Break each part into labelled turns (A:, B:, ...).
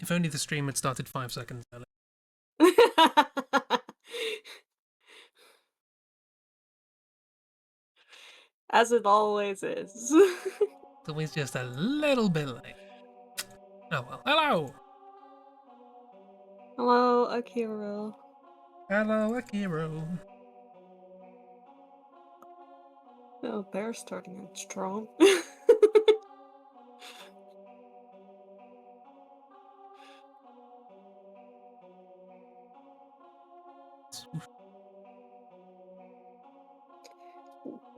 A: If only the stream had started 5 seconds early.
B: As it always is.
A: It's always just a little bit late. Oh well. Hello!
B: Hello, Akira.
A: Hello, Akiro.
B: Oh, bear's starting out strong.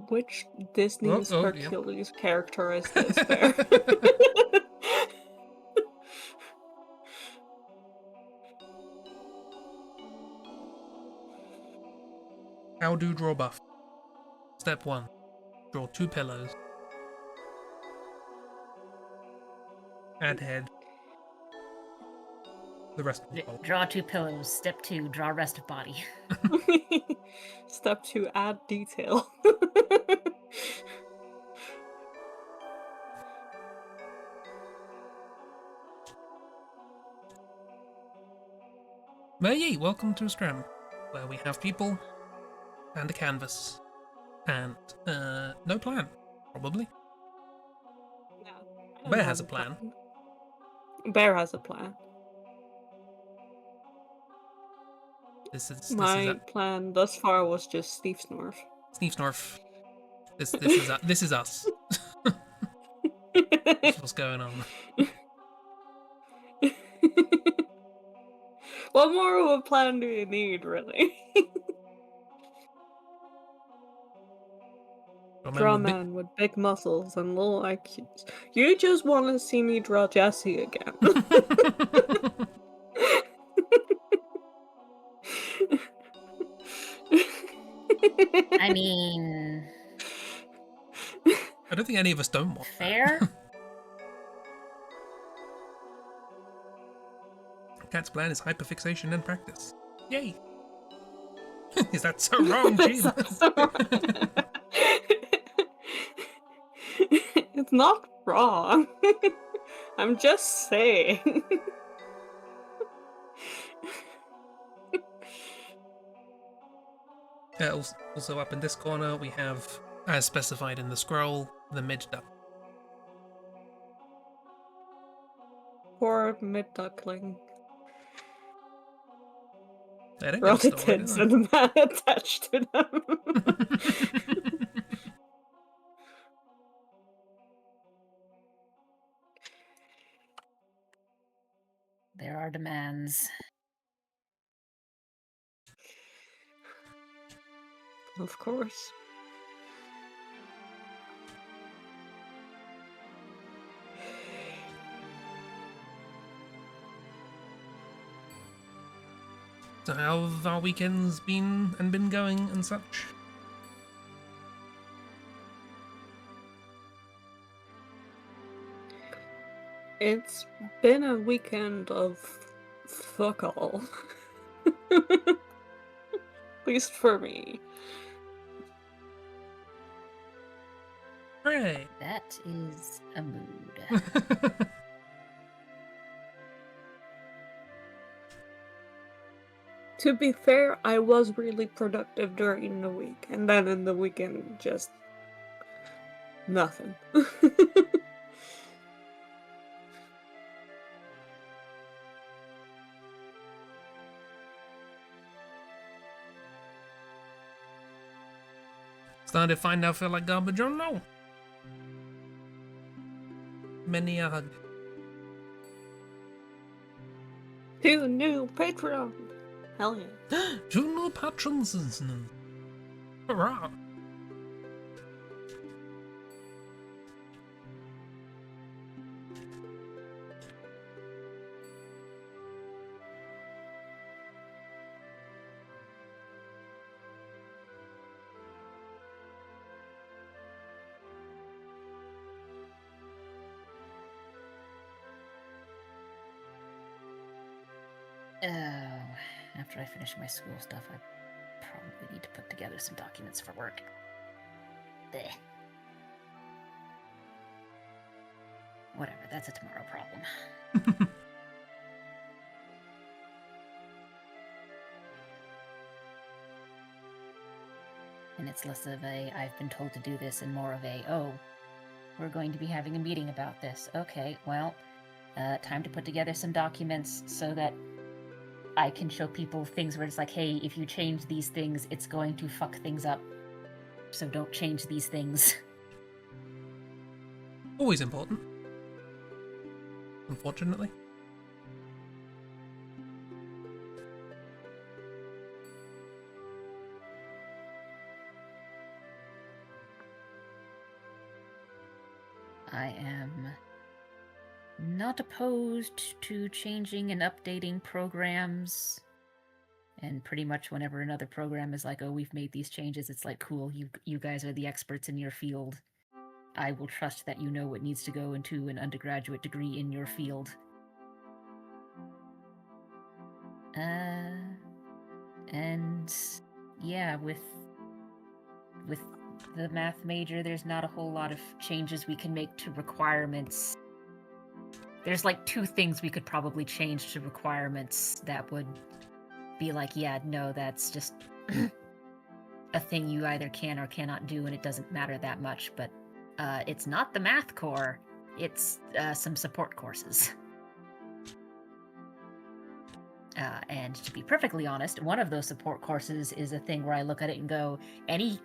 B: Which Disney's
A: Oh, yeah.
B: Hercules character is this, Bear?
A: How do draw buff? Step 1. Draw 2 pillows. Add head. The rest of the bowl.
C: Draw 2 pillows. Step 2, draw rest of body.
B: Step 2, add detail.
A: Yay, welcome to Stram, where we have people and a canvas. And no plan, probably.
B: No,
A: Bear has a plan.
B: Bear has a plan. My plan thus far was just Steve Snorf.
A: Steve Snorf. This is us. That's what's going on.
B: What more of a plan do you need, really? Draw a man with big muscles and low IQs. You just want to see me draw Jesse again.
C: I mean...
A: I don't think any of us don't want
C: fair?
A: Cat's plan is hyperfixation and practice. Yay! Is that so wrong, Jesus?
B: It's not wrong. I'm just saying.
A: Also up in this corner we have, as specified in the scroll, the mid-duck.
B: Poor mid-duckling.
A: They don't
B: Raw
A: get story,
B: tits and a man attached to them.
C: There are demands.
B: Of course.
A: So how have our weekends been going and such?
B: It's been a weekend of fuck all. At least for me.
A: Hooray!
C: That is a mood.
B: To be fair, I was really productive during the week, and then in the weekend, just nothing.
A: Starting to find out feel like garbage or no? Many a hug.
B: 2 new Patreon! Hell yeah.
A: 2 new patrons! Hurrah!
C: Oh, after I finish my school stuff, I probably need to put together some documents for work. Blech. Whatever, that's a tomorrow problem. And it's less of a, I've been told to do this, and more of a, oh, we're going to be having a meeting about this. Okay, well, time to put together some documents so that I can show people things where it's like, hey, if you change these things, it's going to fuck things up. So don't change these things.
A: Always important. Unfortunately.
C: I am not opposed to changing and updating programs. And pretty much whenever another program is like, oh, we've made these changes, it's like, cool, you guys are the experts in your field. I will trust that you know what needs to go into an undergraduate degree in your field. And yeah, with the math major, there's not a whole lot of changes we can make to requirements. There's like 2 things we could probably change to requirements that would be like, yeah, no, that's just a thing you either can or cannot do, and it doesn't matter that much, but it's not the math core, it's some support courses. And to be perfectly honest, one of those support courses is a thing where I look at it and go, any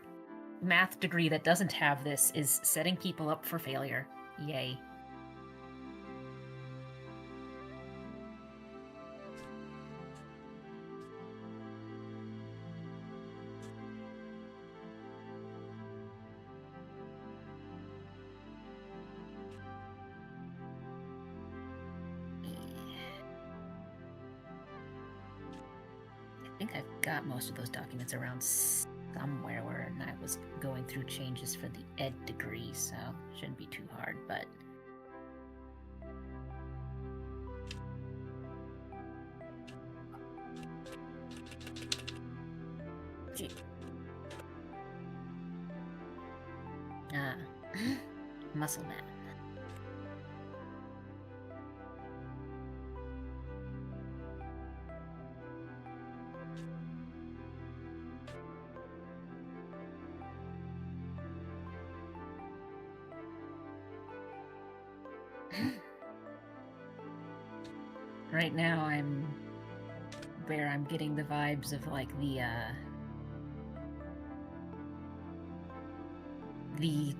C: math degree that doesn't have this is setting people up for failure. Yay. I think I've got most of those documents around somewhere where I was going through changes for the ed degree, so it shouldn't be too hard, but... Gee. Muscle man. Right now I'm getting the vibes of like the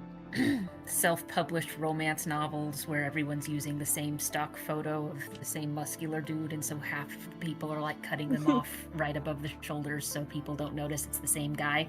C: self-published romance novels where everyone's using the same stock photo of the same muscular dude, and so half of the people are like cutting them off right above the shoulders so people don't notice it's the same guy.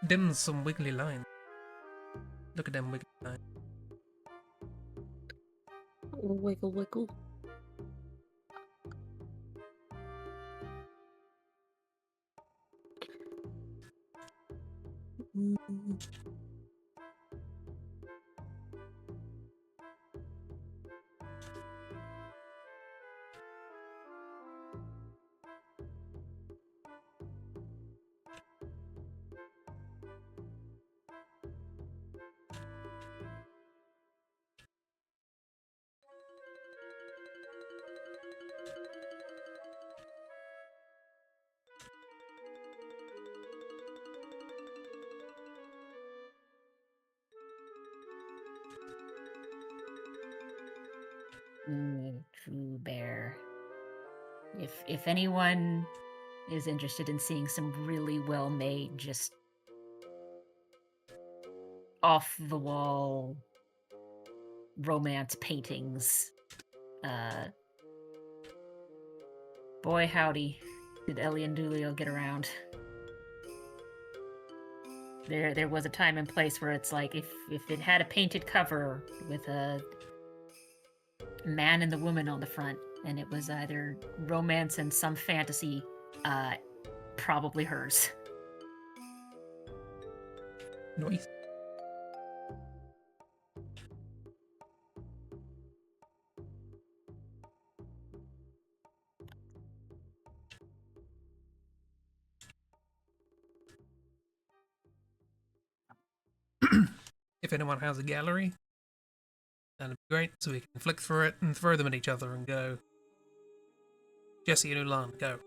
A: Them's some wiggly lines. Look at them wiggly lines.
B: Wiggle, wiggle. Mm.
C: True bear. If anyone is interested in seeing some really well-made, just off-the-wall romance paintings, boy howdy, did Ellie and Duilio get around. There was a time and place where it's like if it had a painted cover with a man and the woman on the front, and it was either romance and some fantasy, probably hers.
A: Nice. If anyone has a gallery, that'd be great, so we can flick through it and throw them at each other and go, Jesse and Ulan, go.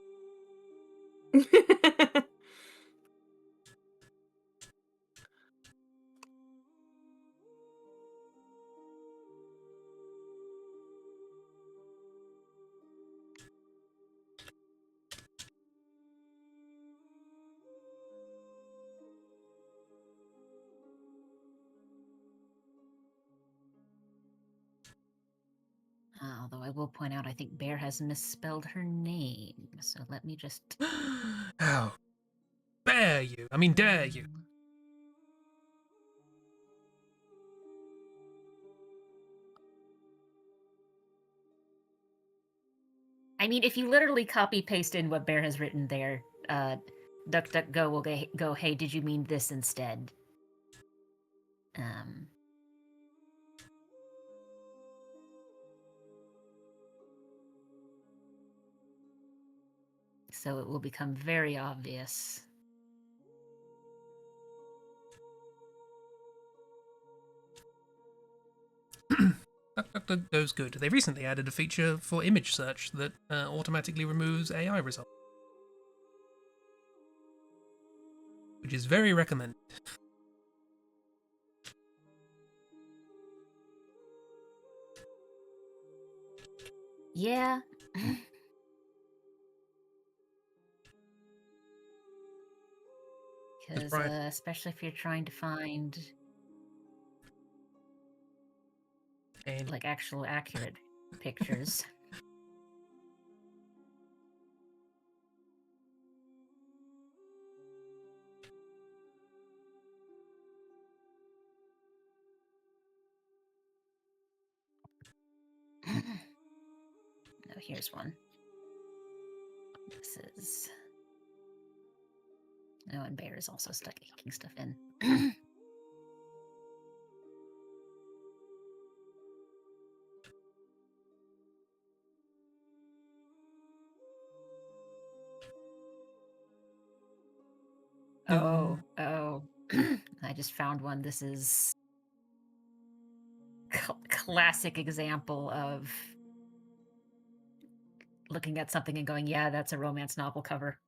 C: Although I will point out, I think Bear has misspelled her name, so let me just...
A: How dare you? I mean, dare you?
C: I mean, if you literally copy-paste in what Bear has written there, DuckDuckGo will go, hey, did you mean this instead? So it will become very obvious.
A: DuckDuckGo's good. They recently added a feature for image search that automatically removes AI results, which is very recommended.
C: Yeah. Because especially if you're trying to find
A: And
C: like actual accurate pictures. Oh, here's one. This is... Oh, and Bear is also stuck inking stuff in. Oh. I just found one. This is classic example of looking at something and going, yeah, that's a romance novel cover.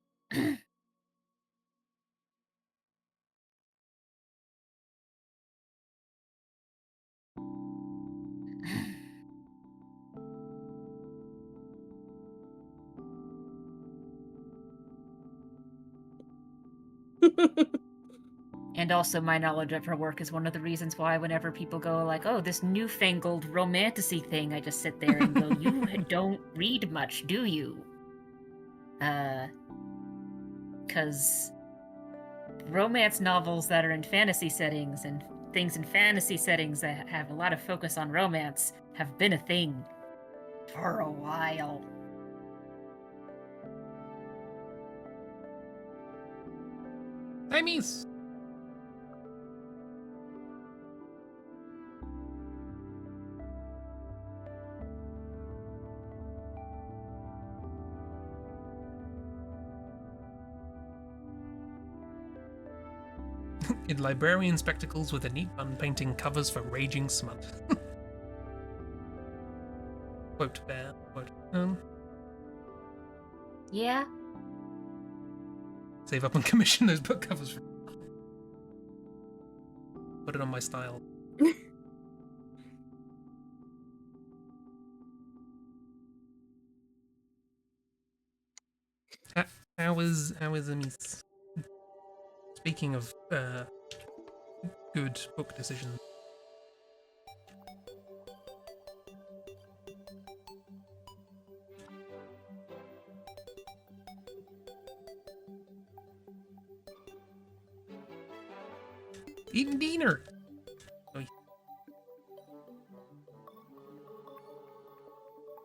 C: And also my knowledge of her work is one of the reasons why whenever people go like, oh, this newfangled romantasy thing, I just sit there and go, you don't read much, do you? Because romance novels that are in fantasy settings and things in fantasy settings that have a lot of focus on romance have been a thing for a while.
A: Amy's. In librarian spectacles with a neat bun painting covers for raging smut. Quote Bear. Quote.
C: Yeah.
A: Save up and commission those book covers. Put it on my style. How is Amis? Speaking of good book decisions. Eating dinner.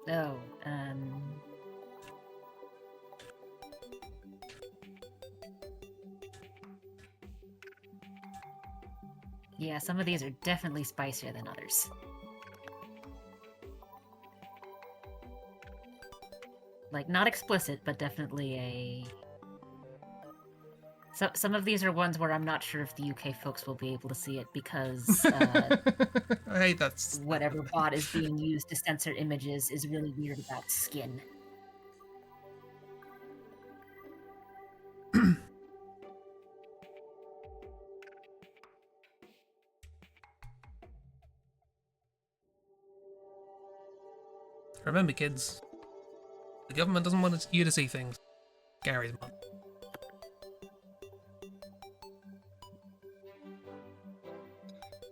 C: Oh, yeah, some of these are definitely spicier than others. Like, not explicit, but definitely a... So, some of these are ones where I'm not sure if the UK folks will be able to see it because
A: I hate that.
C: whatever bot is being used to censor images is really weird about skin.
A: Remember, kids, the government doesn't want you to see things. Gary's mum.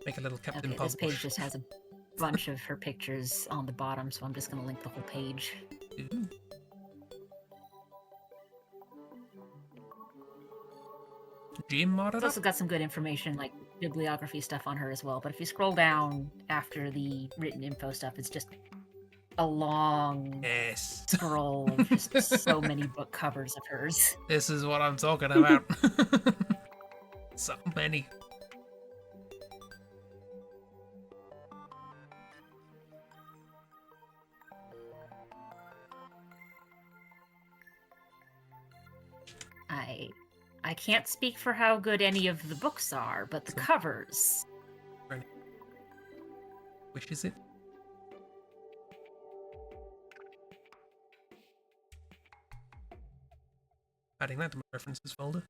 A: Make a little Captain
C: Okay,
A: Pop.
C: this page just has a bunch of her pictures on the bottom, so I'm just going to link the whole page.
A: Ooh. Jim modded
C: It's
A: up?
C: also got some good information, like bibliography stuff on her as well, but if you scroll down after the written info stuff, it's just a long
A: Yes.
C: scroll of just so many book covers of hers.
A: This is what I'm talking about. So many.
C: I can't speak for how good any of the books are, but the covers.
A: Which is it? Adding that to my references folder.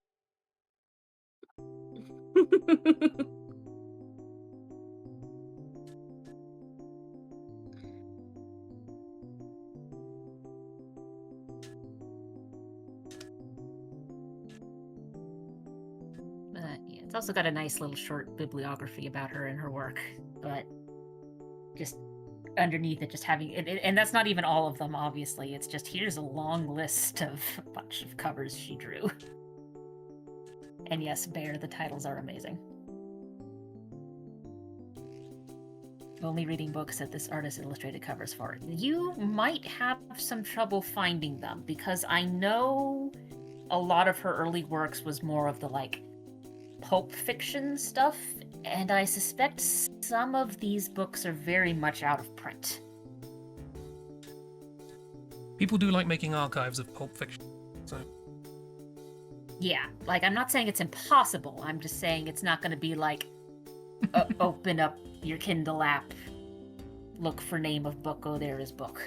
C: Yeah, it's also got a nice little short bibliography about her and her work, but just underneath it, just having it, and that's not even all of them, obviously. It's just here's a long list of a bunch of covers she drew. And yes, Bear, the titles are amazing. Only reading books that this artist illustrated covers for. You might have some trouble finding them because I know a lot of her early works was more of the like pulp fiction stuff, and I suspect some of these books are very much out of print.
A: People do like making archives of Pulp Fiction, so...
C: Yeah, like, I'm not saying it's impossible, I'm just saying it's not going to be like, open up your Kindle app, look for name of book, oh, there is book.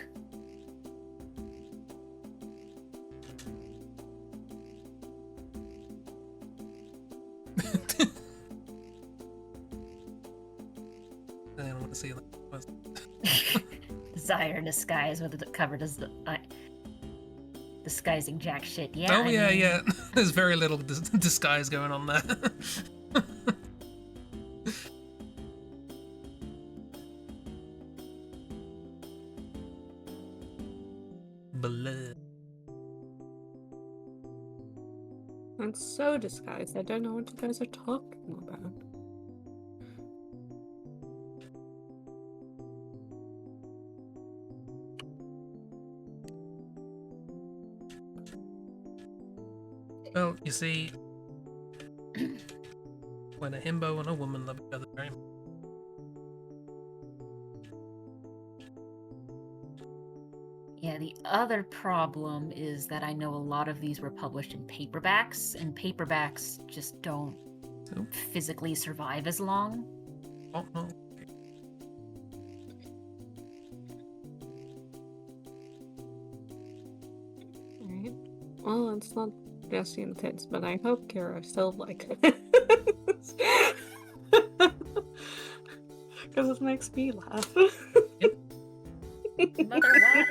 A: I don't want to see that.
C: Desire in disguise with the cover does the disguising jack shit. Yeah.
A: Oh,
C: I
A: yeah,
C: mean,
A: yeah. There's very little disguise going on there. Blood.
B: It's so disguised. I don't know what you guys are talking about.
A: Well, you see, when a himbo and a woman love each other very much.
C: Yeah, the other problem is that I know a lot of these were published in paperbacks, and paperbacks just don't physically survive as long.
A: Oh, no.
B: Right. Well, it's not Jesse and Tits, but I hope Kara still like it. Because it makes me laugh.
C: Mother, why?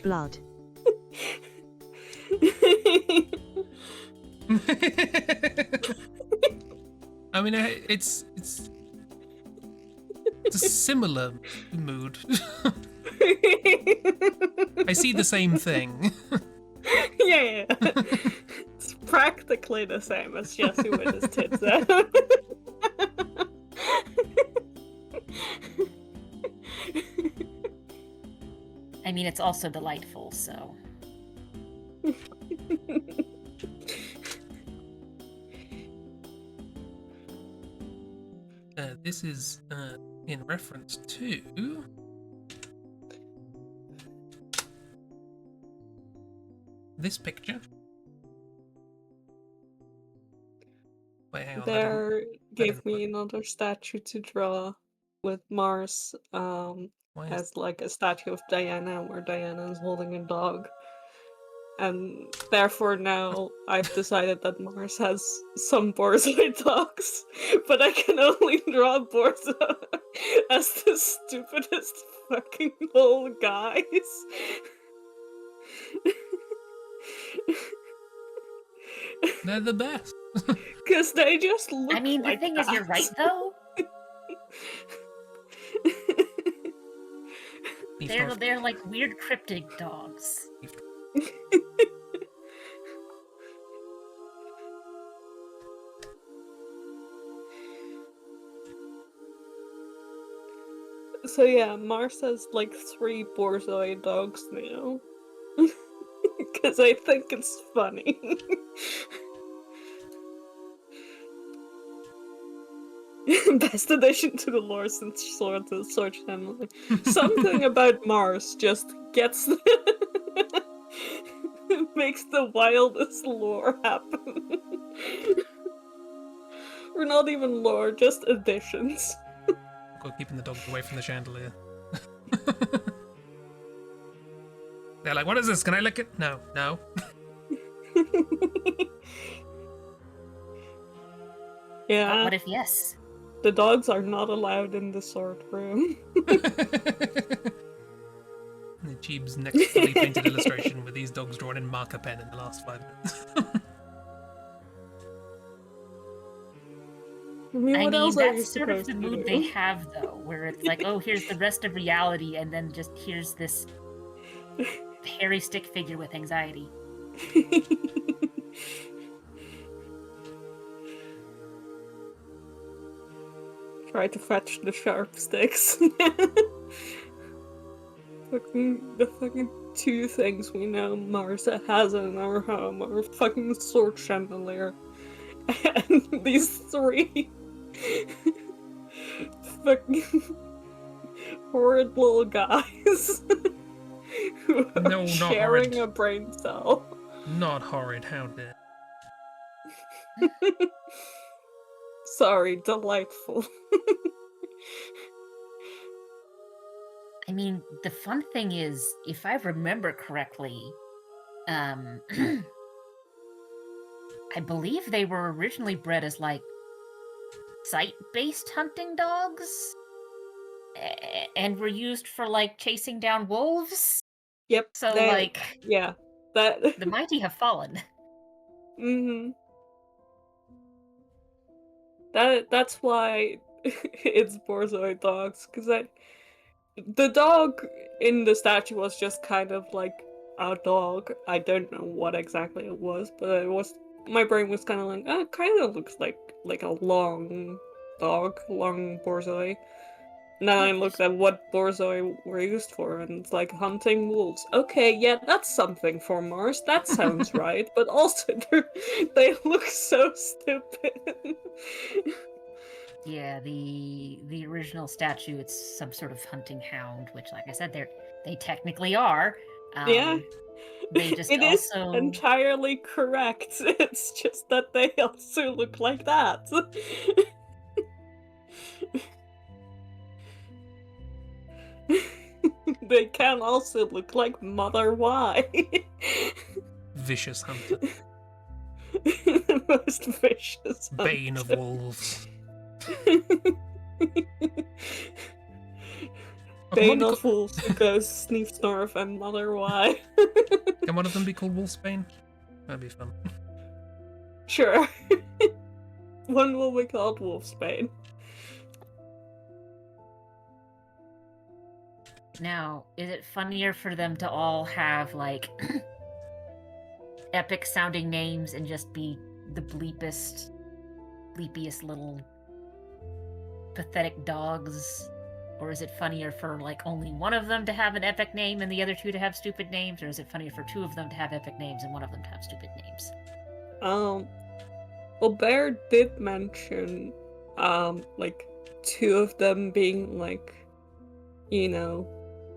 D: Blood.
A: I mean, it's a similar mood. I see the same thing.
B: Yeah. It's practically the same as Jesse with his tits out.
C: I mean, it's also delightful, so.
A: This is in reference to this picture. Wait, hang on.
B: There gave
A: didn't
B: me
A: work.
B: another statue to draw with Mars
A: Why is
B: as like a statue of Diana where Diana is holding a dog. And therefore now I've decided that Mars has some Borzoi dogs, but I can only draw Borzoi as the stupidest fucking little guys.
A: they're the best?
B: Because they just look
C: I mean, the
B: like
C: thing is, you're right, though. They're like weird cryptic dogs.
B: So yeah, Mars has like 3 Borzoi dogs now. Because I think it's funny. Best addition to the lore since Sword to the Sword Channel. Something about Mars just gets makes the wildest lore happen. Or not even lore, just additions.
A: Keeping the dogs away from the chandelier. They're like, what is this? Can I lick it? No, no.
B: Yeah.
C: But what if yes?
B: The dogs are not allowed in the sword room.
A: The Cheeb's next fully painted illustration with these dogs drawn in marker pen in the last 5 minutes.
B: I mean, what else are you
C: that's sort of
B: supposed
C: the
B: to
C: mood
B: do?
C: they have, though, where it's like, oh, here's the rest of reality, and then just here's this hairy stick figure with anxiety.
B: Try to fetch the sharp sticks. The fucking 2 things we know Marsa has in our home are fucking sword chandelier and these 3 fucking horrid little guys who are
A: No, not
B: sharing
A: horrid.
B: a brain cell.
A: Not horrid, how dare.
B: Sorry, delightful.
C: I mean, the fun thing is, if I remember correctly, I believe they were originally bred as like sight-based hunting dogs, and were used for like chasing down wolves.
B: Yep.
C: So
B: yeah, that.
C: the mighty have fallen.
B: Mm-hmm. That's why it's Borzoi dogs, because the dog in the statue was just kind of like a dog. I don't know what exactly it was, but it was, my brain was kind of like, it kind of looks like a long dog, long Borzoi. Now I looked at what Borzoi were used for, and it's like hunting wolves. Okay, yeah, that's something for Mars. That sounds right. But also, they look so stupid.
C: Yeah, the original statue, it's some sort of hunting hound, which, like I said, they technically are.
B: Yeah.
C: They just
B: It is
C: also
B: entirely correct. It's just that they also look like that. They can also look like Mother Y.
A: Vicious hunter.
B: The most vicious
A: Bane of
B: hunter.
A: wolves.
B: Bane of wolves who goes Sneef Snarf and Mother Y.
A: Can one of them be called Wolfsbane? That'd be fun.
B: Sure. One will be called Wolfsbane.
C: Now, is it funnier for them to all have like epic sounding names and just be the bleepiest little pathetic dogs? Or is it funnier for like only one of them to have an epic name and the other two to have stupid names? Or is it funnier for two of them to have epic names and one of them to have stupid names?
B: Well, Bear did mention, like, two of them being, like, you know,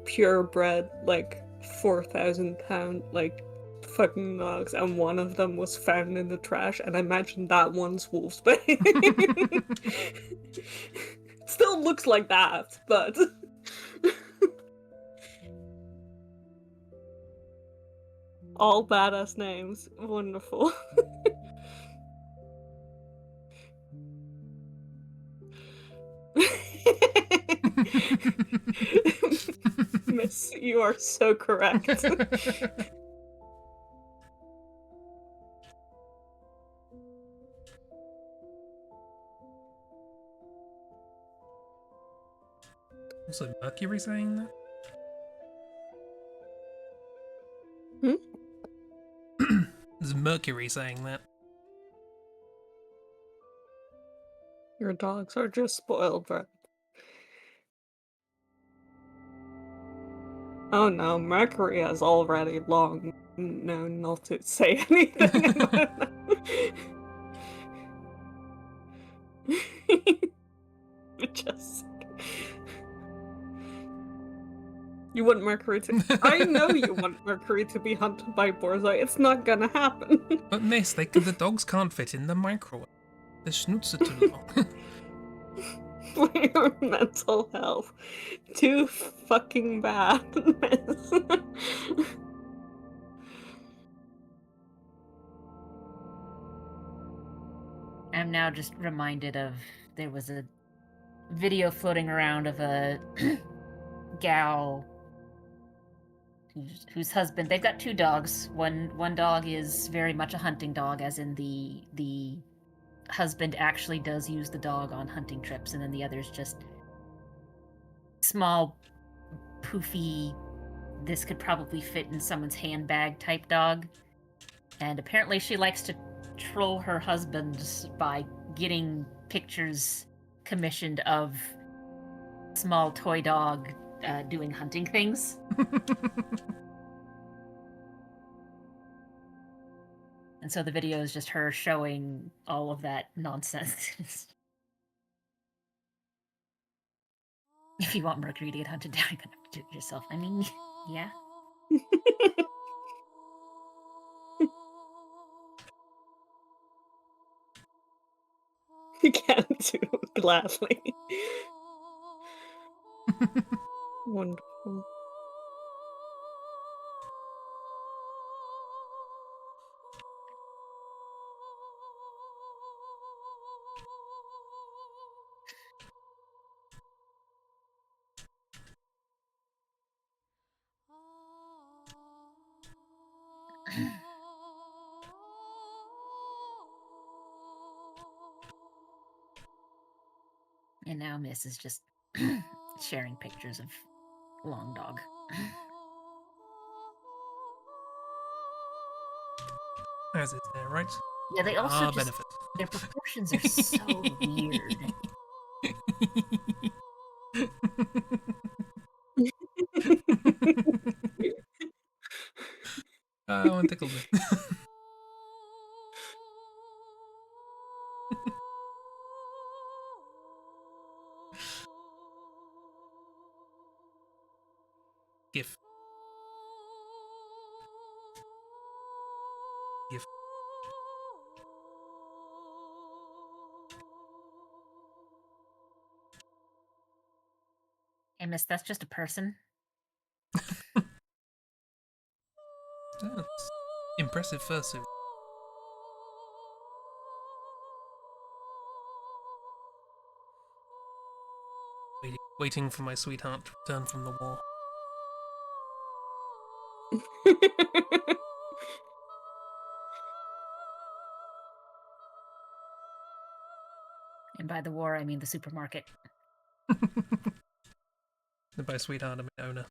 B: purebred, like, 4,000-pound, like, fucking dogs, and one of them was found in the trash, and I imagine that one's Wolfsbane. Still looks like that, but... All badass names. Wonderful. Miss, you are so correct.
A: Also, Mercury saying that? There's Mercury saying that.
B: Your dogs are just spoiled, bro. Oh no, Mercury has already long known not to say anything about that. Just... You want Mercury to... I know you want Mercury to be hunted by Borzoi. It's not gonna happen.
A: But miss, the dogs can't fit in the microwave. The schnutz are too long.
B: For your mental health. Too fucking bad, miss.
C: I'm now just reminded of there was a video floating around of a gal whose husband, they've got two dogs. One dog is very much a hunting dog, as in the husband actually does use the dog on hunting trips, and then the other's just small, poofy, this could probably fit in someone's handbag type dog. And apparently she likes to troll her husband by getting pictures commissioned of small toy dog doing hunting things. And so the video is just her showing all of that nonsense. If you want Mercury to get hunted down, you're gonna have to do it yourself. I mean, yeah.
B: You can do, gladly. Wonderful.
C: And now Miss is just sharing pictures of Long Dog.
A: As is there, right?
C: Yeah, they also just
A: benefit.
C: their proportions are so weird.
A: Oh, and tickled me. GIF. GIF.
C: Hey, Miss, that's just a person.
A: That's impressive fursuit. Waiting for my sweetheart to return from the war.
C: And by the war, I mean the supermarket.
A: And by sweetheart, I mean owner.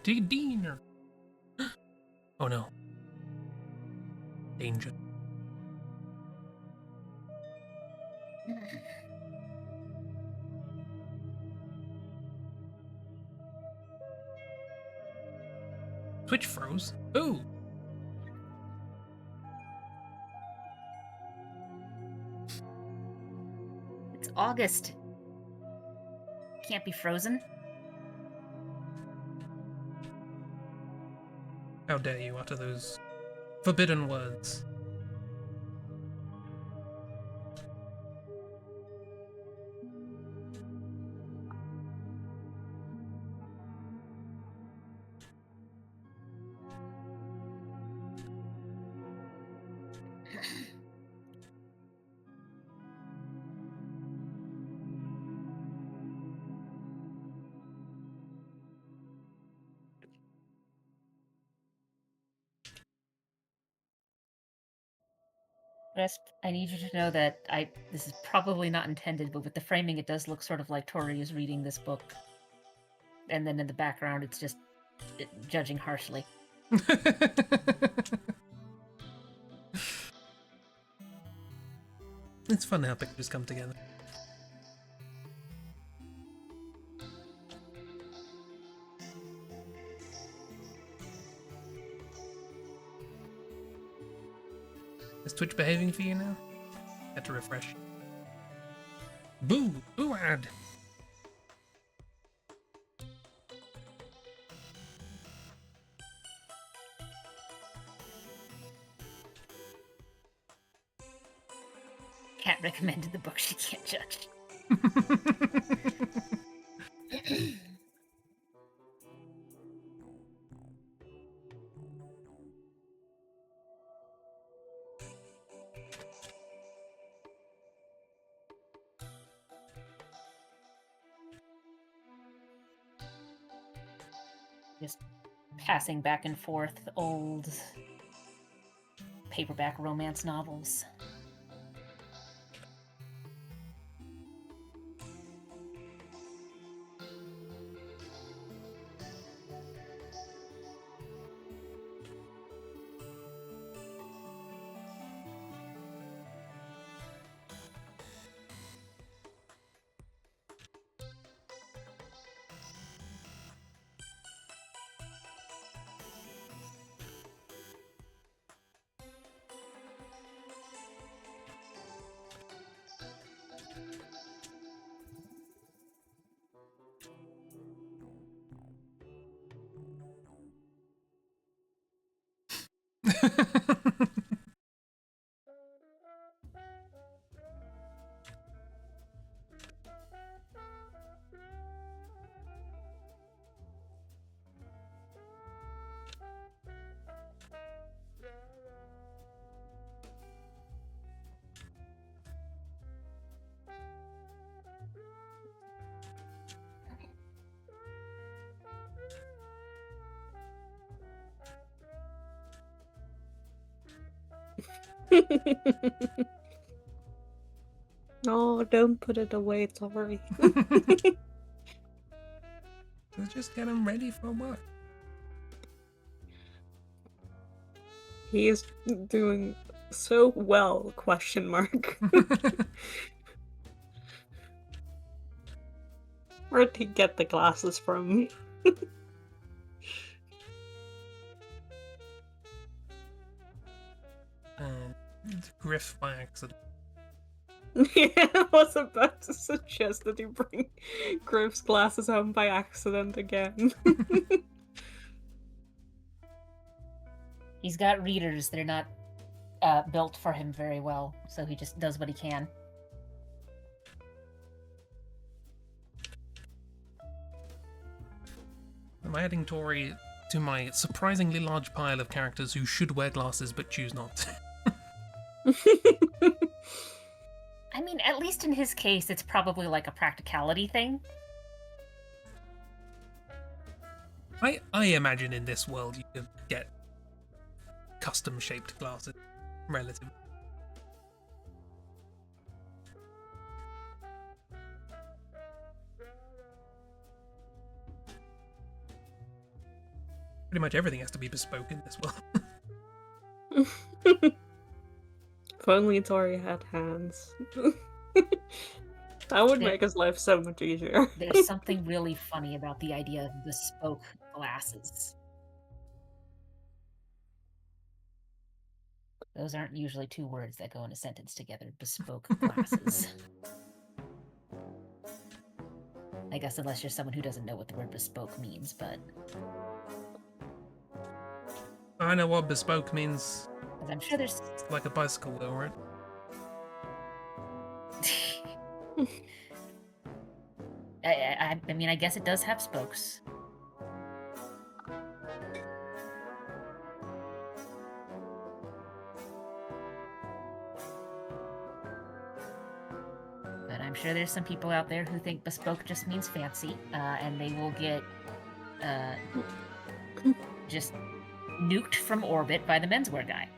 A: Dinner. Oh no. Danger. Twitch froze. Ooh.
C: It's August. Can't be frozen.
A: How dare you utter those forbidden words?
C: Resp, I need you to know that this is probably not intended, but with the framing, it does look sort of like Tori is reading this book. And then in the background, it's just judging harshly.
A: It's fun how pictures come together. Is Twitch behaving for you now? Had to refresh. Boo! Boo ad!
C: Cat recommended the book she can't judge. Just passing back and forth old paperback romance novels.
B: Oh, don't put it away, Tori.
A: Let's just get him ready for work.
B: He is doing so well, question mark. Where'd he get the glasses from?
A: Griff by accident.
B: Yeah, I was about to suggest that you bring Griff's glasses home by accident again.
C: He's got readers. They're not built for him very well, so he just does what he can.
A: I'm adding Tori to my surprisingly large pile of characters who should wear glasses but choose not to.
C: I mean, at least in his case, it's probably like a practicality thing.
A: I imagine in this world you could get custom shaped glasses, relatively. Pretty much everything has to be bespoke in this world.
B: If only Tori had hands. That would make his life so much easier.
C: There's something really funny about the idea of bespoke glasses. Those aren't usually two words that go in a sentence together. Bespoke glasses. I guess unless you're someone who doesn't know what the word bespoke means, but...
A: I know what bespoke means.
C: 'cause I'm sure there's...
A: It's like a bicycle wheel, right?
C: I mean, I guess it does have spokes. But I'm sure there's some people out there who think bespoke just means fancy, and they will get just nuked from orbit by the menswear guy.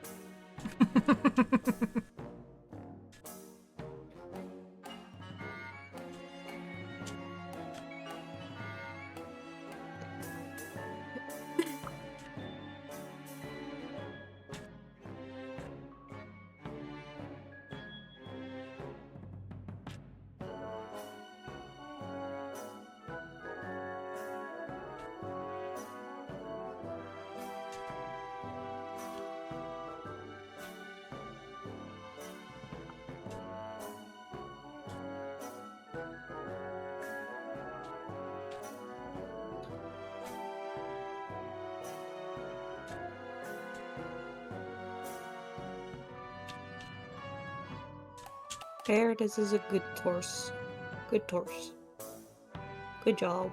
B: Fair, this is a good torse. Good torse. Good job.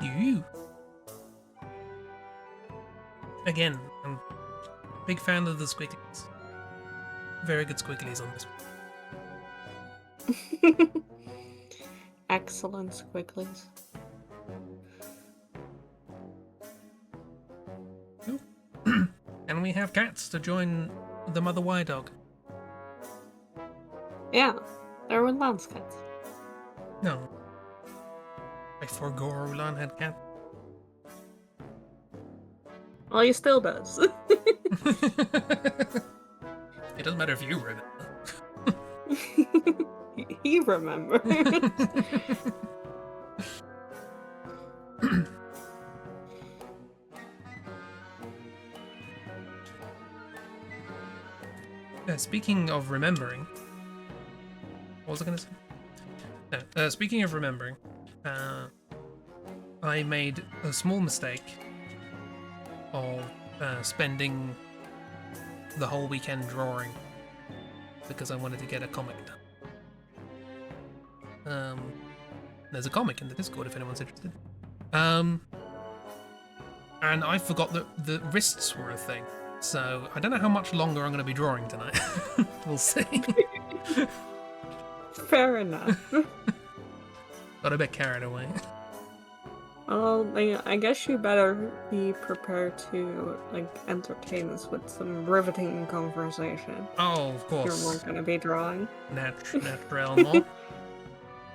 A: You. Again, I'm a big fan of the squigglies. Very good squigglies on this one.
B: Excellent squigglies.
A: And we have cats to join the mother Y dog.
B: Yeah, there were lance cats.
A: No. Before Gorulan had cat.
B: Well, he still does.
A: It doesn't matter if you remember.
B: He remembers.
A: Speaking of remembering, what was I going to say? No, speaking of remembering, I made a small mistake of spending the whole weekend drawing because I wanted to get a comic done. There's a comic in the Discord if anyone's interested. And I forgot that the wrists were a thing. So I don't know how much longer I'm going to be drawing tonight. We'll see.
B: Fair enough.
A: Got a bit carried away.
B: Well, I guess you better be prepared to, like, entertain us with some riveting conversation.
A: Oh, of course.
B: You're not gonna be drawing.
A: Naturellement.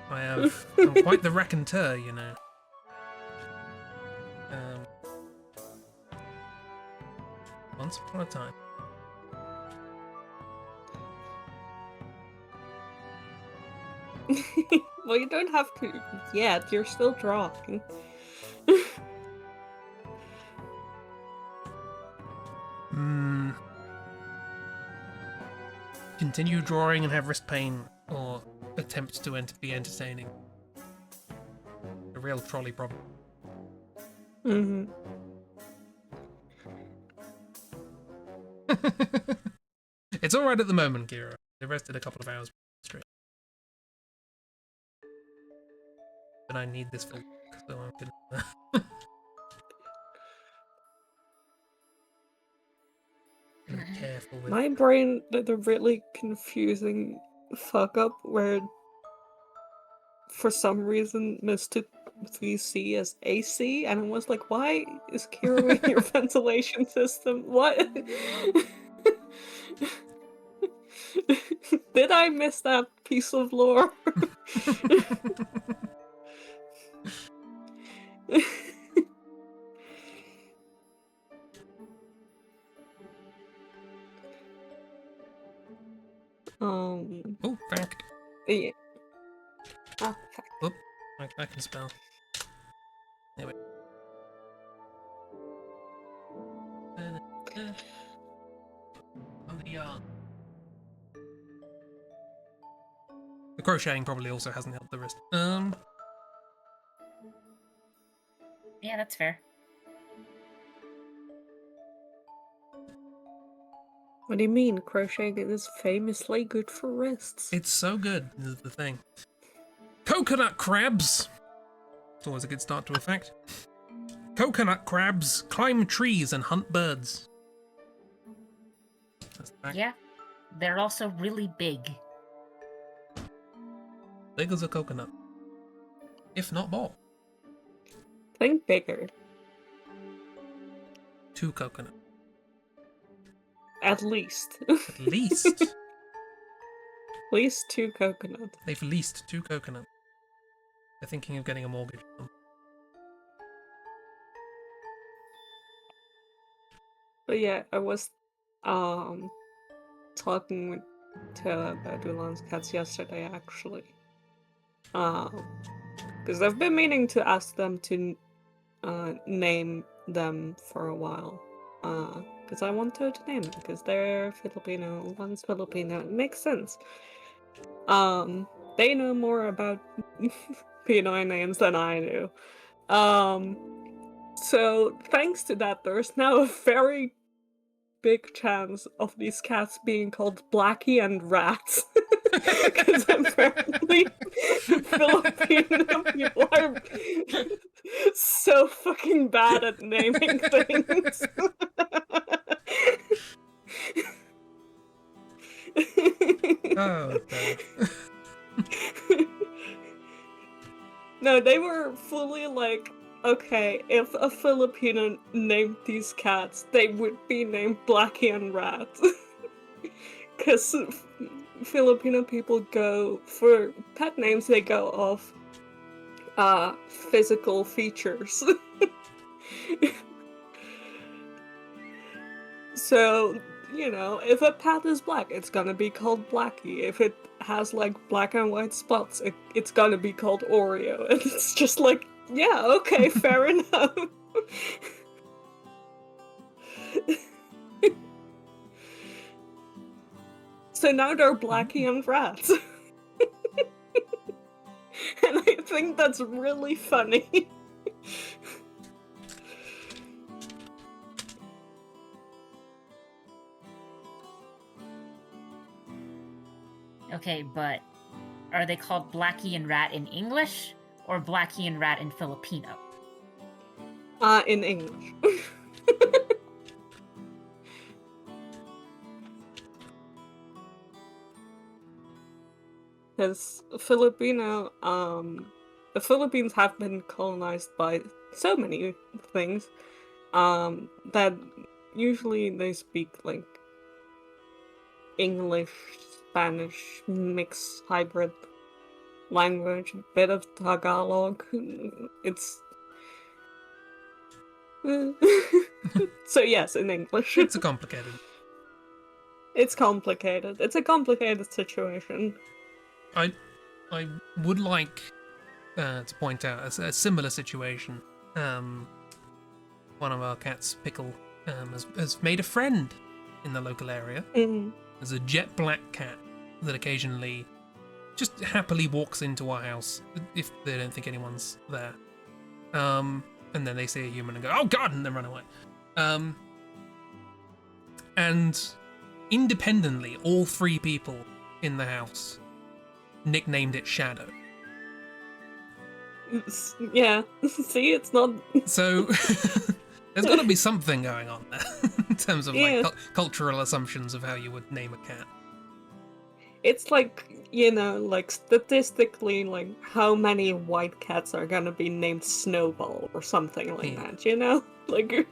A: I'm quite the raconteur, you know. Once upon a time.
B: Well, you don't have to yet. You're still drawing.
A: Continue drawing and have wrist pain, or attempt to be entertaining. A real trolley problem.
B: Mm-hmm.
A: It's alright at the moment, Kira. I rested a couple of hours straight. But I need this for work, so I'm gonna... be careful with...
B: My brain did a really confusing fuck up where for some reason mistook 3C as AC, and I was like, why is Kira in your ventilation system? What? Did I miss that piece of lore?
A: Oh, fact.
B: Yeah. Ah, fact.
A: Oop, I can spell. Anyway. On the yarn. The crocheting probably also hasn't helped the wrist.
C: Yeah, that's fair.
B: What do you mean? Crocheting is famously good for wrists.
A: It's so good, is the thing. Coconut crabs! It's always a good start to a fact. Coconut crabs climb trees and hunt birds. That's the fact.
C: Yeah. They're also really big.
A: Big as a coconut. If not more.
B: Think bigger.
A: 2 coconut.
B: At least.
A: At least.
B: At least 2 coconuts.
A: They've leased 2 coconut. They're thinking of getting a mortgage.
B: But yeah, I was talking with Taylor about Duillo's cats yesterday, actually. Because I've been meaning to ask them to name them for a while. Because I want her to name them, because they're Filipino, one's Filipino. It makes sense. They know more about Pinoy names than I do. So thanks to that, there's now a very big chance of these cats being called Blackie and Rats. Because apparently Filipino people are so fucking bad at naming things.
A: Oh, no.
B: No, they were fully like, okay, if a Filipino named these cats, they would be named Blackie and Rat. Because Filipino people go, for pet names, they go off physical features. So, you know, if a pet is black, it's gonna be called Blackie. If it has like black and white spots, it's gonna be called Oreo. And it's just like, yeah, okay, fair enough. So now they're Blackie and Rats. And I think that's really funny.
C: Okay, but are they called Blackie and Rat in English or Blackie and Rat in Filipino?
B: In English. Because Filipino, the Philippines have been colonized by so many things, that usually they speak like English, Spanish, mixed hybrid language, a bit of Tagalog. It's so yes, in English.
A: It's complicated.
B: It's complicated. It's a complicated situation.
A: I would like to point out a similar situation. One of our cats, Pickle, has made a friend in the local area. There's a jet black cat that occasionally just happily walks into our house if they don't think anyone's there. And then they see a human and go, "Oh God!" and then run away. And independently, all 3 people in the house nicknamed it Shadow.
B: Yeah, see, it's not.
A: So there's got to be something going on there in terms of like cultural assumptions of how you would name a cat.
B: It's like, you know, like statistically, like how many white cats are gonna be named Snowball or something like that, you know? Like,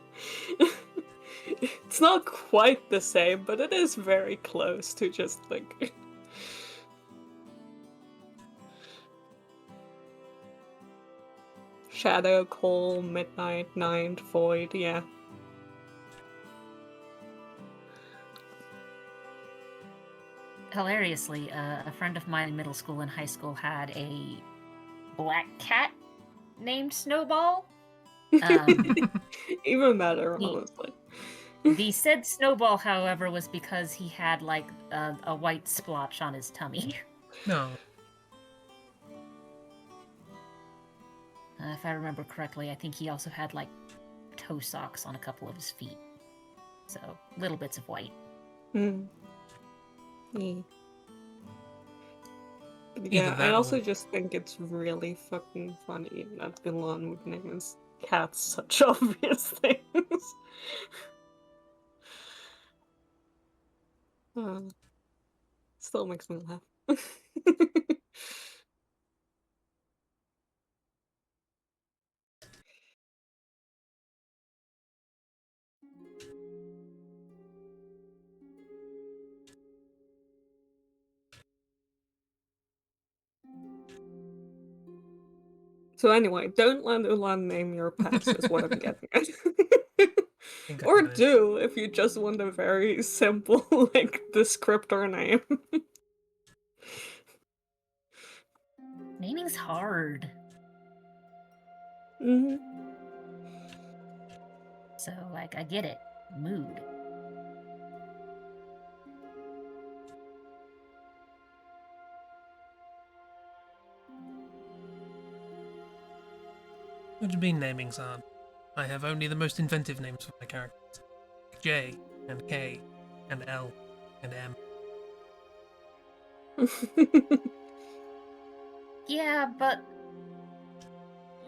B: It's not quite the same, but it is very close to just like Shadow, Coal, Midnight, Night, Void, yeah.
C: Hilariously, a friend of mine in middle school and high school had a black cat named Snowball.
B: Even better,
C: He-
B: honestly.
C: The said Snowball, however, was because he had like a white splotch on his tummy.
A: No.
C: If I remember correctly, I think he also had like toe socks on a couple of his feet. So, little bits of white.
B: Mm. Yeah.
A: Either
B: Yeah, I
A: that
B: also
A: or-
B: just think it's really fucking funny that Milan would name his cats such obvious things. uh, Still makes me laugh. So anyway, don't let Ulan name your pets is what I'm getting at.
A: think I
B: Or
A: managed.
B: do if you just want a very simple like descriptor name.
C: Naming's hard.
B: Hmm.
C: So, like, I get it. Mood.
A: What do you mean naming's hard? I have only the most inventive names for my characters. J, and K, and L, and M.
C: Yeah, but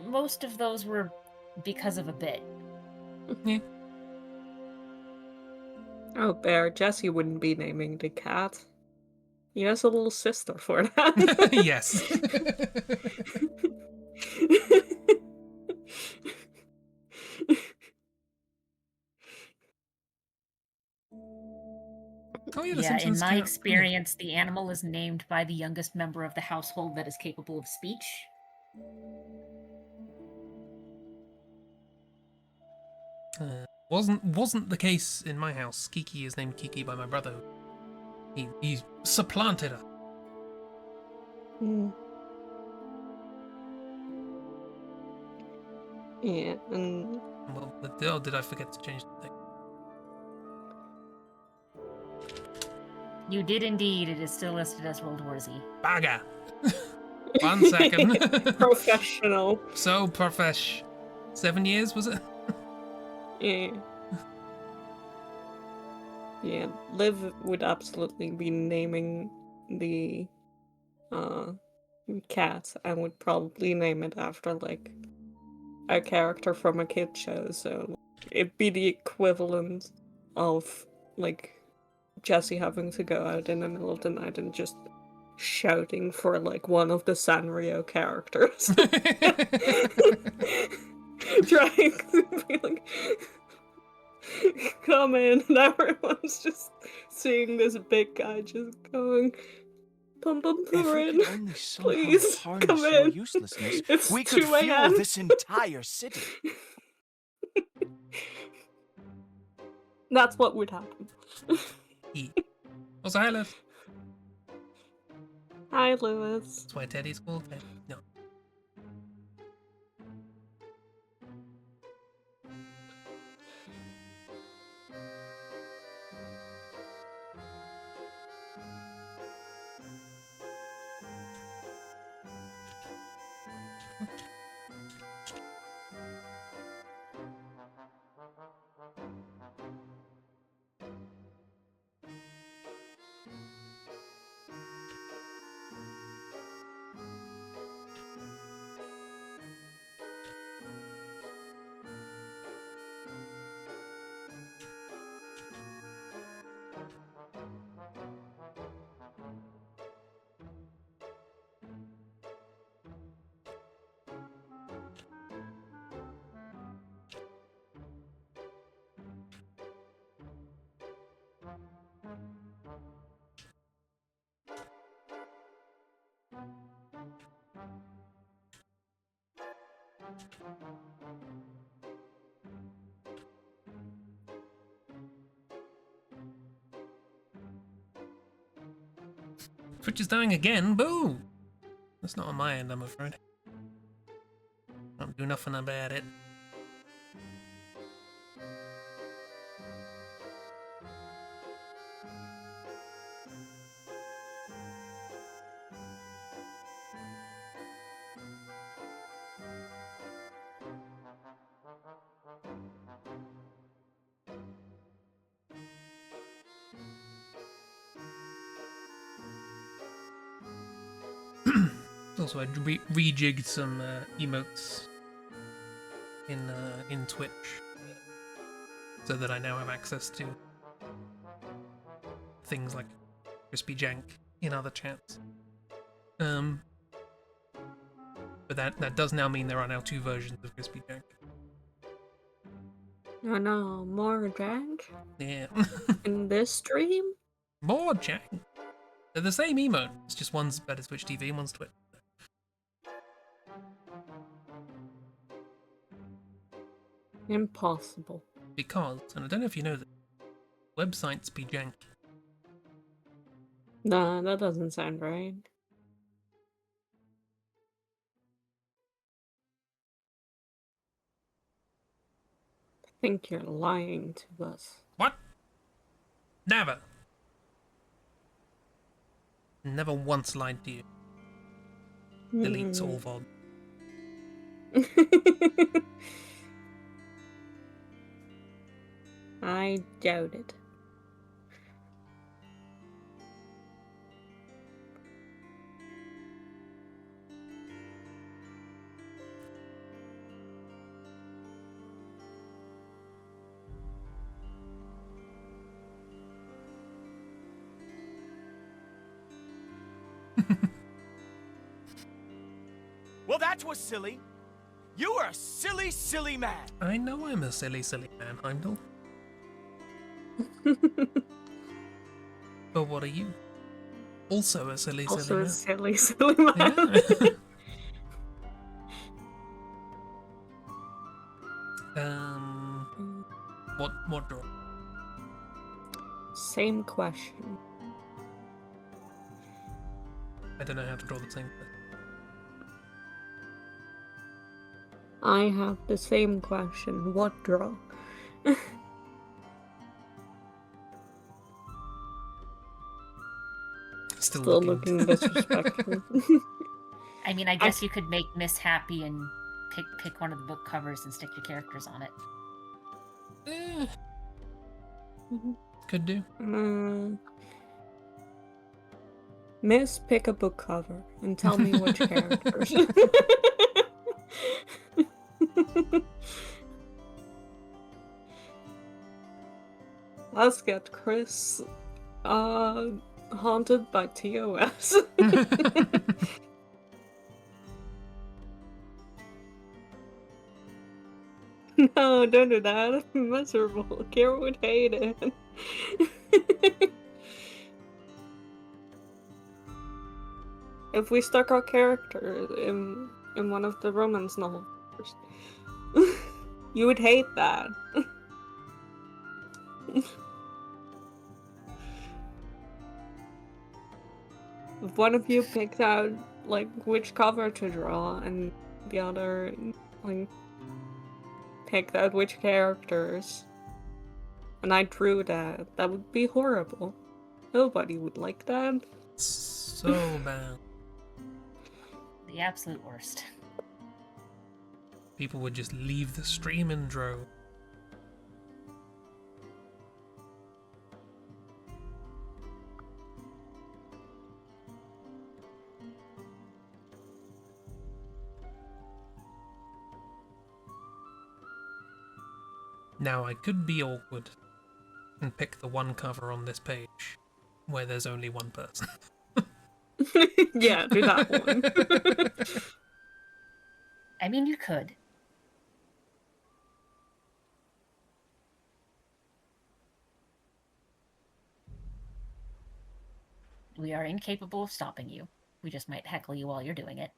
C: most of those were because of a bit.
A: Yeah.
B: Oh, Bear, Jesse wouldn't be naming the cat. He has a little sister for that.
A: Yes. Oh yeah, The
C: Yeah, in
A: Simpsons
C: my
A: cat.
C: experience, the animal is named by the youngest member of the household that is capable of speech.
A: Wasn't the case in my house. Kiki is named Kiki by my brother. He supplanted her.
B: Mm. Yeah, and
A: Well, oh, did I forget to change the thing?
C: You did indeed. It is still listed as World War Z.
A: Bagger. 1 second.
B: professional.
A: So profesh. 7 years was it?
B: Yeah. Yeah, Liv would absolutely be naming the uh cat and would probably name it after like a character from a kid show, so it'd be the equivalent of like Jesse having to go out in the middle of the night and just shouting for like one of the Sanrio characters. Trying to be like come in, and everyone's just seeing this big guy just going pum pum
D: If we
B: in.
D: could only somehow
B: Please
D: tarnish
B: come
D: your
B: in.
D: uselessness,
B: It's
D: we could
B: 2
D: fuel
B: a.m.
D: this entire city.
B: That's what would happen.
A: Also, hi, Liv.
B: Hi, Lewis.
A: That's why Teddy's called Teddy. No. Twitch is dying again. Boo! That's not on my end, I'm afraid. Can't do nothing about it. Also, I rejigged some emotes in Twitch so that I now have access to things like Crispy Jank in other chats. But that does now mean there are now 2 versions of Crispy Jank.
B: Oh no, more Jank
A: Yeah.
B: in this stream?
A: More Jank. They're the same emote. It's just one's better Twitch TV and one's Twitch.
B: Impossible.
A: Because, and I don't know if you know that, websites be jank.
B: Nah, that doesn't sound right. I think you're lying to us.
A: What? Never. Never once lied to you. Deletes all VOD.
B: I doubt it.
D: Well, that was silly. You are a silly, silly man.
A: I know I'm a silly, silly man, Heimdall. But what are you? Also a silly, silly
B: Also
A: man.
B: a silly, silly man.
A: Yeah. What draw?
B: Same question.
A: I don't know how to draw the same thing.
B: I have the same question. What draw? Still looking disrespectful.
C: I mean, I guess you could make Miss happy and pick one of the book covers and stick your characters on it.
A: Could do.
B: Miss, pick a book cover and tell me which characters. Let's get Chris haunted by TOS. No, don't do that. I'm miserable. Kira would hate it. If we stuck our character in one of the romance novels, you would hate that. If one of you picked out like which cover to draw and the other like picked out which characters and I drew that, that would be horrible. Nobody would like that.
A: So bad.
C: The absolute worst.
A: People would just leave the stream in droves. Now I could be awkward and pick the one cover on this page where there's only one person.
B: Yeah, do that one.
C: I mean, you could. We are incapable of stopping you. We just might heckle you while you're doing it.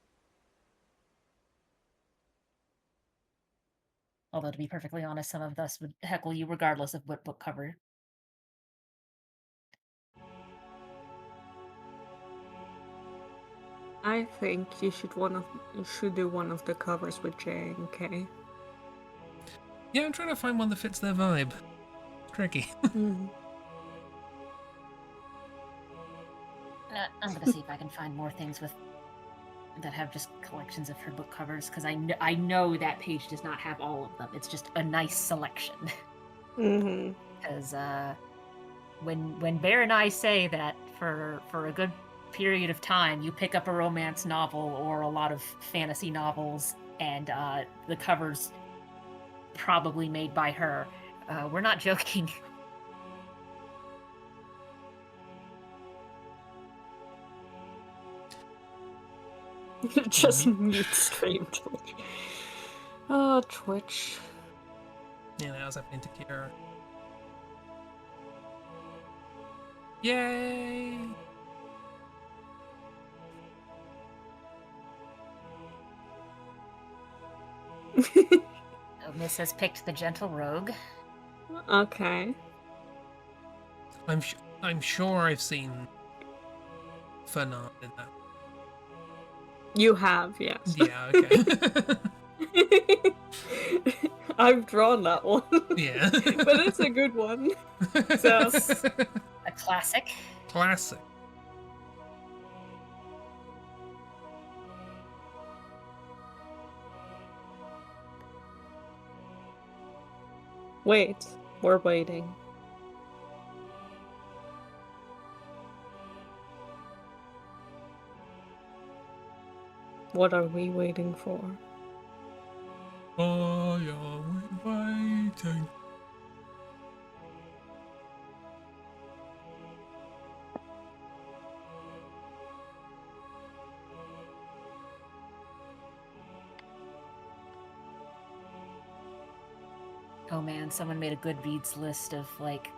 C: Although, to be perfectly honest, some of us would heckle you regardless of what book cover.
B: I think you should do one of the covers with J and K.
A: Yeah, I'm trying to find one that fits their vibe. Tricky.
C: I'm gonna see if I can find more things that have just collections of her book covers, because I know that page does not have all of them. It's just a nice selection. Because when Bear and I say that for a good period of time, you pick up a romance novel or a lot of fantasy novels, and the covers probably made by her. We're not joking.
B: Just mute stream Twitch. Oh, Twitch.
A: Yeah, I was happening to Kira. Yay!
C: Miss has picked the Gentle Rogue.
B: Okay.
A: I'm sure I've seen Fernand in that.
B: You have, yes.
A: Yeah, okay.
B: I've drawn that one.
A: Yeah.
B: But it's a good one. So.
C: A classic.
A: Classic.
B: Wait, we're waiting. What are we waiting for?
A: I am waiting.
C: Oh man, someone made a Goodreads list of like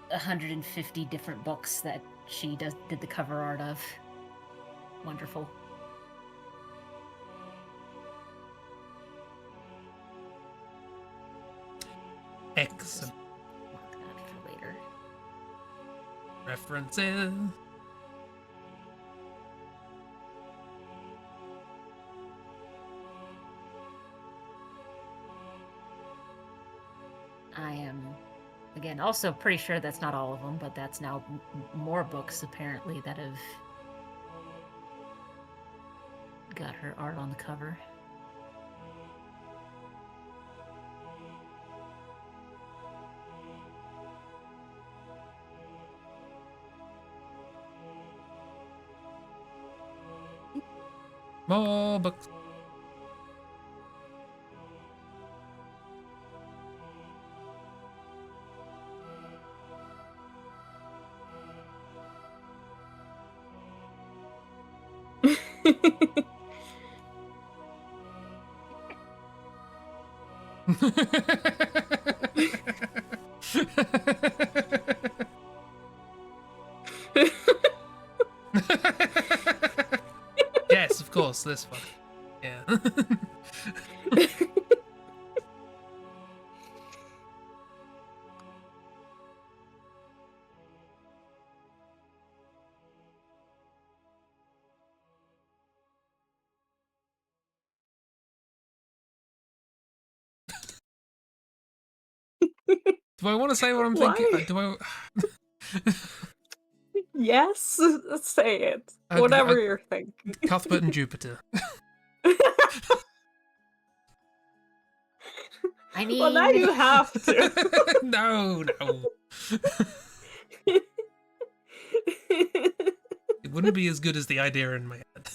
C: 150 different books that she did the cover art of. Wonderful.
A: Excellent.
C: Mark that for later.
A: References.
C: I am, again, also pretty sure that's not all of them, but that's now more books apparently that have got her art on the cover.
A: More books. Yes, of course, this one. Yeah. Do I want to say what I'm thinking?
B: Why?
A: Do I?
B: Yes, say it. Whatever you're thinking.
A: Cuthbert and Jupiter.
C: I mean,
B: Well, now you have to.
A: No. It wouldn't be as good as the idea in my head.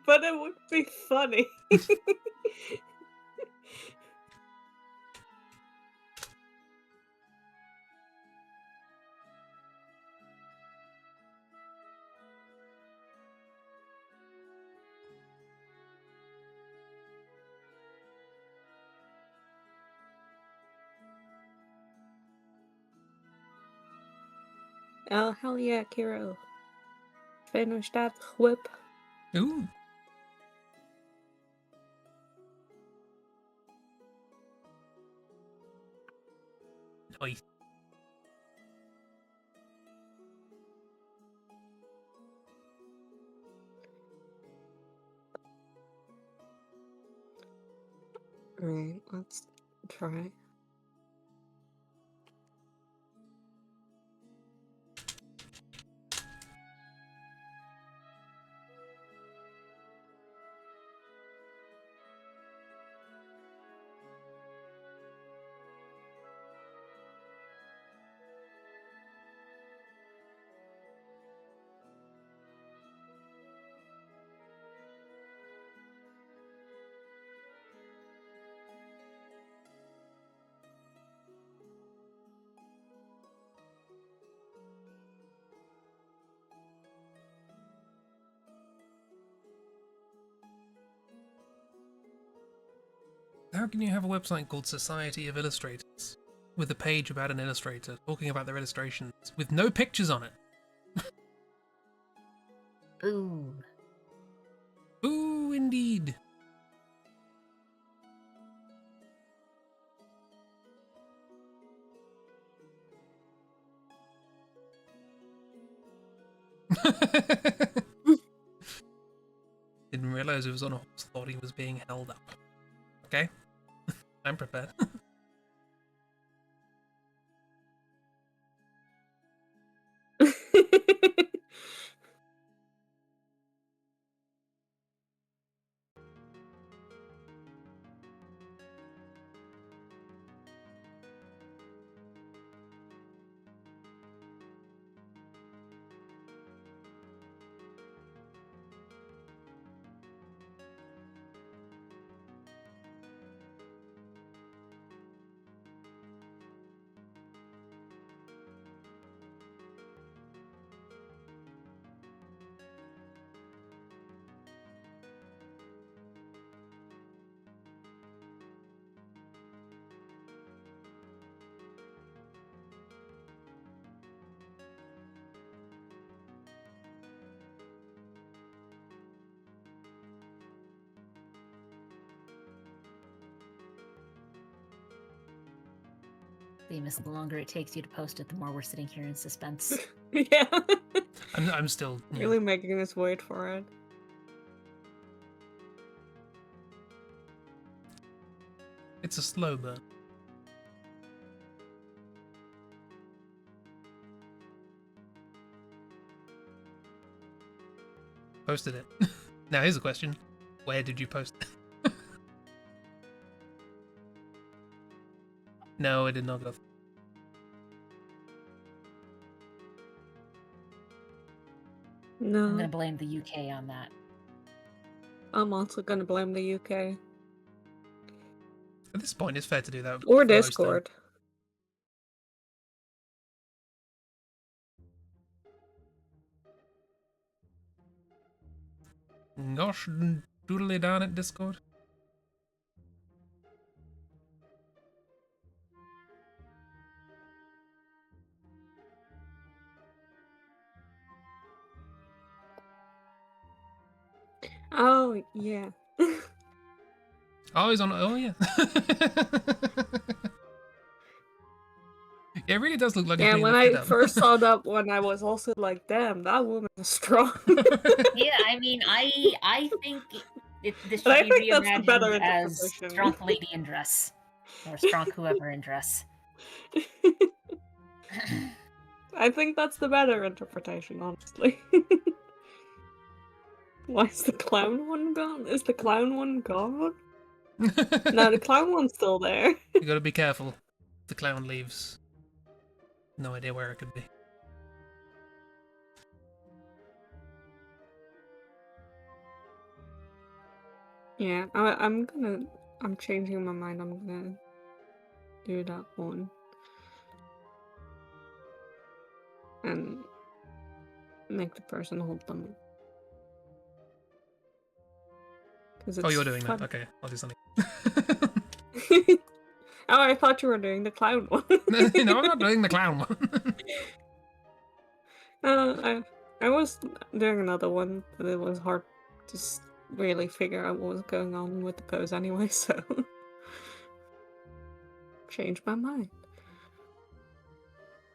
B: But it would be funny. Oh, hell yeah, Kiro. Finish that whip.
A: Ooh. Oi.
B: Right, let's try.
A: How can you have a website called Society of Illustrators with a page about an illustrator talking about their illustrations with no pictures on it?
C: Ooh.
A: Ooh, indeed. Didn't realize it was on a horse, thought he was being held up. Okay, I'm prepared.
C: Famous, the longer it takes you to post it, the more we're sitting here in suspense.
B: Yeah.
A: I'm still
B: Really making us wait for it.
A: It's a slow burn. Posted it. Now here's a question: where did you post it? No, it did not go.
B: No.
C: I'm gonna blame the UK on that.
B: I'm also gonna blame the UK.
A: At this point, it's fair to do that.
B: Or
A: for most of them.
B: Discord.
A: Gosh, doodly darn it, Discord.
B: Oh, yeah.
A: Oh, he's on. Oh, yeah. Yeah, it really does look like it's
B: Yeah,
A: being
B: when
A: lifted
B: I
A: up.
B: first saw that one, I was also like, damn, that woman is strong.
C: Yeah, I mean, I think this
B: But
C: should
B: I
C: be
B: think that's the better
C: reimagined as
B: interpretation.
C: Strong Lady in Dress. Or Strong Whoever in Dress.
B: I think that's the better interpretation, honestly. Why is the clown one gone? Is the clown one gone? No, the clown one's still there.
A: You gotta be careful. The clown leaves. No idea where it could be.
B: Yeah, I'm changing my mind. I'm gonna do that one. And make the person hold them.
A: Oh, you're doing that. Okay, I'll do something.
B: Oh, I thought you were doing the clown one.
A: No, I'm not doing the clown one.
B: I was doing another one, but it was hard to really figure out what was going on with the pose anyway, so changed my mind.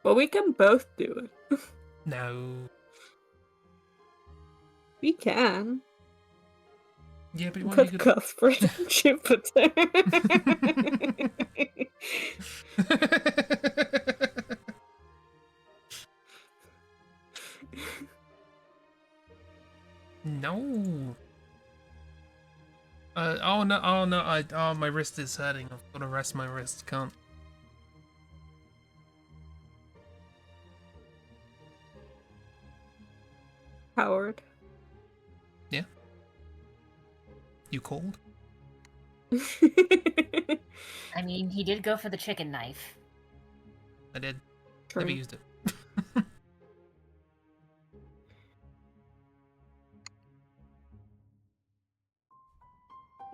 B: But we can both do it.
A: No.
B: We can.
A: Yeah, but it won't be
B: Put
A: good.
B: Cuthbert and Jupiter.
A: No. Oh no, my wrist is hurting. I've got to rest my wrist. Can't.
B: Howard.
A: Yeah. You called?
C: I mean, he did go for the chicken knife.
A: I did.
B: True.
A: Never used it.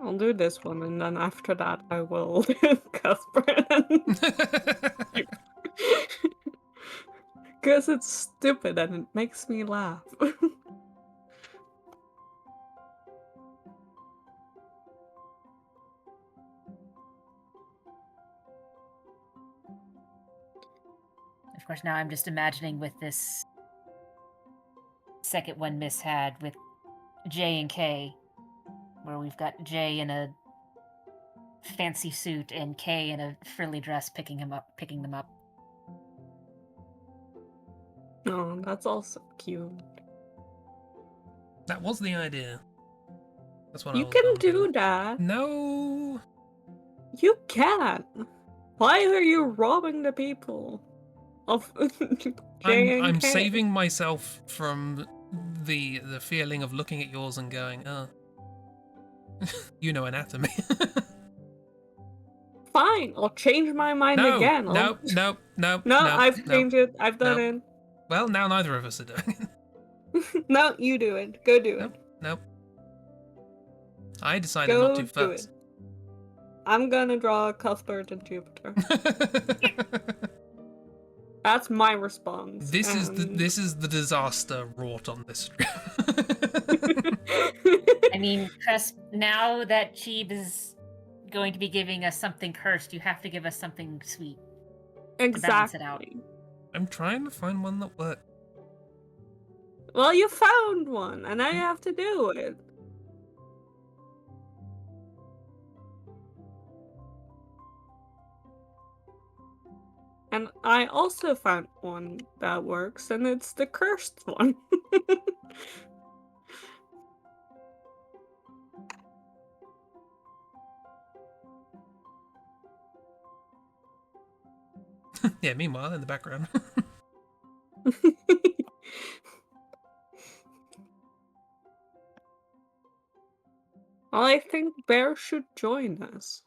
B: I'll do this one, and then after that I will do Cuthbert. Because it's stupid and it makes me laugh.
C: Of course, now I'm just imagining with this second one Miss had with J and K, where we've got J in a fancy suit and K in a frilly dress picking them up.
B: Oh, that's also cute.
A: That was the idea. That's what I
B: You
A: was
B: can
A: going
B: do
A: to.
B: that.
A: No.
B: You can. Why are you robbing the people of J and
A: I'm
B: K?
A: saving myself from the feeling of looking at yours and going, oh, you know anatomy.
B: Fine, I'll change my mind
A: No,
B: again.
A: no,
B: No,
A: no, no.
B: I've changed it. I've done
A: no. Well, now neither of us are doing it.
B: it. No, you do it. Go do it.
A: Nope. I decided
B: Go
A: not to
B: do
A: first.
B: it. I'm gonna draw Cuthbert and Jupiter. That's my response.
A: This is the disaster wrought on this stream.
C: I mean, now that Cheeb is going to be giving us something cursed, you have to give us something sweet to balance it out.
B: Exactly.
A: I'm trying to find one that works.
B: Well, you found one, and now you have to do it. And I also found one that works, and it's the cursed one.
A: Yeah, meanwhile, in the background.
B: Well, I think Bear should join us.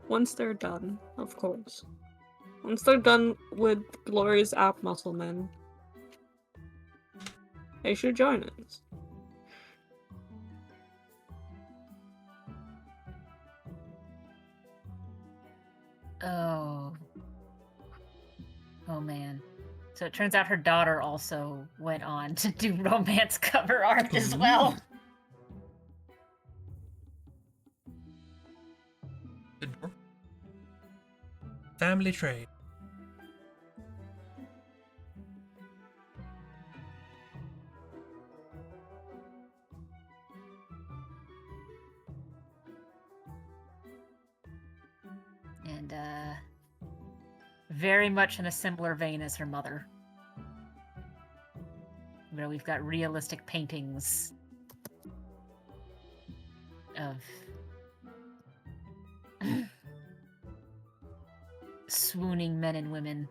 B: Once they're done, of course. Once they're done with Glorious App Musclemen, they should join us.
C: Oh. Oh man. So it turns out her daughter also went on to do romance cover art as well.
A: Good draw. Family trade.
C: And very much in a similar vein as her mother. Where we've got realistic paintings of swooning men and women.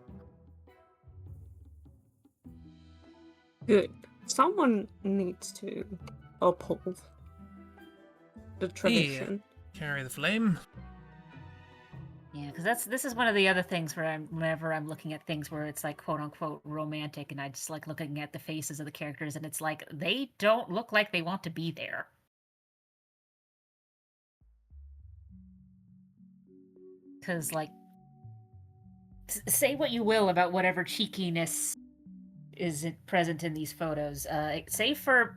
B: Good. Someone needs to uphold the tradition.
A: Carry the flame.
C: Yeah, because this is one of the other things where whenever I'm looking at things where it's like quote unquote romantic, and I just like looking at the faces of the characters, and it's like they don't look like they want to be there. Because like, say what you will about whatever cheekiness is present in these photos, save for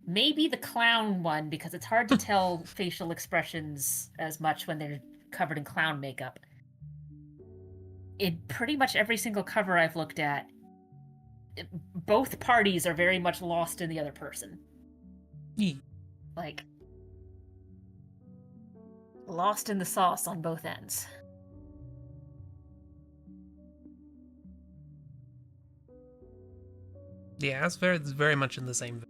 C: maybe the clown one, because it's hard to tell facial expressions as much when they're covered in clown makeup. in pretty much every single cover I've looked at, both parties are very much lost in the other person.
A: Yee.
C: Like, lost in the sauce on both ends.
A: Yeah, it's very much in the same vein.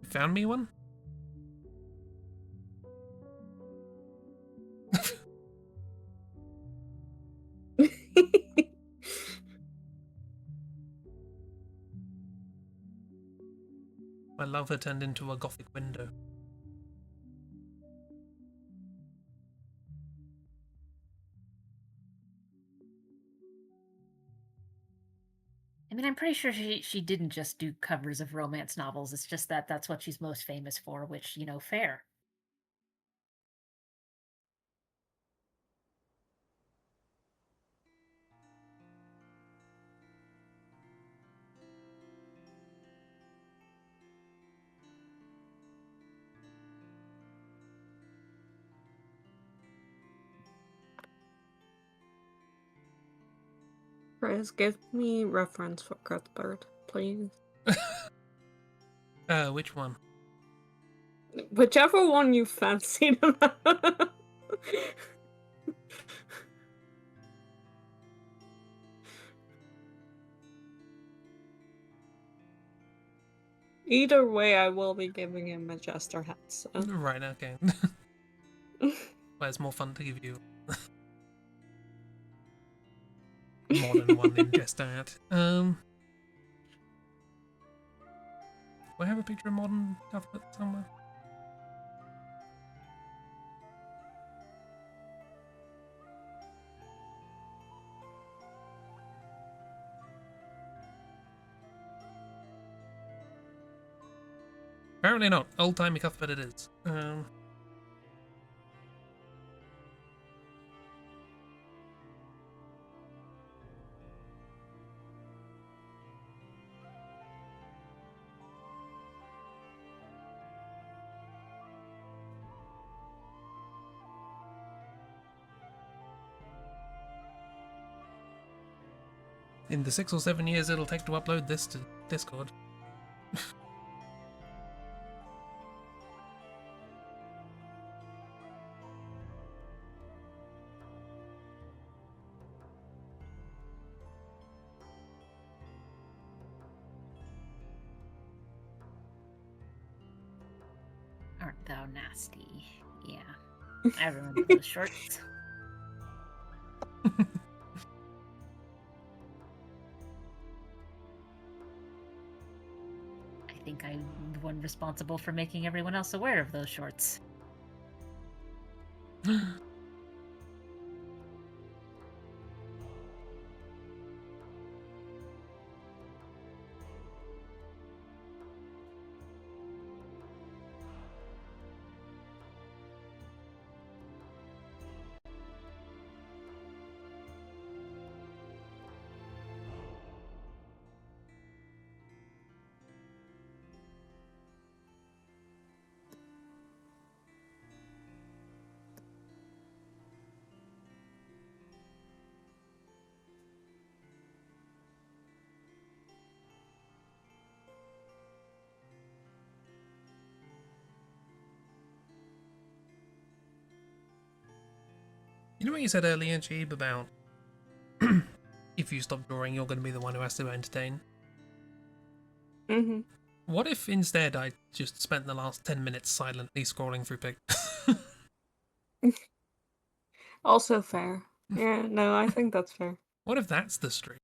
A: You found me one? My lover turned into a gothic window.
C: I mean, I'm pretty sure she didn't just do covers of romance novels. It's just that that's what she's most famous for, which, fair.
B: Chris, give me reference for Cuthbert, please.
A: Which one?
B: Whichever one you fancy. Either way, I will be giving him a jester hat. So.
A: Right, okay. Well, it's more fun to give you more than one in jester hat. Do I have a picture of modern Cuthbert somewhere? Apparently not. Old-timey Cuthbert it is. In the 6 or 7 years it'll take to upload this to Discord.
C: Aren't thou nasty? Yeah. I remember those shorts. I think I'm the one responsible for making everyone else aware of those shorts.
A: You know what you said earlier, Jeeb, about if you stop drawing, you're going to be the one who has to entertain?
B: Mm-hmm.
A: What if instead I just spent the last 10 minutes silently scrolling through pictures?
B: Also fair. Yeah, no, I think that's fair.
A: What if that's the stream?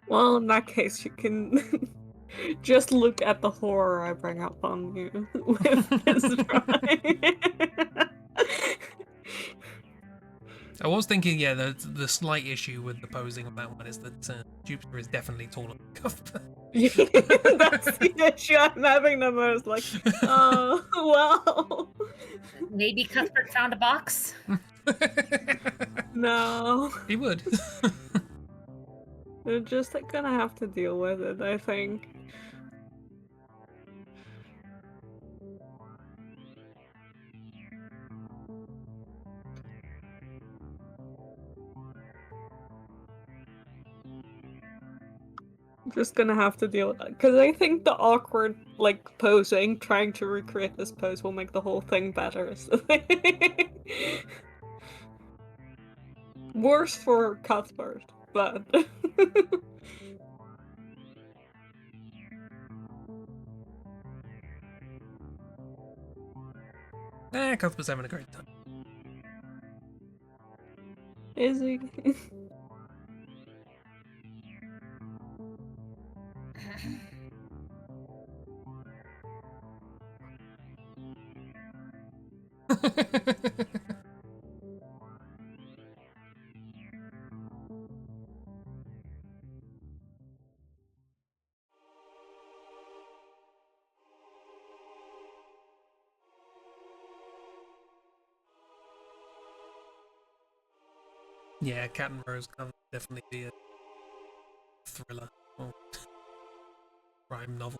B: Well, in that case, you can just look at the horror I bring up on you with this drawing.
A: I was thinking, yeah, the slight issue with the posing of that one is that Jupiter is definitely taller than Cuthbert.
B: That's the issue I'm having the most. Like, oh, well.
C: Maybe Cuthbert found a box.
B: No.
A: He would.
B: They're just like, gonna have to deal with it, I think. Just gonna have to deal with that. Because I think the awkward, like, posing, trying to recreate this pose will make the whole thing better. So worse for Cuthbert, but...
A: Cuthbert's having a great time.
B: Is he?
A: Yeah, Cat and Rose can definitely be a thriller or crime novel.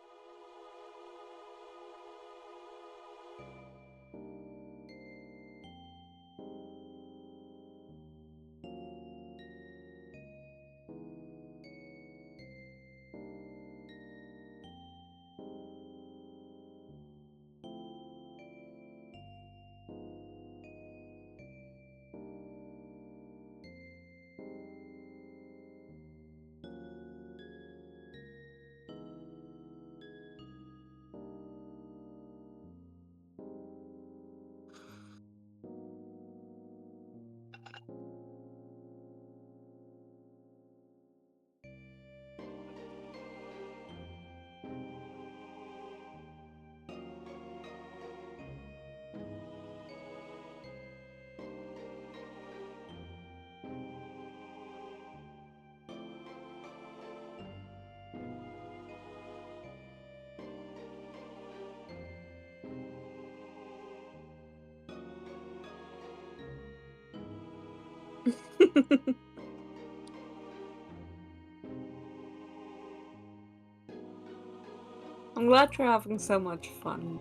A: I'm glad you're having so much fun.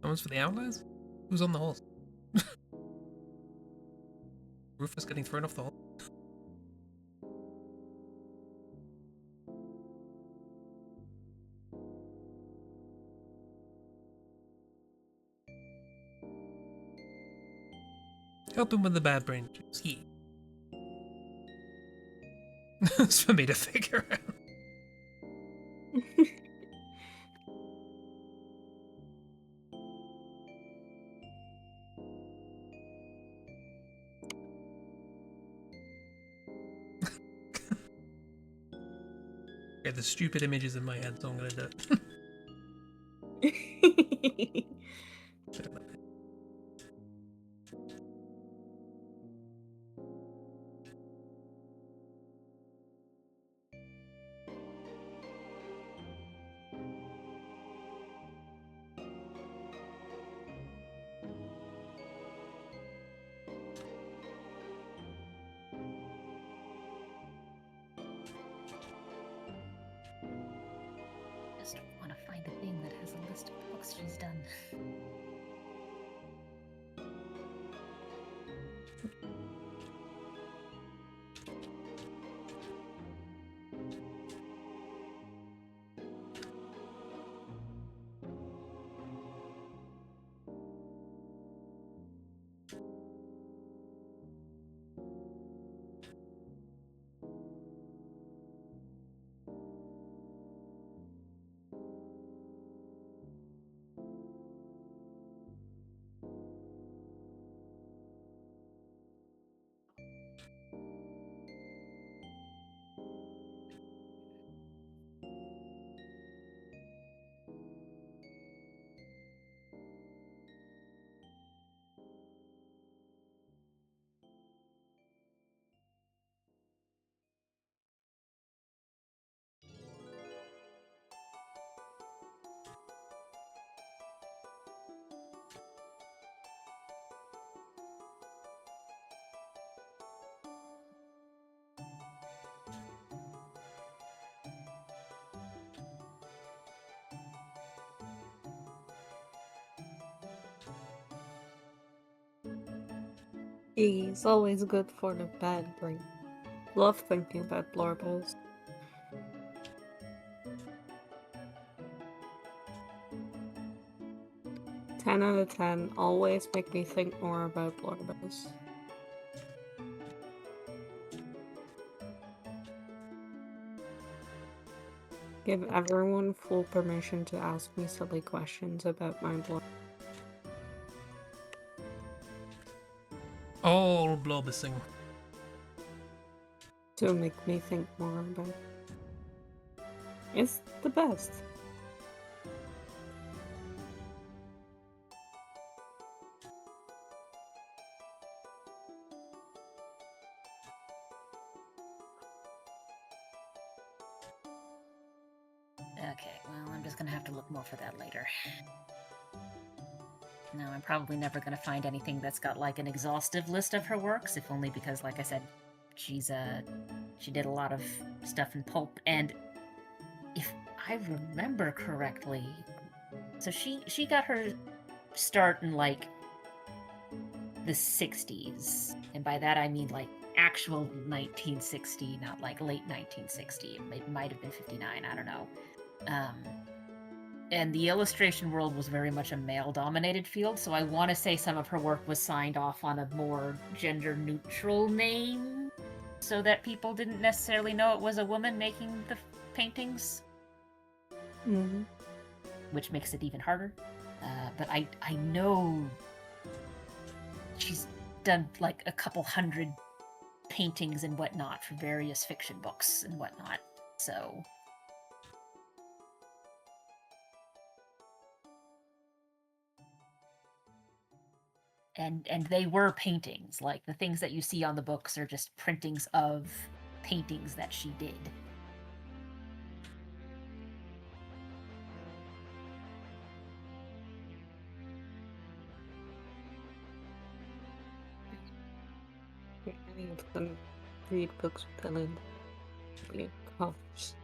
A: Someone's for the Outliers? Who's on the horse? Rufus getting thrown off the horse? Help him with the bad brain juice. Yeah. It's for me to figure out. Okay, the stupid image is in my head, so I'm gonna do it.
C: Just
B: He's always good for the bad brain. Love thinking about Blorbos. Ten out of 10. Always make me think more about Blorbos. Give everyone full permission to ask me silly questions about my blood.
A: All blobbising.
B: To make me think more about it. It's the best.
C: Okay, well, I'm just gonna have to look more for that later. No, I'm probably never gonna find anything that's got like an exhaustive list of her works, if only because, like I said, she did a lot of stuff in pulp, and if I remember correctly, so she got her start in like the 60s, and by that I mean like actual 1960, not like late 1960. It might have been 59, I don't know. And the illustration world was very much a male-dominated field, so I want to say some of her work was signed off on a more gender-neutral name, so that people didn't necessarily know it was a woman making the paintings,
B: Mm-hmm.
C: which makes it even harder. But I know she's done like a couple hundred paintings and whatnot for various fiction books and whatnot, so... And they were paintings. Like, the things that you see on the books are just printings of paintings that she did.
B: I need to read books with Elaine. Read covers.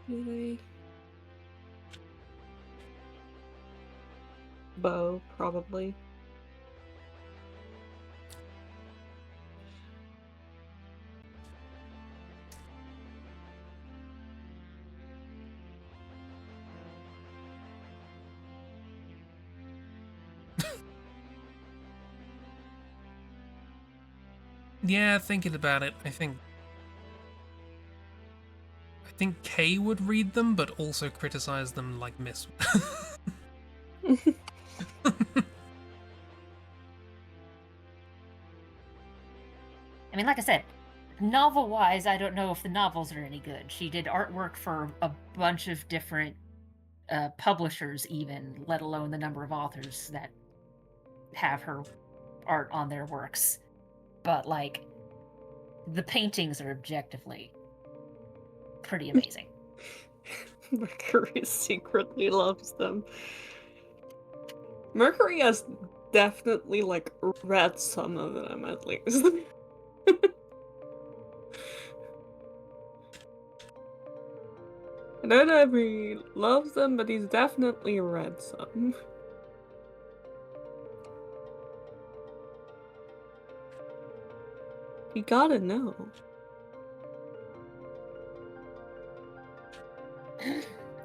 B: Really? Bow, probably.
A: Yeah, thinking about it, I think Kay would read them, but also criticize them like Miss.
C: I mean, like I said, novel-wise, I don't know if the novels are any good. She did artwork for a bunch of different publishers, even, let alone the number of authors that have her art on their works. But, like, the paintings are objectively pretty amazing.
B: Mercury secretly loves them. Mercury has definitely, like, read some of them, at least. I don't know if he loves them, but he's definitely read some. You gotta know.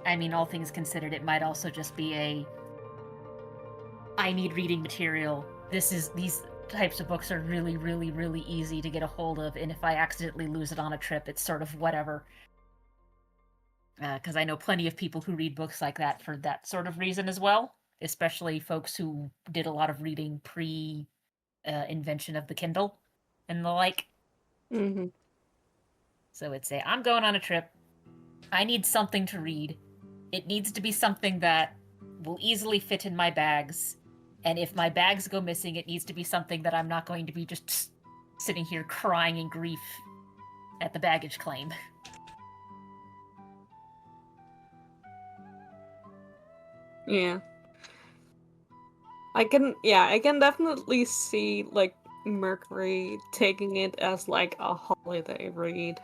C: I mean, all things considered, it might also just be I need reading material. These types of books are really, really, really easy to get a hold of, and if I accidentally lose it on a trip, it's sort of whatever. Because I know plenty of people who read books like that for that sort of reason as well, especially folks who did a lot of reading pre-invention of the Kindle and the like.
B: Mm-hmm.
C: So it'd say, I'm going on a trip. I need something to read. It needs to be something that will easily fit in my bags. And if my bags go missing, it needs to be something that I'm not going to be just sitting here crying in grief at the baggage claim.
B: Yeah. I can definitely see, like, Mercury taking it as, like, a holiday read.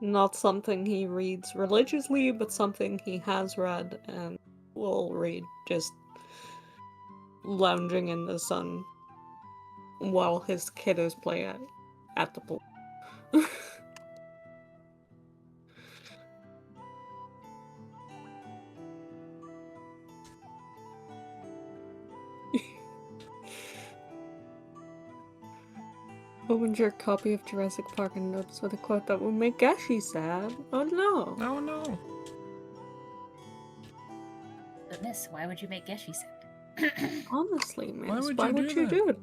B: Not something he reads religiously, but something he has read and will read, just lounging in the sun while his kiddos play at the pool. Opened your copy of Jurassic Park and notes with a quote that will make Gashi sad. Oh no.
A: Oh no.
C: But miss, why would you make Geshi sad?
B: Honestly, miss,
A: Why would
B: why
A: you
B: would
A: do
B: you
A: that?
B: do it?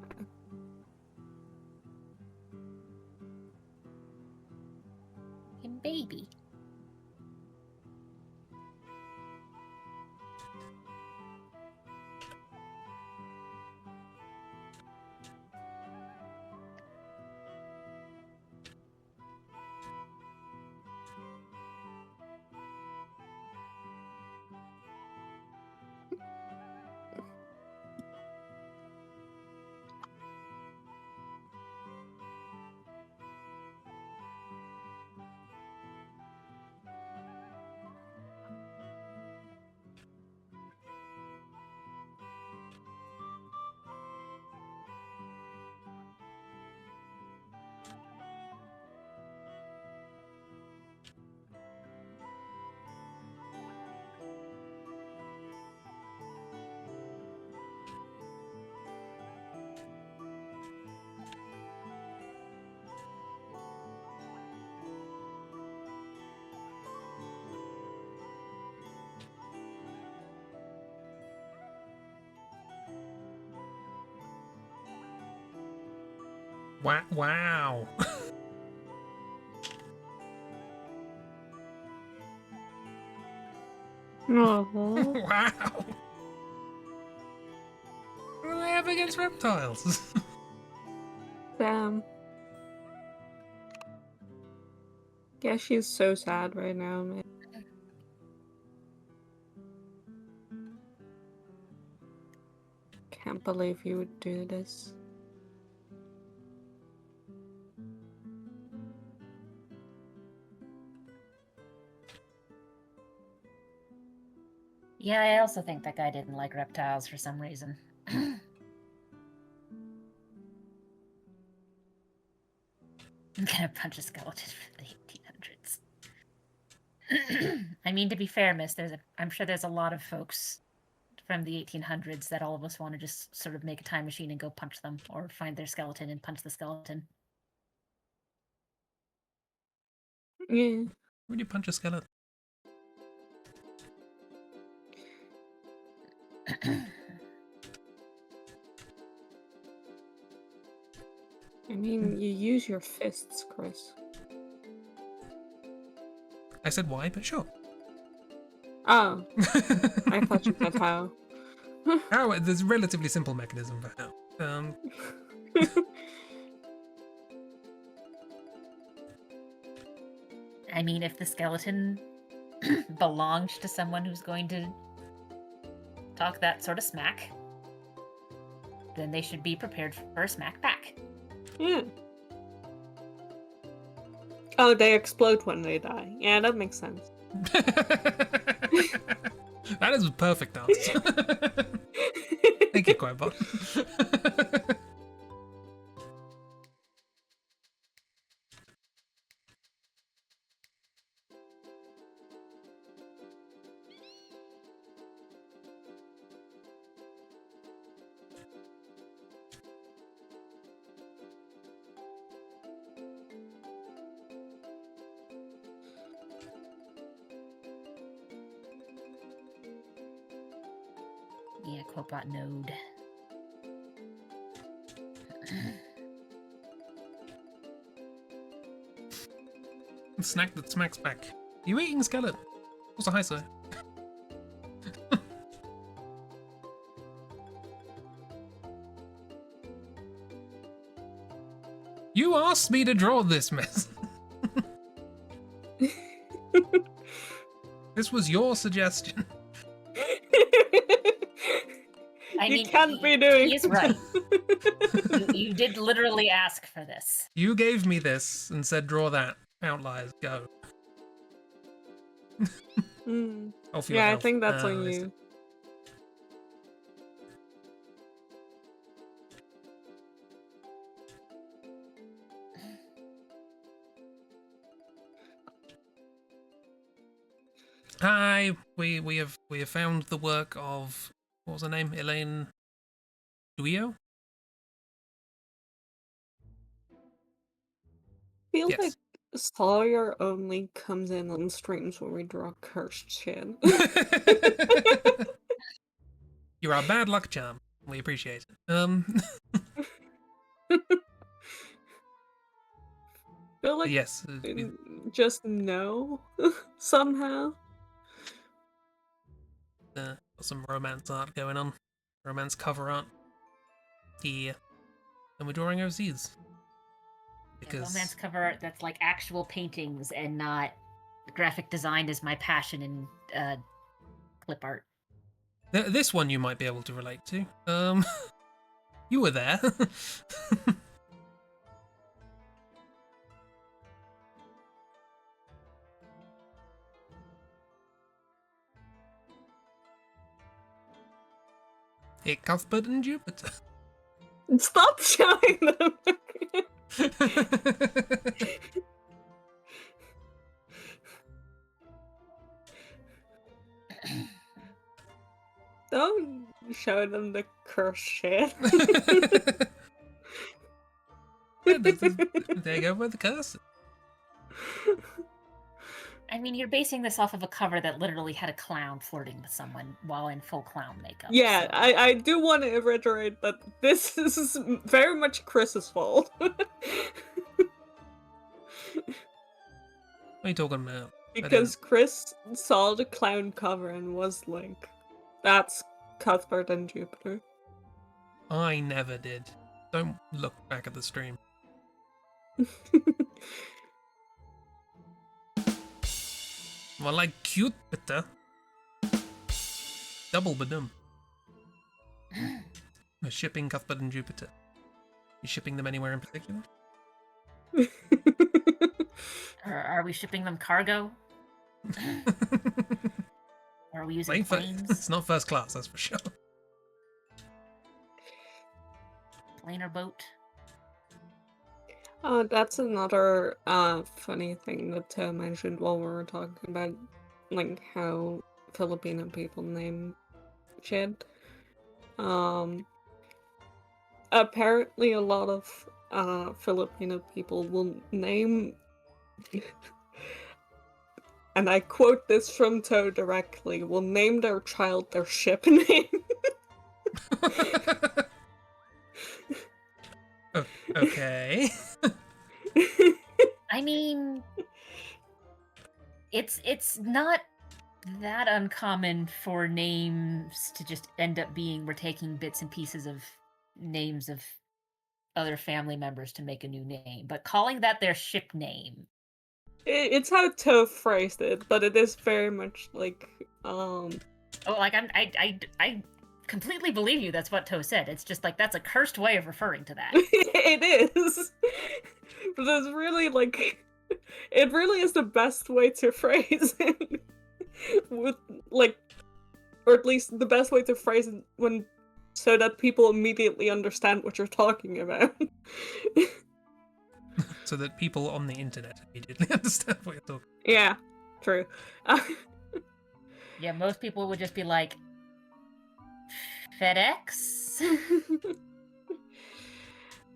C: And baby.
A: Wow.
B: Oh,
A: Wow. What do they have against reptiles?
B: damn. Gashi's so sad right now, man. Can't believe you would do this.
C: Yeah, I also think that guy didn't like reptiles for some reason. I'm gonna punch a skeleton from the 1800s. I mean, to be fair, miss, I'm sure there's a lot of folks from the 1800s that all of us want to just sort of make a time machine and go punch them, or find their skeleton and punch the skeleton.
B: Yeah.
A: Would you punch a skeleton?
B: I mean, you use your fists, Chris.
A: I said why, but sure.
B: Oh, I thought you said how.
A: How? There's a relatively simple mechanism for how.
C: I mean, if the skeleton belonged to someone who's going to talk that sort of smack, then they should be prepared for a smack back.
B: Yeah. Oh, they explode when they die. Yeah, that makes sense.
A: That is a perfect answer. Thank you, Quibot.
C: Yeah, Quopot node.
A: Snack that smacks back. You eating skeleton? Also, hi, sir. You asked me to draw this mess. This was your suggestion.
C: I
B: You
C: mean,
B: can't be doing.
C: He's right. You did literally ask for this.
A: You gave me this and said, draw that. Outliers, go. Oh, for your
B: Yeah, I
A: health.
B: think that's on
A: I see.
B: you.
A: Hi, we have found the work of, what was her name? Elaine Duillo?
B: Feel
A: Yes.
B: like Sawyer only comes in on streams when we draw cursed shit.
A: You're our bad luck charm. We appreciate it.
B: Feel like
A: yes.
B: just no somehow.
A: Got some romance art going on. Romance cover art. Yeah. And we're drawing overseas.
C: Yeah, romance cover art that's like actual paintings and not graphic design is my passion in clip art.
A: This one you might be able to relate to. You were there. Hey, Cuthbert and Jupiter.
B: Stop showing them. Don't show them the cursed shit.
A: There you go with the curse.
C: I mean, you're basing this off of a cover that literally had a clown flirting with someone while in full clown makeup.
B: Yeah,
C: so.
B: I do want to reiterate that this is very much Chris's fault.
A: What are you talking about?
B: Because Chris saw the clown cover and was like, that's Cuthbert and Jupiter.
A: I never did. Don't look back at the stream. Well, like cute, Peter. Double badum. We're shipping Cuthbert and Jupiter. You shipping them anywhere in particular?
C: Are we shipping them cargo? Or are we using planes?
A: It's not first class, that's for sure.
C: Plane or boat?
B: That's another funny thing that Toe mentioned while we were talking about like how Filipino people name shit. Apparently a lot of Filipino people will name and I quote this from Toe directly, will name their child their ship name.
A: Okay.
C: I mean, it's not that uncommon for names to just end up being we're taking bits and pieces of names of other family members to make a new name, but calling that their ship name.
B: It's how Toe phrased it, but it is very much like
C: Oh, like I completely believe you. That's what Toe said. It's just like that's a cursed way of referring to that.
B: It is. But it's really like it really is the best way to phrase it. With like or at least the best way to phrase it when so that people immediately understand what you're talking about.
A: So that people on the internet immediately understand what you're talking about.
B: Yeah, true.
C: Yeah, most people would just be like, FedEx?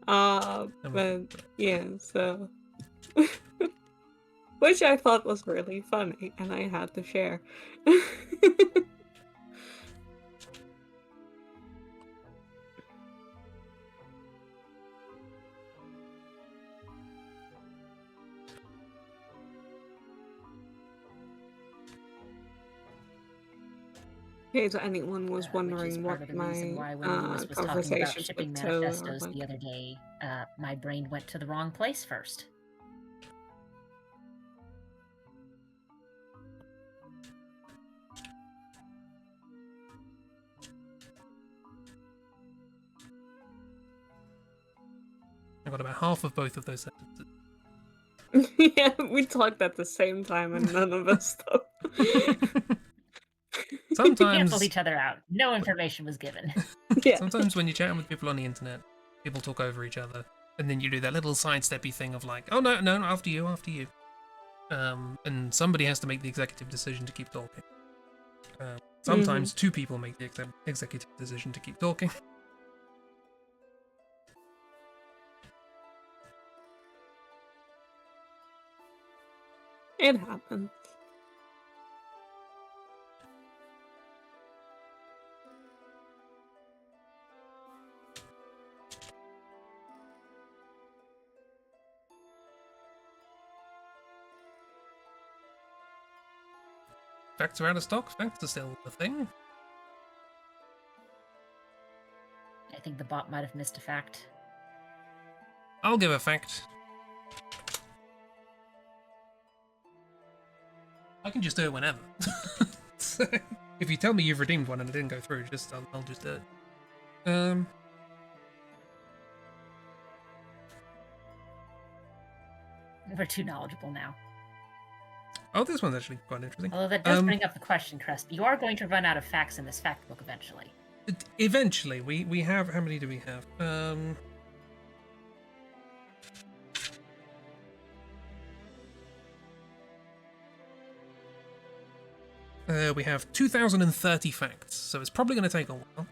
B: But yeah, so which I thought was really funny, and I had to share. In case anyone was wondering what my
C: when Lewis was talking about
B: conversations
C: shipping
B: with Toe are
C: manifestos
B: like.
C: the other day, my brain went to the wrong place first.
A: I got about half of both of those sentences.
B: Yeah, we talked at the same time and none of us stopped.
C: We
A: Sometimes,
C: canceled each other out. No information was given.
B: Yeah.
A: sometimes when you're chatting with people on the internet, people talk over each other, and then you do that little sidesteppy thing of like, oh no, no, after you, after you. And somebody has to make the executive decision to keep talking. Sometimes two people make the executive decision to keep talking.
B: It happens.
A: Facts are out of stock. Facts are still a thing.
C: I think the bot might have missed a fact.
A: I'll give a fact. I can just do it whenever. So, if you tell me you've redeemed one and it didn't go through, I'll just do it.
C: We're too knowledgeable now.
A: Oh, this one's actually quite interesting.
C: Although that does bring up the question, Crest. You are going to run out of facts in this fact book eventually.
A: Eventually, we have. How many do we have? We have 2,030 facts, so it's probably going to take a while.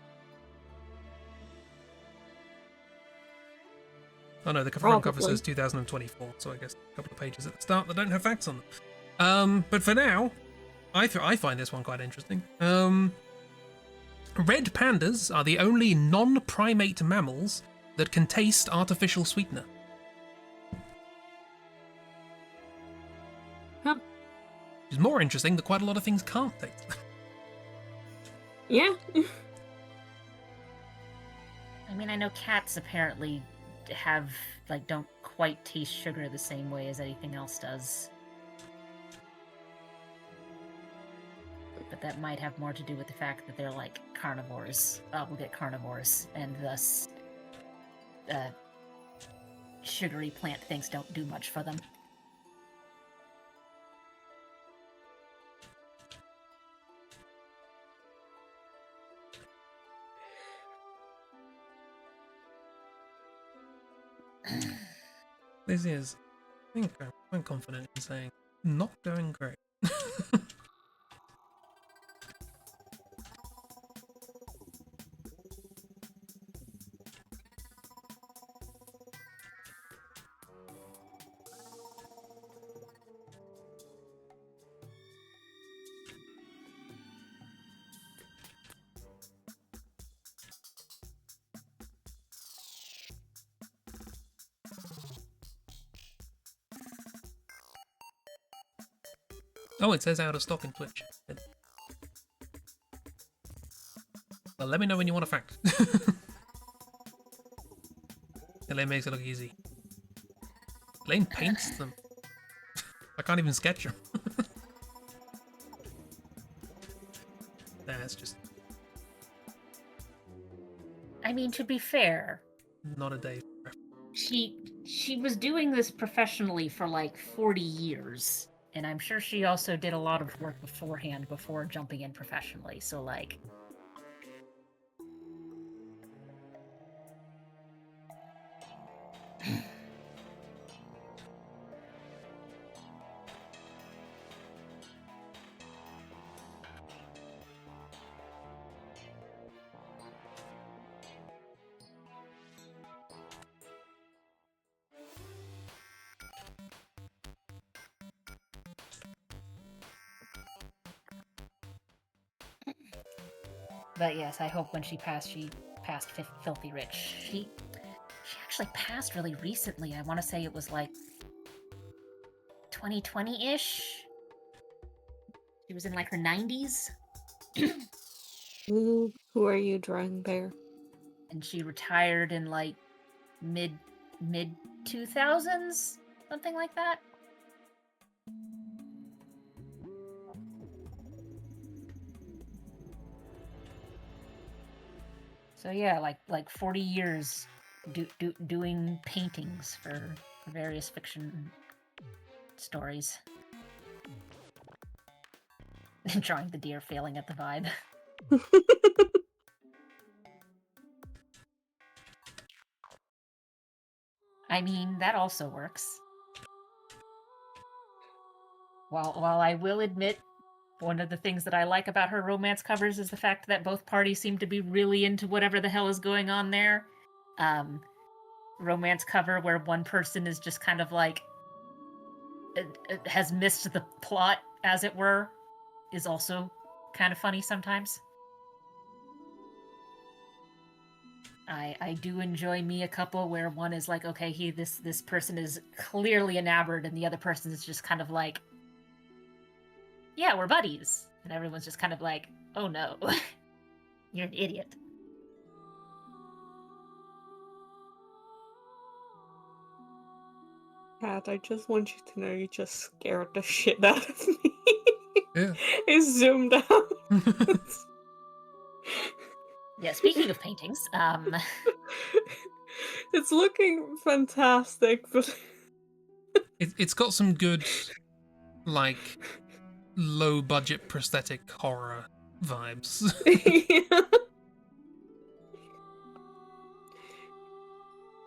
A: Oh no, the front cover says 2024, so I guess a couple of pages at the start that don't have facts on them. But for now, I find this one quite interesting. Red pandas are the only non-primate mammals that can taste artificial sweetener.
B: Huh.
A: Which is more interesting that quite a lot of things can't taste.
B: Yeah.
C: I mean, I know cats apparently don't quite taste sugar the same way as anything else does. But that might have more to do with the fact that they're like carnivores, obligate carnivores, and thus sugary plant things don't do much for them.
A: This is, I think I'm quite confident in saying, not going great. Oh, it says out of stock in Twitch. Well, let me know when you want a fact. Elaine makes it look easy. Elaine paints them. I can't even sketch them. Nah, it's just
C: I mean, to be fair,
A: not a day.
C: she was doing this professionally for like 40 years. And I'm sure she also did a lot of work beforehand before jumping in professionally. So, like... But yes, I hope when she passed Filthy Rich. She actually passed really recently. I want to say it was like 2020-ish. She was in like her 90s.
B: Who are you drawing there?
C: And she retired in like mid 2000s, something like that. So yeah, like 40 years doing paintings for various fiction stories. Drawing the deer failing at the vibe. I mean, that also works. While I will admit, one of the things that I like about her romance covers is the fact that both parties seem to be really into whatever the hell is going on there. Romance cover where one person is just kind of like has missed the plot, as it were, is also kind of funny sometimes. I do enjoy me a couple where one is like, okay, this person is clearly enamored, and the other person is just kind of like, yeah, we're buddies, and everyone's just kind of like, oh no, you're an idiot.
B: Kat, I just want you to know you just scared the shit out of me.
A: Yeah.
B: It zoomed out.
C: Yeah, speaking of paintings,
B: It's looking fantastic, but
A: It's got some good, like, low budget prosthetic horror vibes.
B: yeah.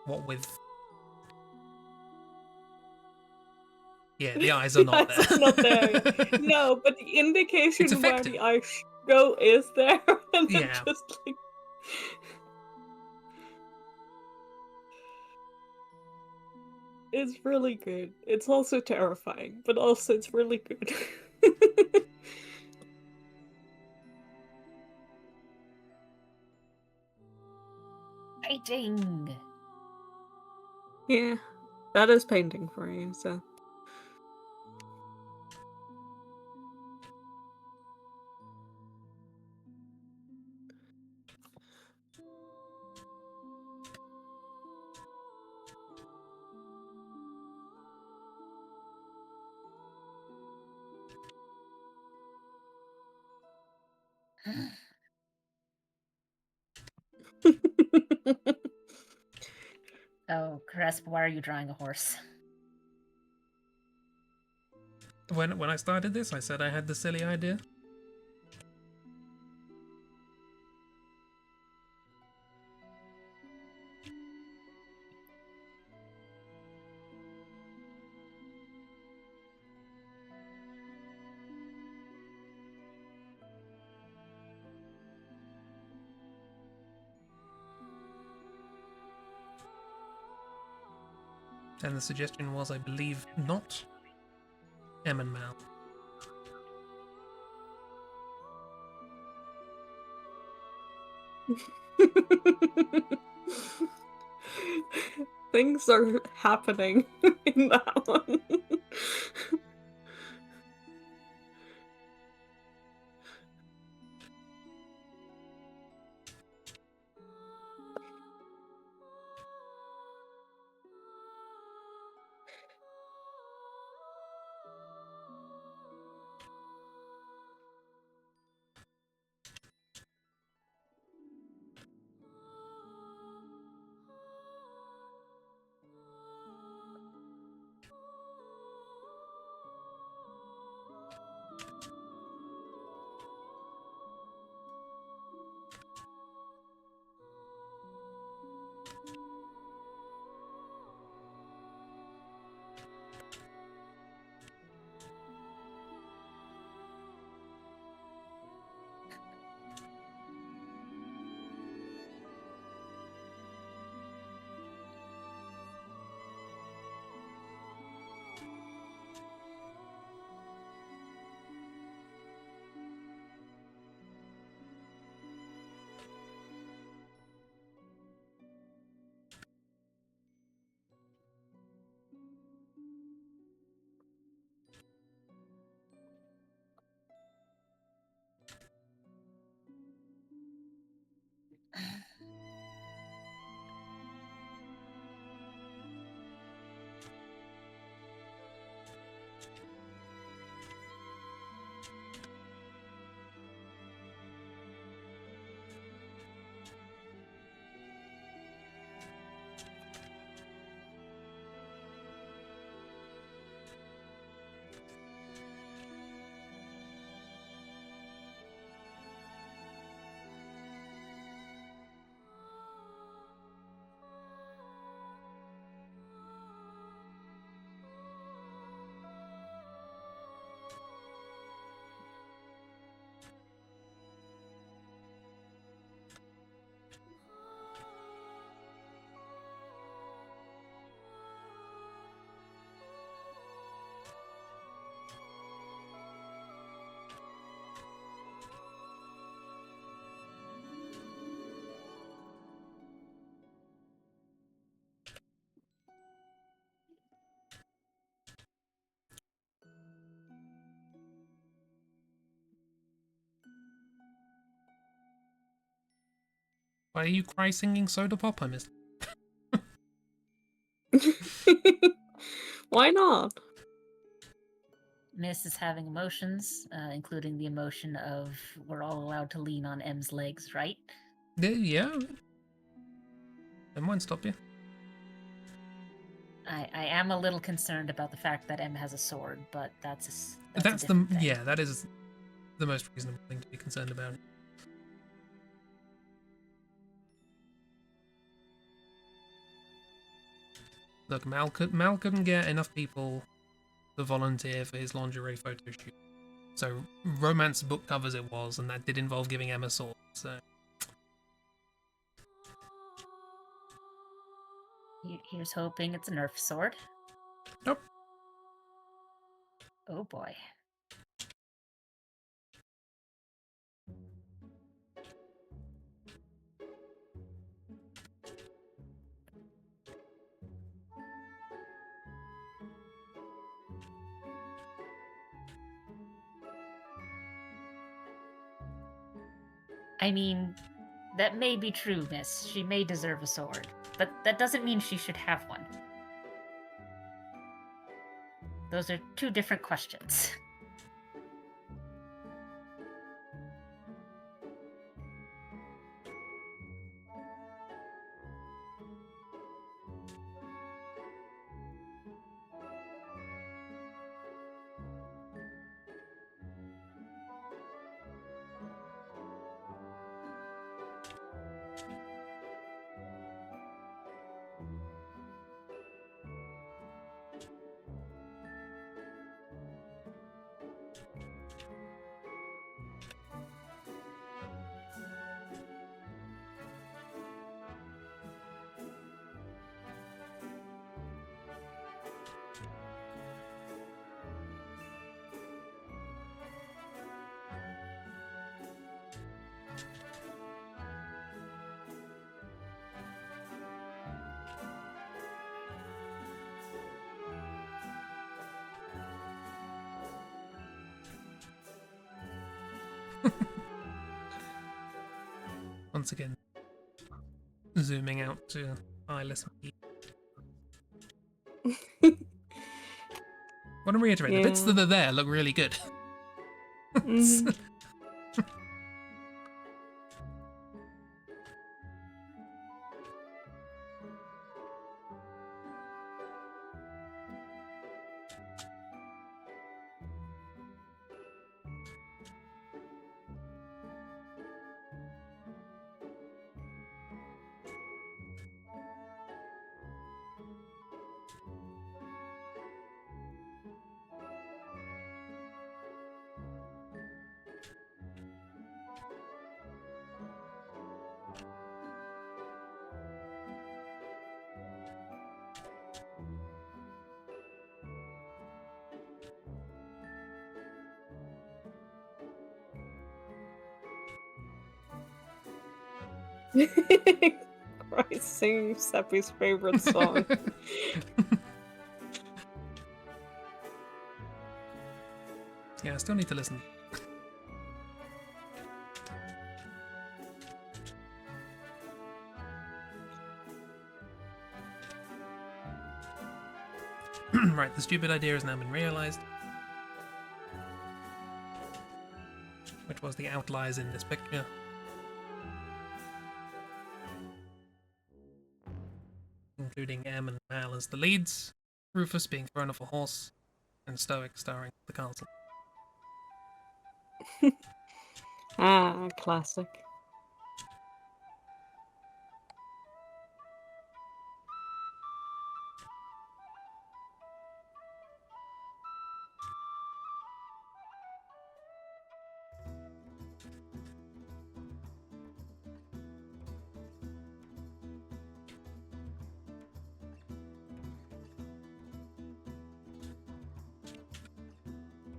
A: What with. Yeah, the eyes are not
B: eyes
A: there.
B: are not there yet. No, but the indication
A: It's
B: where
A: effective.
B: the eyes go is there, and
A: Yeah.
B: it's just like. It's really good. It's also terrifying, but also it's really good.
C: painting.
B: Yeah, that is painting for you, so.
C: Oh, Cresp, why are you drawing a horse?
A: When I started this, I said I had the silly idea. And the suggestion was, I believe, not M and Mal.
B: Things are happening in that one.
A: Why are you cry singing Soda Pop? I missed.
B: Why not?
C: Miss is having emotions, including the emotion of we're all allowed to lean on M's legs, right?
A: Yeah. It won't stop you.
C: I am a little concerned about the fact that M has a sword, but that's a
A: That's the
C: different thing.
A: yeah. That is the most reasonable thing to be concerned about. Look, Mal couldn't get enough people to volunteer for his lingerie photo shoot. So romance book covers it was, and that did involve giving Emma a sword. So
C: Here's hoping it's a Nerf sword.
A: nope.
C: Oh boy. I mean, that may be true, miss. She may deserve a sword. But that doesn't mean she should have one. Those are two different questions.
A: Once again, zooming out to eyeless me. Want to reiterate, the bits
B: Yeah.
A: that are there look really good.
B: Mhm. Christ, singing Seppi's favorite song.
A: Yeah, I still need to listen. Right, the stupid idea has now been realised. Which was the outliers in this picture. Including M and Mal as the leads, Rufus being thrown off a horse, and Stoic starring the castle.
B: Ah, classic.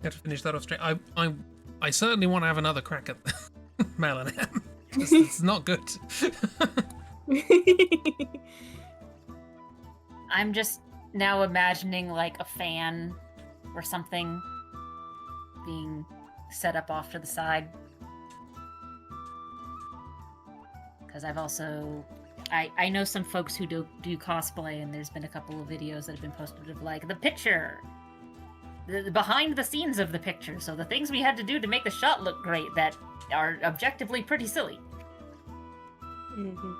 A: Have to finish that off straight. I certainly want to have another crack at Mal and M. It's not good.
C: I'm just now imagining like a fan or something being set up off to the side. because I've also I know some folks who do cosplay, and there's been a couple of videos that have been posted of like the picture, the behind the scenes of the picture, so the things we had to do to make the shot look great that are objectively pretty silly.
B: Mm-hmm.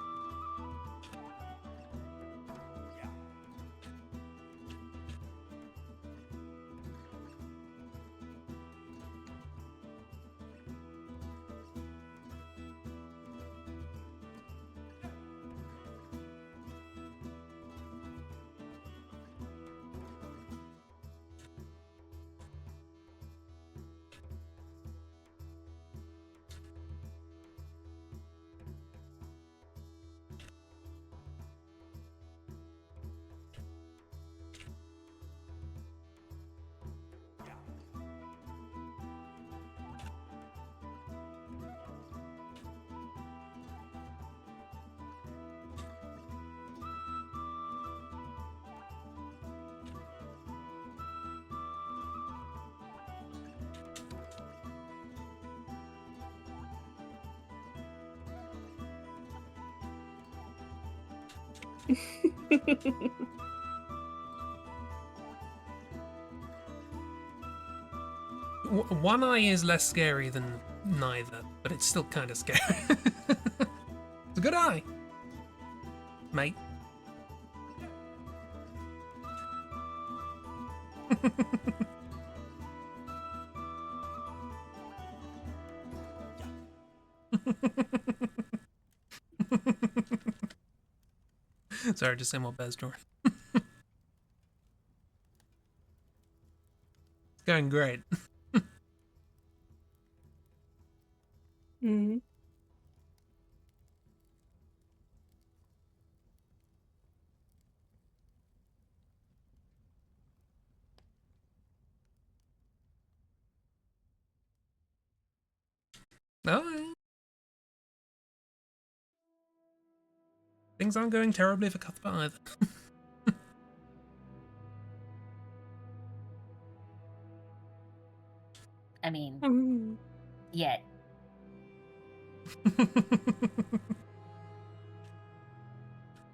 A: One eye is less scary than neither, but it's still kind of scary. It's a good eye, mate. Sorry, just say more bears, Jordan. It's going great.
B: Mm-hmm.
A: Oh, things aren't going terribly for Cuthbert either.
C: I mean,
B: Mm.
C: yet.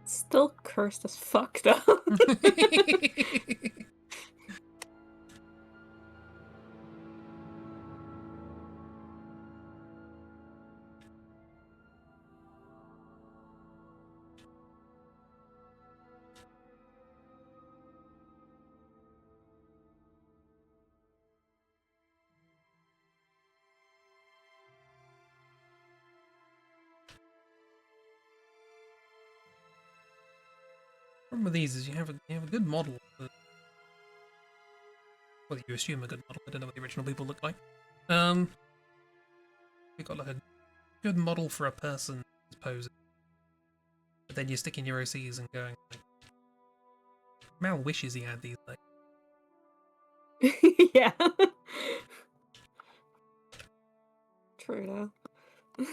B: Still cursed as fuck though.
A: Problem with these is you have a good model. Well, you assume a good model. I don't know what the original people look like. You've got like a good model for a person posing, but then you're sticking your OCs and going like, Mal wishes he had these things.
B: Yeah. True though.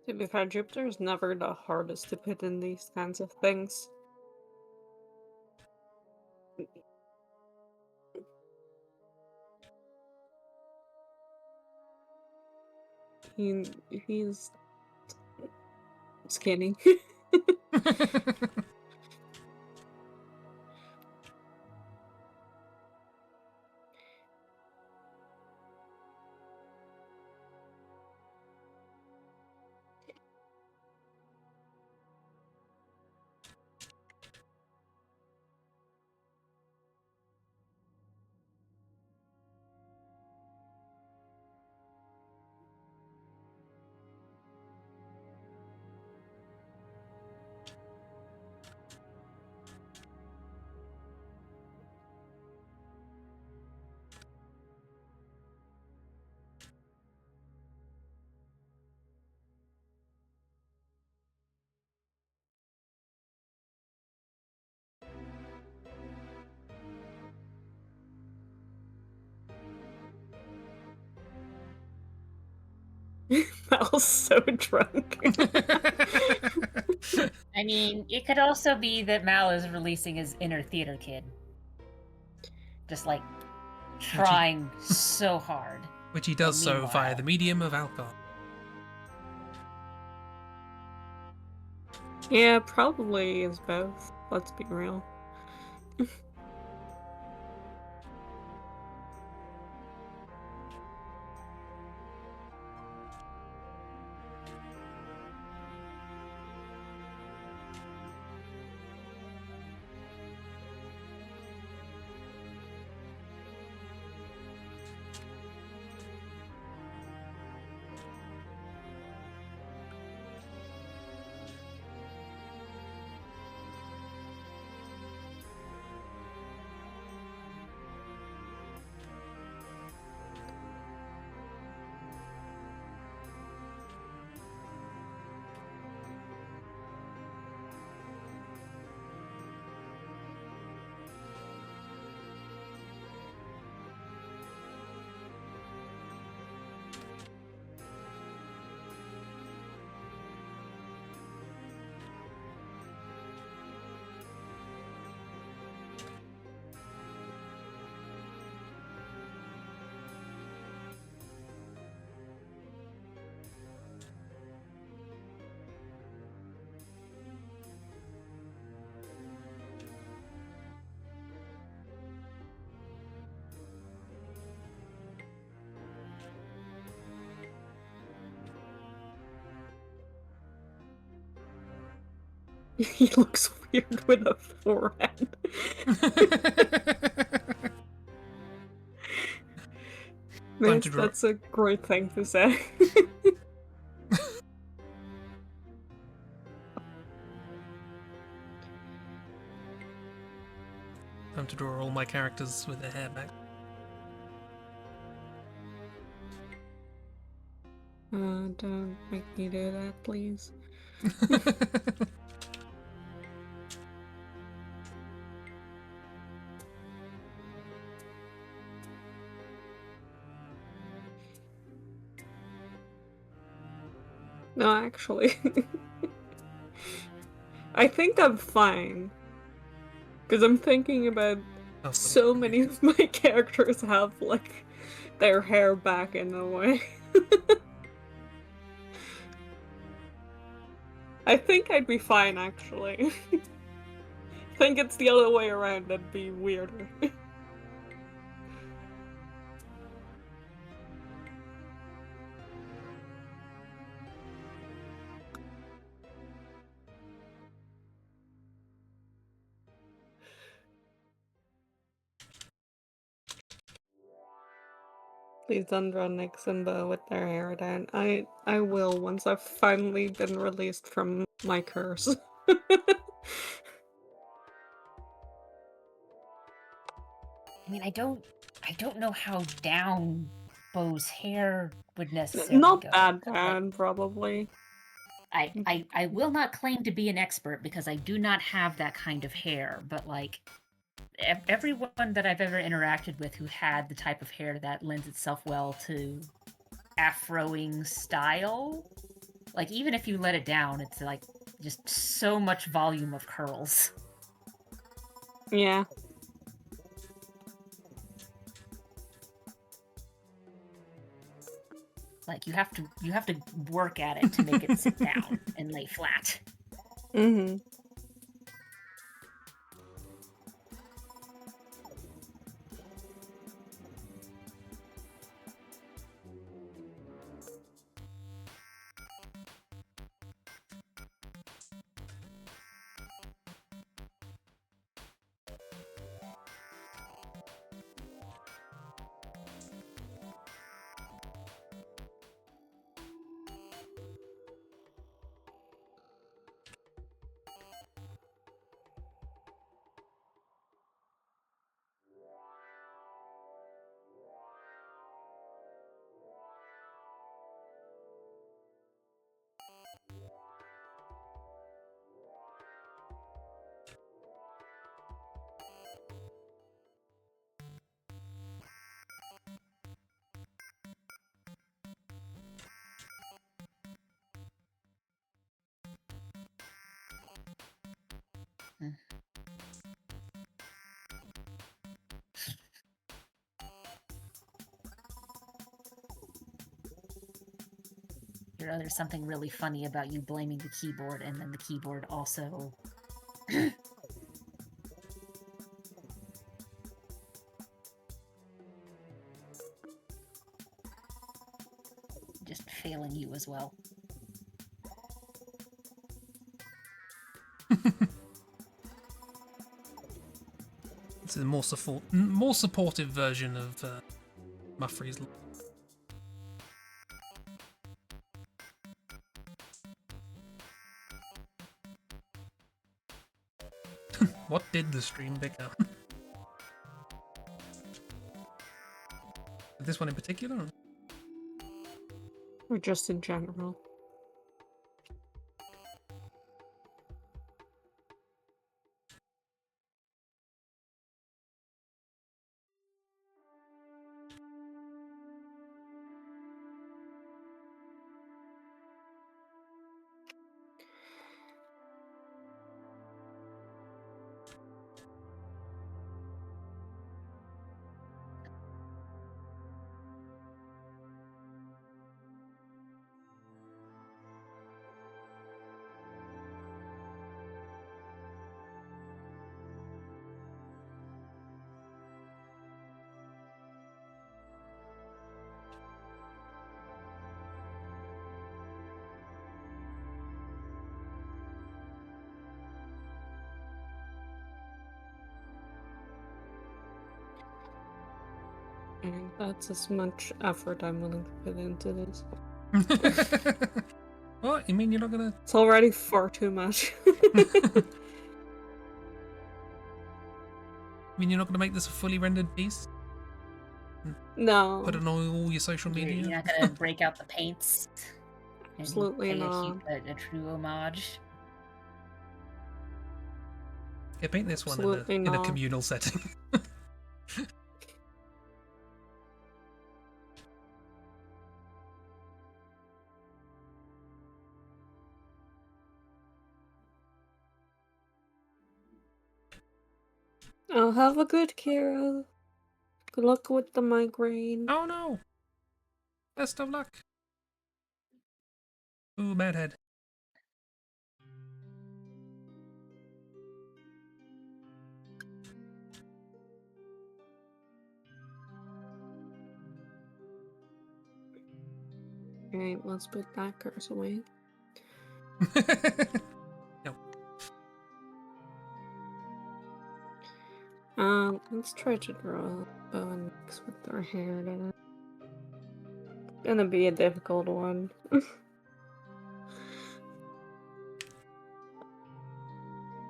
B: To be fair, Jupiter is never the hardest to put in these kinds of things. He's skinny. Mal's so drunk.
C: I mean, it could also be that Mal is releasing his inner theater kid. Just like trying so hard.
A: Which he does so
C: meanwhile-
A: via the medium of alcohol.
B: Yeah, probably is both. Let's be real. He looks weird with a forehead.
A: Time to draw.
B: That's a great thing to say.
A: Time to draw all my characters with their hair back.
B: Don't make me do that, please. No, actually. I think I'm fine. Because I'm thinking about so many of my characters have, like, their hair back in a way. I think I'd be fine, actually. I think it's the other way around that'd be weirder. Please don't draw Nick Simba with their hair down. I will once I've finally been released from my curse.
C: I mean, I don't know how down Bo's hair would necessarily
B: Not
C: go.
B: that
C: Like,
B: down, probably.
C: I will not claim to be an expert because I do not have that kind of hair, but like everyone that I've ever interacted with who had the type of hair that lends itself well to afroing style, like even if you let it down, it's like just so much volume of curls.
B: Yeah.
C: Like you have to work at it to make it sit down and lay flat.
B: Mm-hmm.
C: there's something really funny about you blaming the keyboard and then the keyboard also just failing you as well.
A: This is a more supportive version of Muffrey's. What did the stream become? This one in particular?
B: Or just in general? And that's as much effort I'm willing to put into this.
A: What? You mean you're not gonna...
B: It's already far too much.
A: You mean you're not gonna make this a fully rendered piece?
B: No.
A: Put it on all your social media?
C: You're not gonna break out the paints and
B: Absolutely
C: pay
B: not.
C: a true homage.
A: Yeah, paint this one
B: Absolutely
A: in a
B: not.
A: communal setting.
B: Oh, have a good Kira. Good luck with the migraine.
A: Oh no! Best of luck. Ooh, bad head.
B: Alright, let's put that curse away.
A: No.
B: Let's try to draw a bow and mix with our hair in it. Gonna be a difficult one.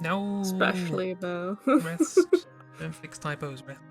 A: No.
B: Especially a bow.
A: Rest. Don't fix typos, rest.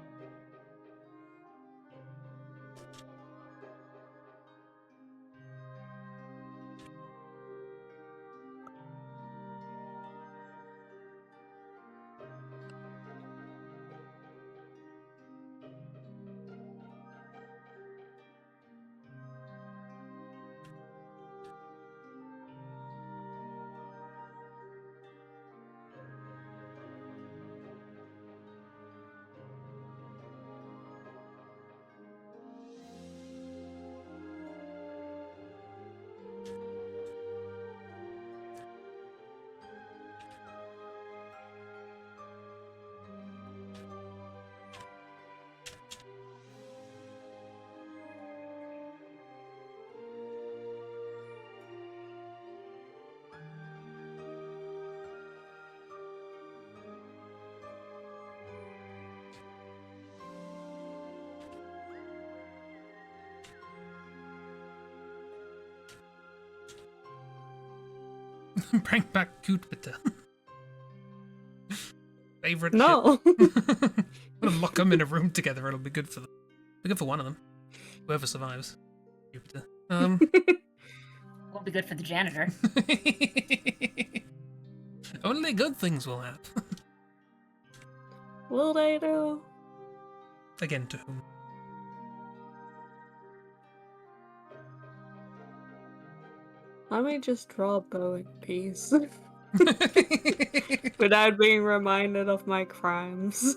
A: Bring back Cutbitter. Favorite
B: No.
A: ship. I'm gonna lock them in a room together. It'll be good for them. Be good for one of them. Whoever survives. Jupiter.
C: Won't be good for the janitor.
A: Only good things will happen.
B: Will they do?
A: Again, to whom?
B: Let me just draw a bow in peace. Without being reminded of my crimes.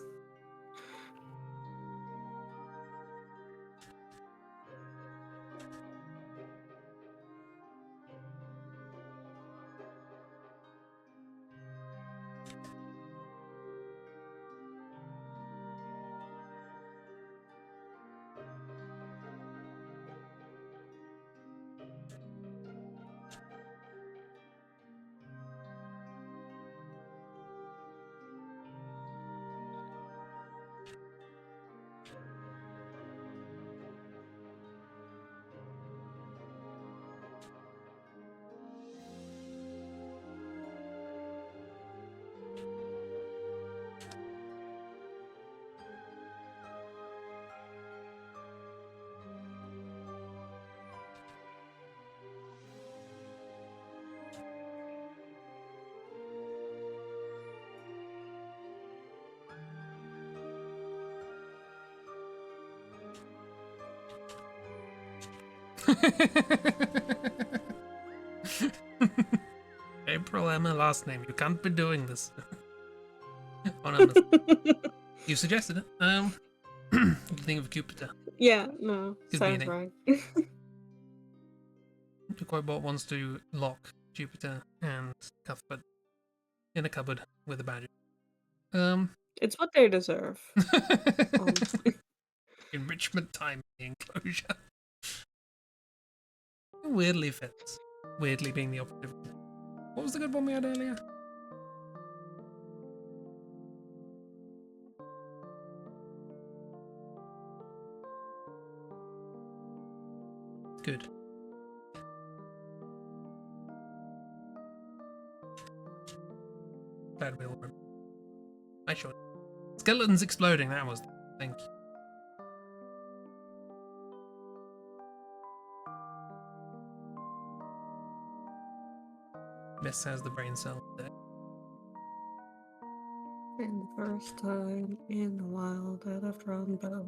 A: April Emma last name. You can't be doing this. Oh no, no. You suggested it. What do you think of Jupiter?
B: Yeah, no,
A: Could be
B: sounds
A: anything.
B: right.
A: Quite wants to lock Jupiter and Cuthbert in a cupboard with a badger.
B: It's what they deserve, honestly.
A: Enrichment time in the enclosure. It weirdly fits. Weirdly being the operative. What was the good one we had earlier? Good. Bad wheel run. I shot. Skeletons exploding, that was the thing. Miss has the brain cell there.
B: And the first time in the wild that I've drawn bow.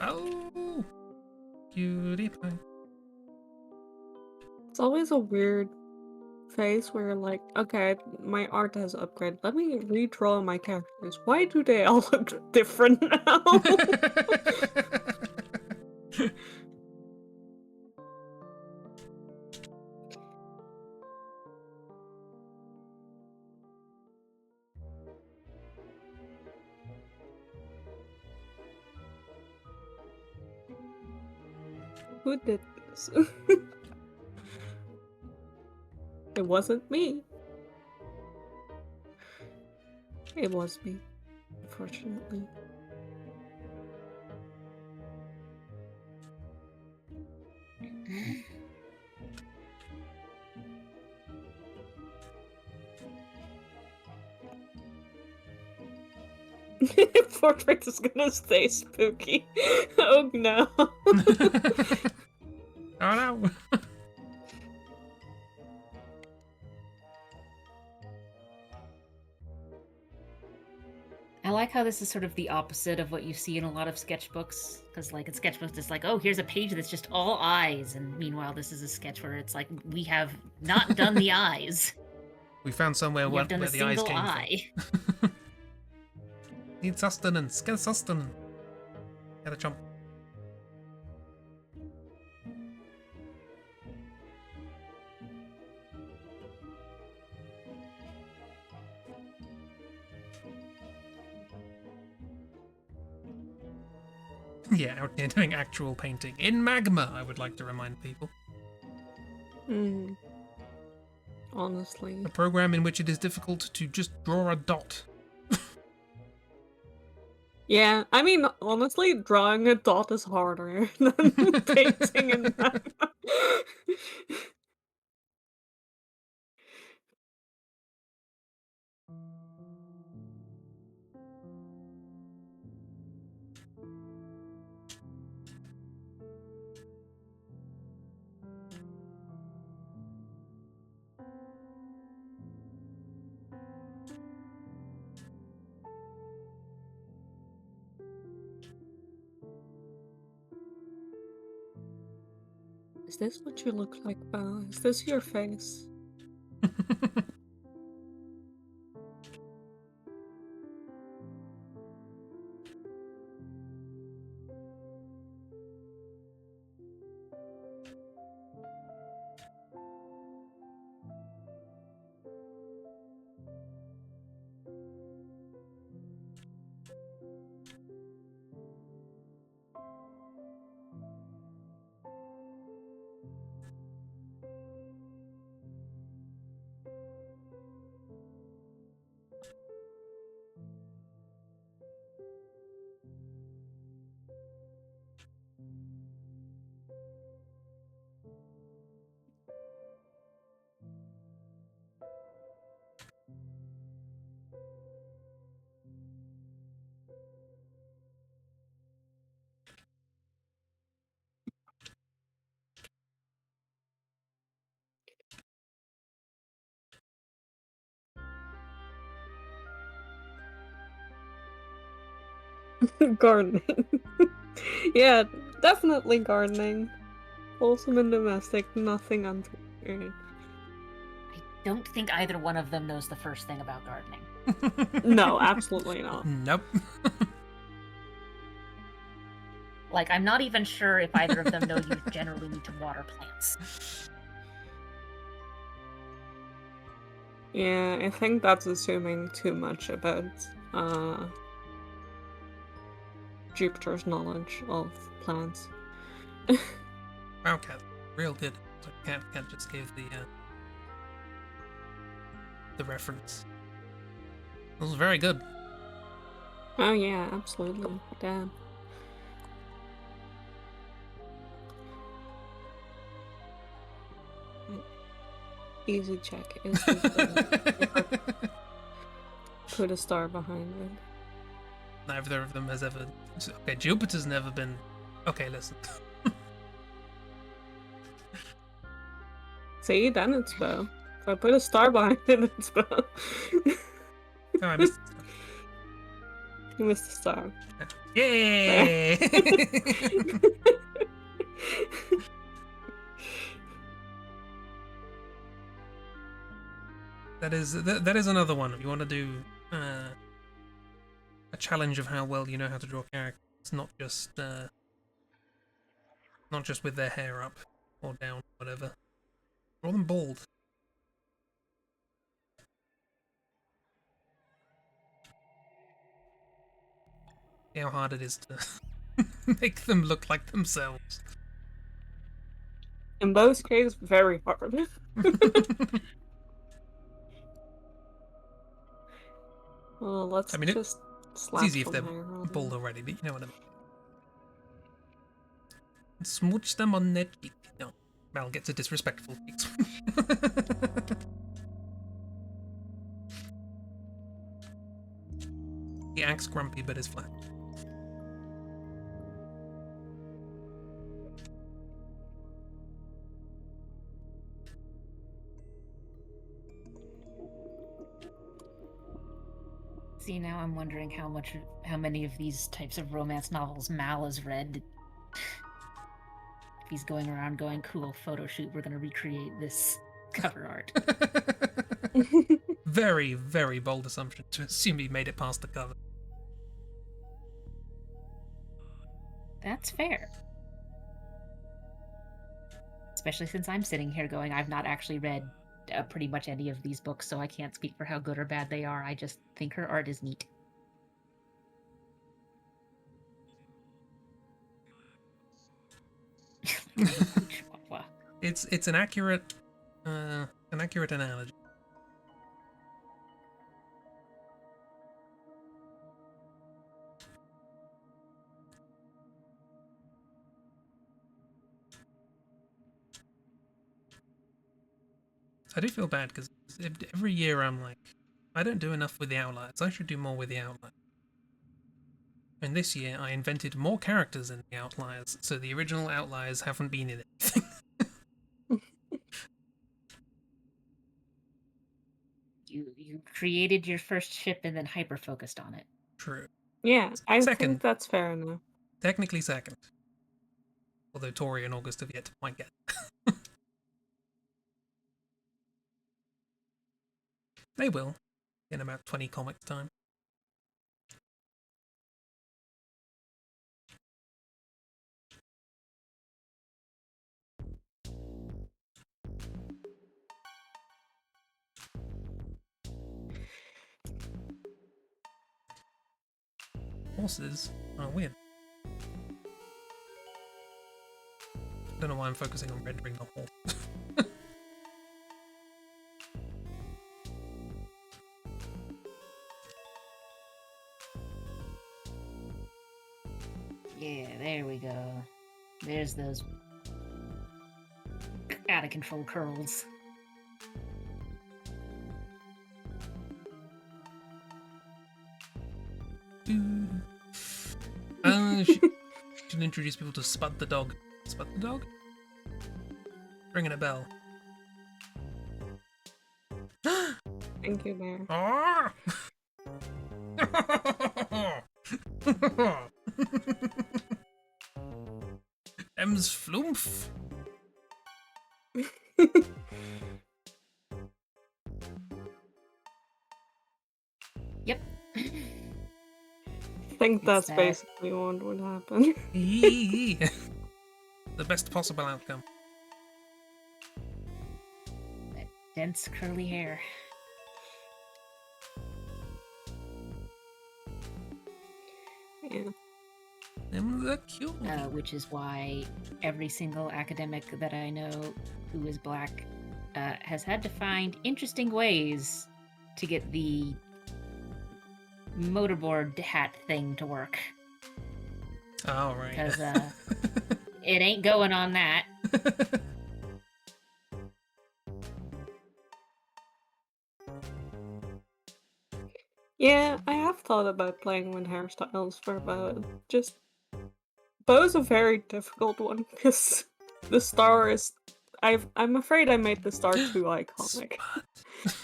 A: Oh! Cutie pie.
B: It's always a weird phase where you're like, okay, my art has upgraded. Let me redraw my characters. Why do they all look different now? Who did this? It wasn't me. It was me, unfortunately. Portrait is gonna stay spooky. Oh no.
A: Oh no!
C: I like how this is sort of the opposite of what you see in a lot of sketchbooks. Because, like, in sketchbooks, it's like, oh, here's a page that's just all eyes. And meanwhile, this is a sketch where it's like, we have not done the eyes.
A: We found somewhere
C: We
A: where
C: have done a
A: the eyes
C: single
A: came
C: eye.
A: from. Need sustenance. Get sustenance. Get a chomp. Yeah, out here doing actual painting. In magma, I would like to remind people.
B: Honestly.
A: A program in which it is difficult to just draw a dot.
B: Yeah, I mean, honestly, drawing a dot is harder than painting in magma. Is this what you look like, Belle? Is this your face? Gardening. Yeah, definitely gardening. wholesome and domestic, nothing untoward.
C: I don't think either one of them knows the first thing about gardening.
B: No, absolutely not.
A: Nope.
C: Like, I'm not even sure if either of them know you generally need to water plants.
B: Yeah, I think that's assuming too much about Jupiter's knowledge of plants.
A: Wow, Cat. Real good. So can't just give the reference. It was very good.
B: Oh yeah, absolutely. Damn. Easy check. Is put a star behind it.
A: Neither of them has ever. Okay, Jupiter's never been. Okay, listen.
B: See, then it's bow. If I put a star behind it, it's bow.
A: Oh, I missed it.
B: You missed the star.
A: Yay! That is another one. If you want to do a challenge of how well you know how to draw characters, not just with their hair up or down, whatever. Draw them bald. See how hard it is to make them look like themselves.
B: In Bow's case, very hard. Well, let's
A: I mean,
B: just
A: it's
B: slap
A: easy if
B: some
A: they're
B: hair on
A: bald
B: them.
A: already, but you know what I mean. Smooch them on their cheek. No, Mal gets a disrespectful cheeks. He acts grumpy but is flat.
C: See, now I'm wondering how many of these types of romance novels Mal has read. If he's going around going, cool, photo shoot, we're gonna recreate this cover art.
A: Very, very bold assumption to assume he made it past the cover.
C: That's fair. Especially since I'm sitting here going, I've not actually read pretty much any of these books, so I can't speak for how good or bad they are. I just think her art is neat.
A: It's an accurate analogy. I do feel bad because every year I'm like, I don't do enough with the outliers. I should do more with the outliers. And this year I invented more characters in the outliers, so the original outliers haven't been in anything.
C: You created your first ship and then hyper focused on it.
A: True.
B: Yeah, I
A: Second.
B: think that's fair enough.
A: Technically second. Although Tori and August have yet to quite get. They will, in about 20 comics time. Horses are weird. I don't know why I'm focusing on rendering the horse.
C: Yeah, there we go. There's those out of control curls.
A: Should introduce people to Spud the dog. Spud the dog? Ringing a bell.
B: Thank you, Bear.
A: Ah! Ems Flumph.
B: I think
C: It's
B: that's
C: that-
B: basically what would happen.
A: The best possible outcome.
C: that dense curly hair.
B: Yeah.
A: Them the cute.
C: Which is why every single academic that I know who is black has had to find interesting ways to get the motorboard hat thing to work.
A: Oh, right.
C: Because it ain't going on that.
B: Yeah, I have thought about playing with hairstyles for bow. Just bow's a very difficult one because the star is. I'm afraid I made the star too iconic.
A: Smart.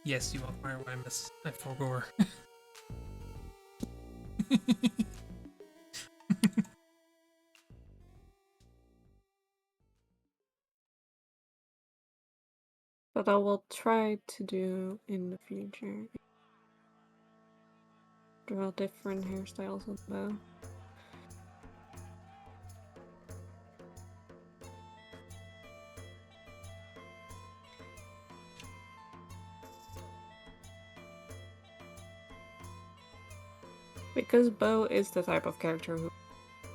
A: Yes, you are right, Miss. I forgot.
B: But I will try to do in the future. Draw different hairstyles on bow. Because Bo is the type of character who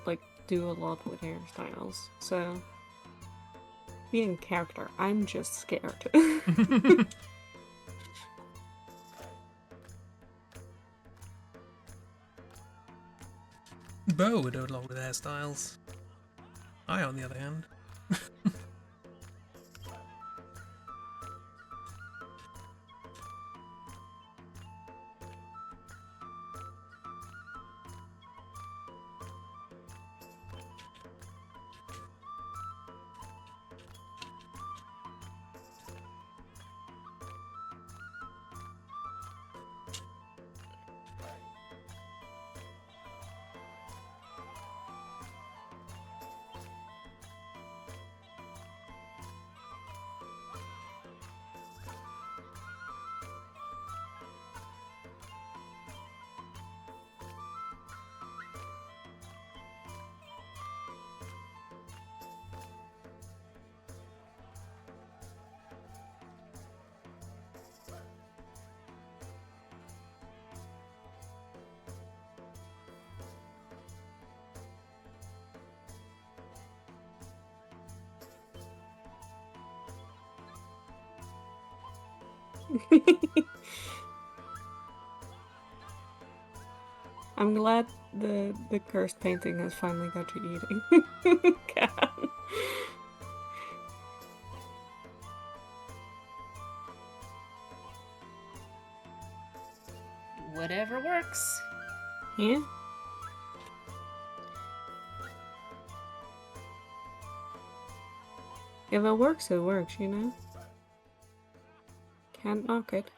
B: like do a lot with hairstyles, so being character, I'm just scared.
A: Bo would do a lot with hairstyles. I, on the other hand.
B: I'm glad the cursed painting has finally got you eating. Cat.
C: Whatever works.
B: Yeah. If it works, you know? Can't knock it.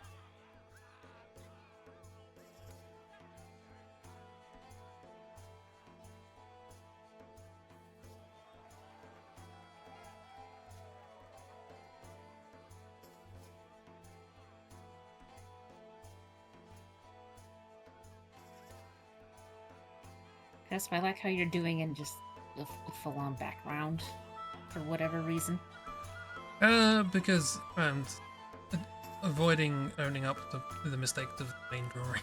C: That's why I like how you're doing in just a full-on background for whatever reason.
A: Because I'm avoiding owning up to the mistakes of the main drawing.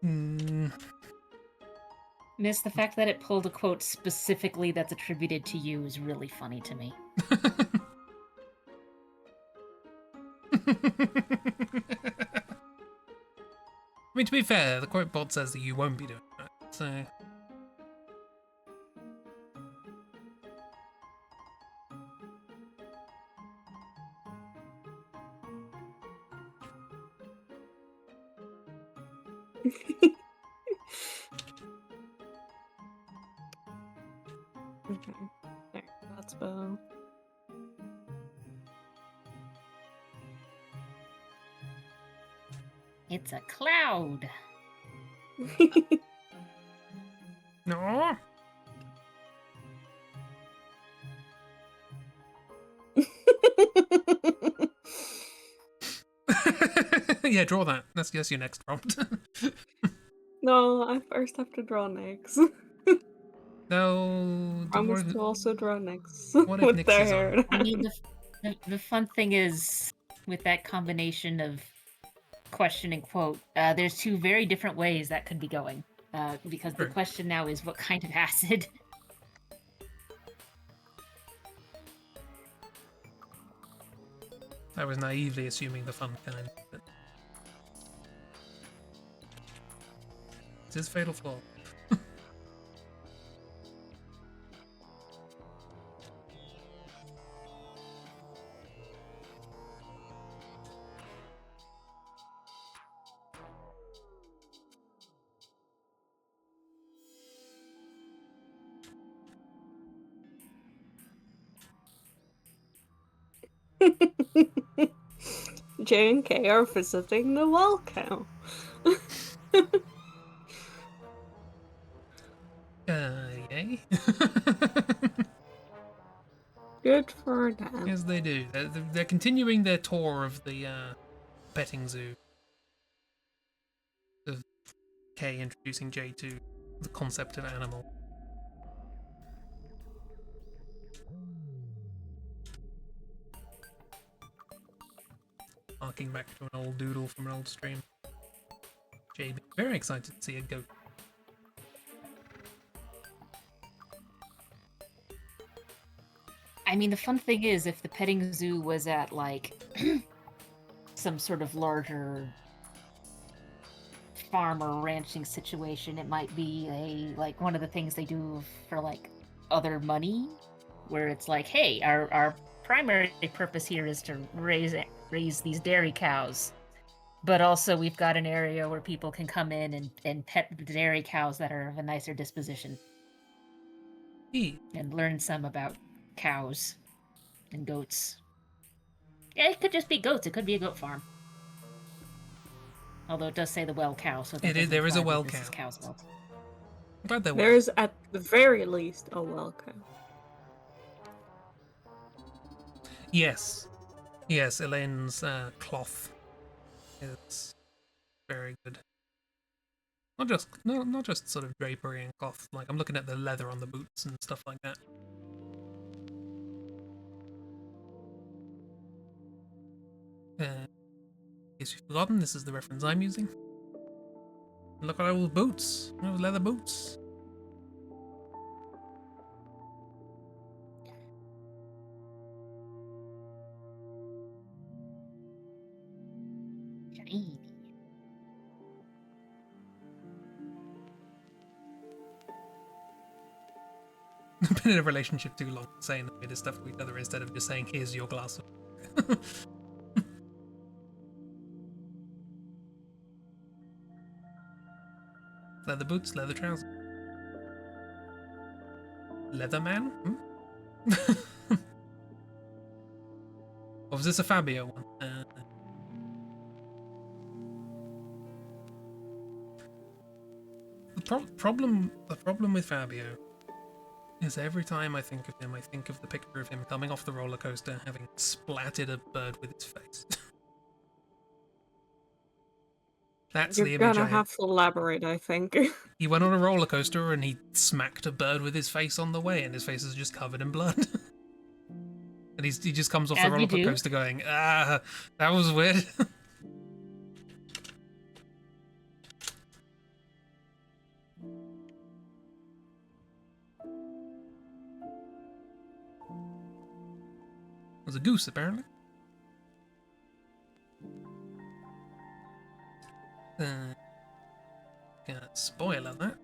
A: Hmm.
C: Miss, the fact that it pulled a quote specifically that's attributed to you is really funny to me.
A: I mean, to be fair, the quote bot says that you won't be doing that, so...
B: Okay. There, that's better.
C: It's a cloud.
A: No. Yeah, draw that. That's your next prompt.
B: No, I first have to draw Nyx.
A: No.
B: Promise to also draw Nyx
A: what if
B: with
A: Nyx
B: their
A: is on?
B: hair.
C: I mean, the fun thing is, with that combination of question and quote, there's two very different ways that could be going. Because the
A: True.
C: question now is, what kind of acid?
A: I was naively assuming the fun kind, but... It is Fatal Flaw.
B: J and K are visiting the well cow.
A: Yay?
B: Good for them.
A: Yes, they do. They're continuing their tour of the petting zoo. Of K introducing J to the concept of animal. Harking back to an old doodle from an old stream. J being very excited to see a goat.
C: I mean, the fun thing is, if the petting zoo was at, like, some sort of larger farm or ranching situation, it might be like one of the things they do for, like, other money, where it's like, hey, our primary purpose here is to raise these dairy cows, but also we've got an area where people can come in and pet the dairy cows that are of a nicer disposition and learn some about cows and goats. Yeah, it could just be goats. It could be a goat farm. Although it does say the well cow, so that
A: There is a
C: imply that
A: well
C: this
A: cow.
C: is cow's milk.
A: I'm glad there
B: There's at the very least a well cow.
A: Yes. Yes, Elaine's cloth is very good. Not just sort of drapery and cloth. Like, I'm looking at the leather on the boots and stuff like that. In case you've forgotten, this is the reference I'm using. Look at those boots. Those leather boots.
C: Shiny.
A: Been in a relationship too long, saying the weirdest stuff to each other instead of just saying, here's your glass of... Leather boots, leather trousers. Leather man? Hmm? Or was this a Fabio one? The problem with Fabio is every time I think of him, I think of the picture of him coming off the roller coaster, having splattered a bird with his face. That's the
B: You're
A: image
B: gonna
A: I
B: have to elaborate, I think.
A: He went on a roller coaster and he smacked a bird with his face on the way, and his face is just covered in blood. And he just comes off the
C: As you
A: roller
C: do.
A: coaster going, that was weird. was a goose, apparently. Gonna spoiler that.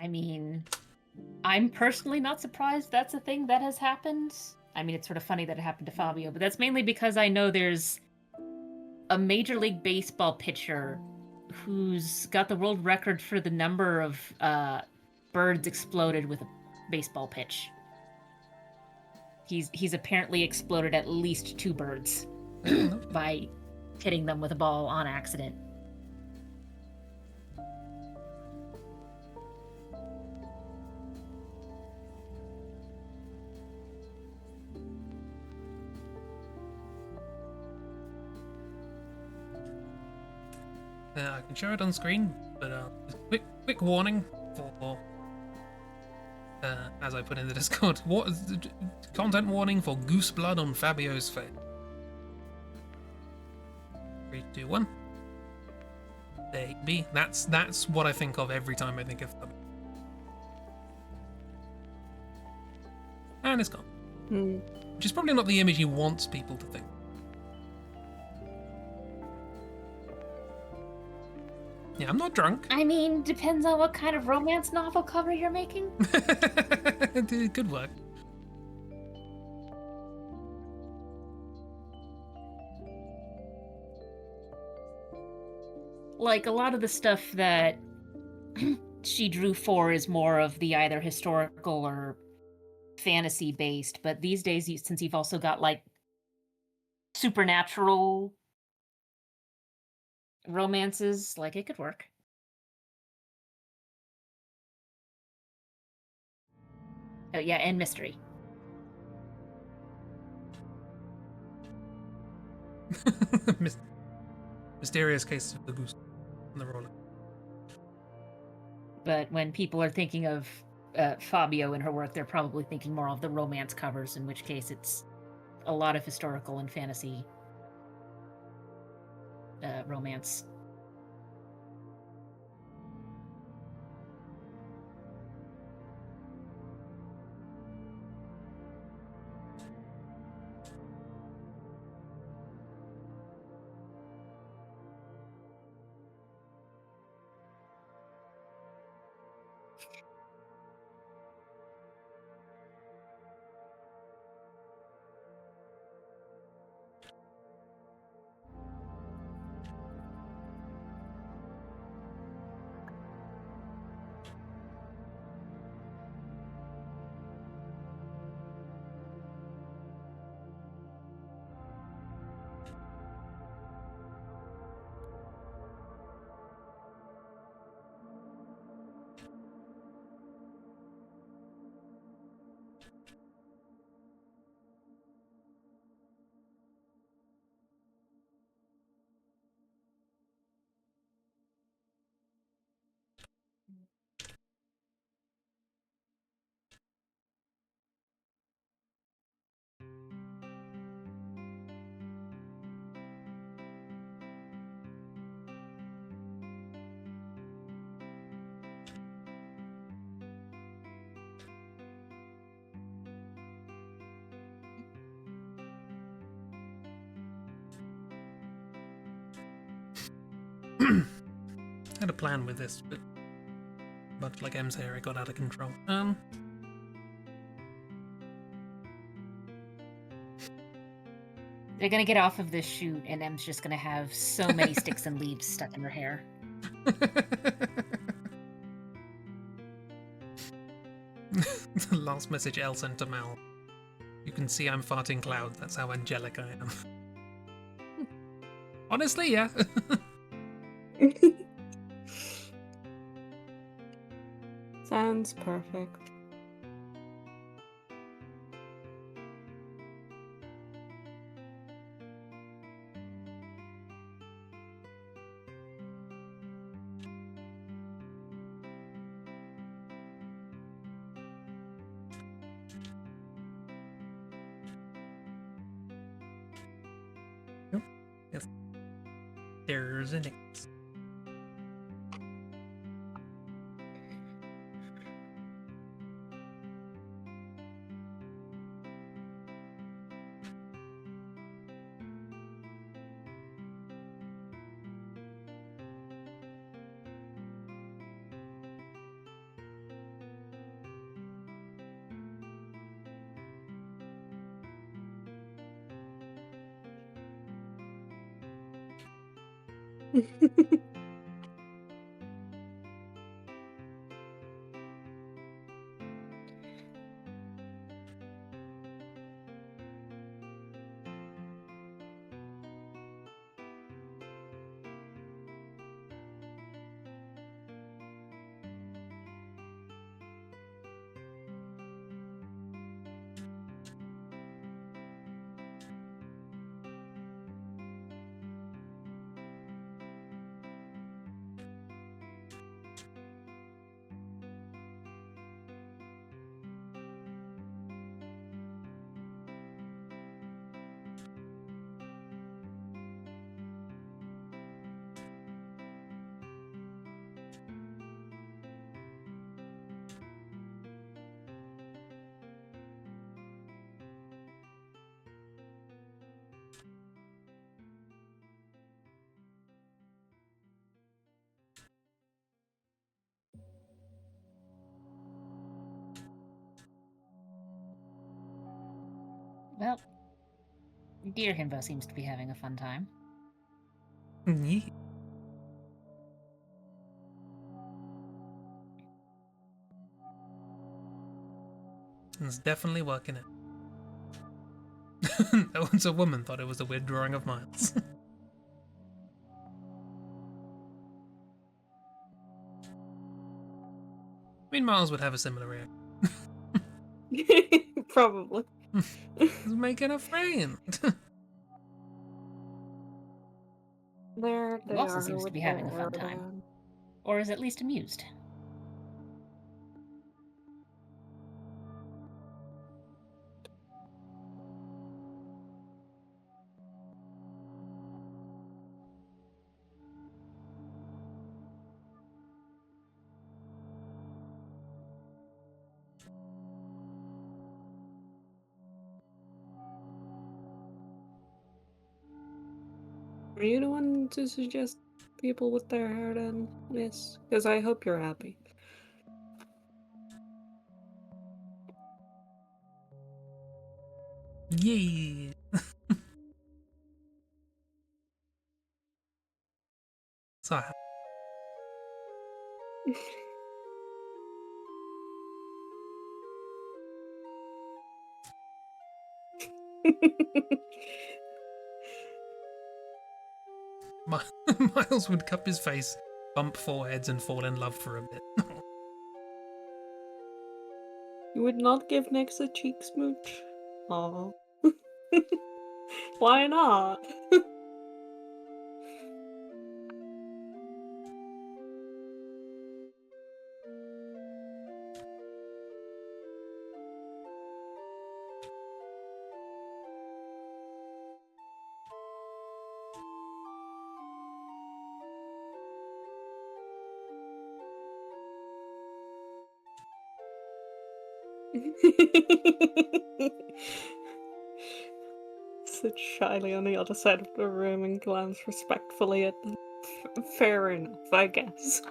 C: I mean, I'm personally not surprised that's a thing that has happened. I mean, it's sort of funny that it happened to Fabio, but that's mainly because I know there's a Major League Baseball pitcher who's got the world record for the number of birds exploded with a baseball pitch. He's apparently exploded at least 2 birds by hitting them with a ball on accident.
A: I can show it on screen, but quick warning for as I put in the Discord, what is the content warning for goose blood on Fabio's face. 3, 2, 1. There you be. That's what I think of every time I think of Fabio. And it's gone. Which is probably not the image he wants people to think. Yeah, I'm not drunk.
C: I mean, depends on what kind of romance novel cover you're making.
A: Good work.
C: Like, a lot of the stuff that she drew for is more of the either historical or fantasy based, but these days, since you've also got, like, supernatural romances, like, it could work. Oh, yeah, and mystery.
A: Mysterious case of the goose and the roller.
C: But when people are thinking of Fabio and her work, they're probably thinking more of the romance covers, in which case it's a lot of historical and fantasy romance.
A: Had a plan with this, but much like M's hair, it got out of control.
C: They're gonna get off of this shoot, and Em's just gonna have so many sticks and leaves stuck in her hair.
A: The last message Elle sent to Mel. You can see I'm farting clouds. That's how angelic I am. Honestly, yeah.
B: Sounds perfect.
A: Yes. There's an X.
C: Well, Dear Himbo seems to be having a fun time.
A: Yeah. It's definitely working it. Once a woman thought it was a weird drawing of Miles. I mean, Miles would have a similar reaction.
B: Probably.
A: He's making a friend.
B: There
C: Who
B: they
C: also
B: are
C: seems to
B: with
C: be
B: their
C: having a
B: hair
C: fun time.
B: down.
C: Or is at least amused.
B: Are you the one to suggest people with their hair down, miss? Because I hope you're happy.
A: Yeah. So Miles would cup his face, bump foreheads, and fall in love for a bit.
B: You would not give Nyx a cheek smooch? Aw. Why not? Sit shyly on the other side of the room and glance respectfully at them. Fair enough, I guess.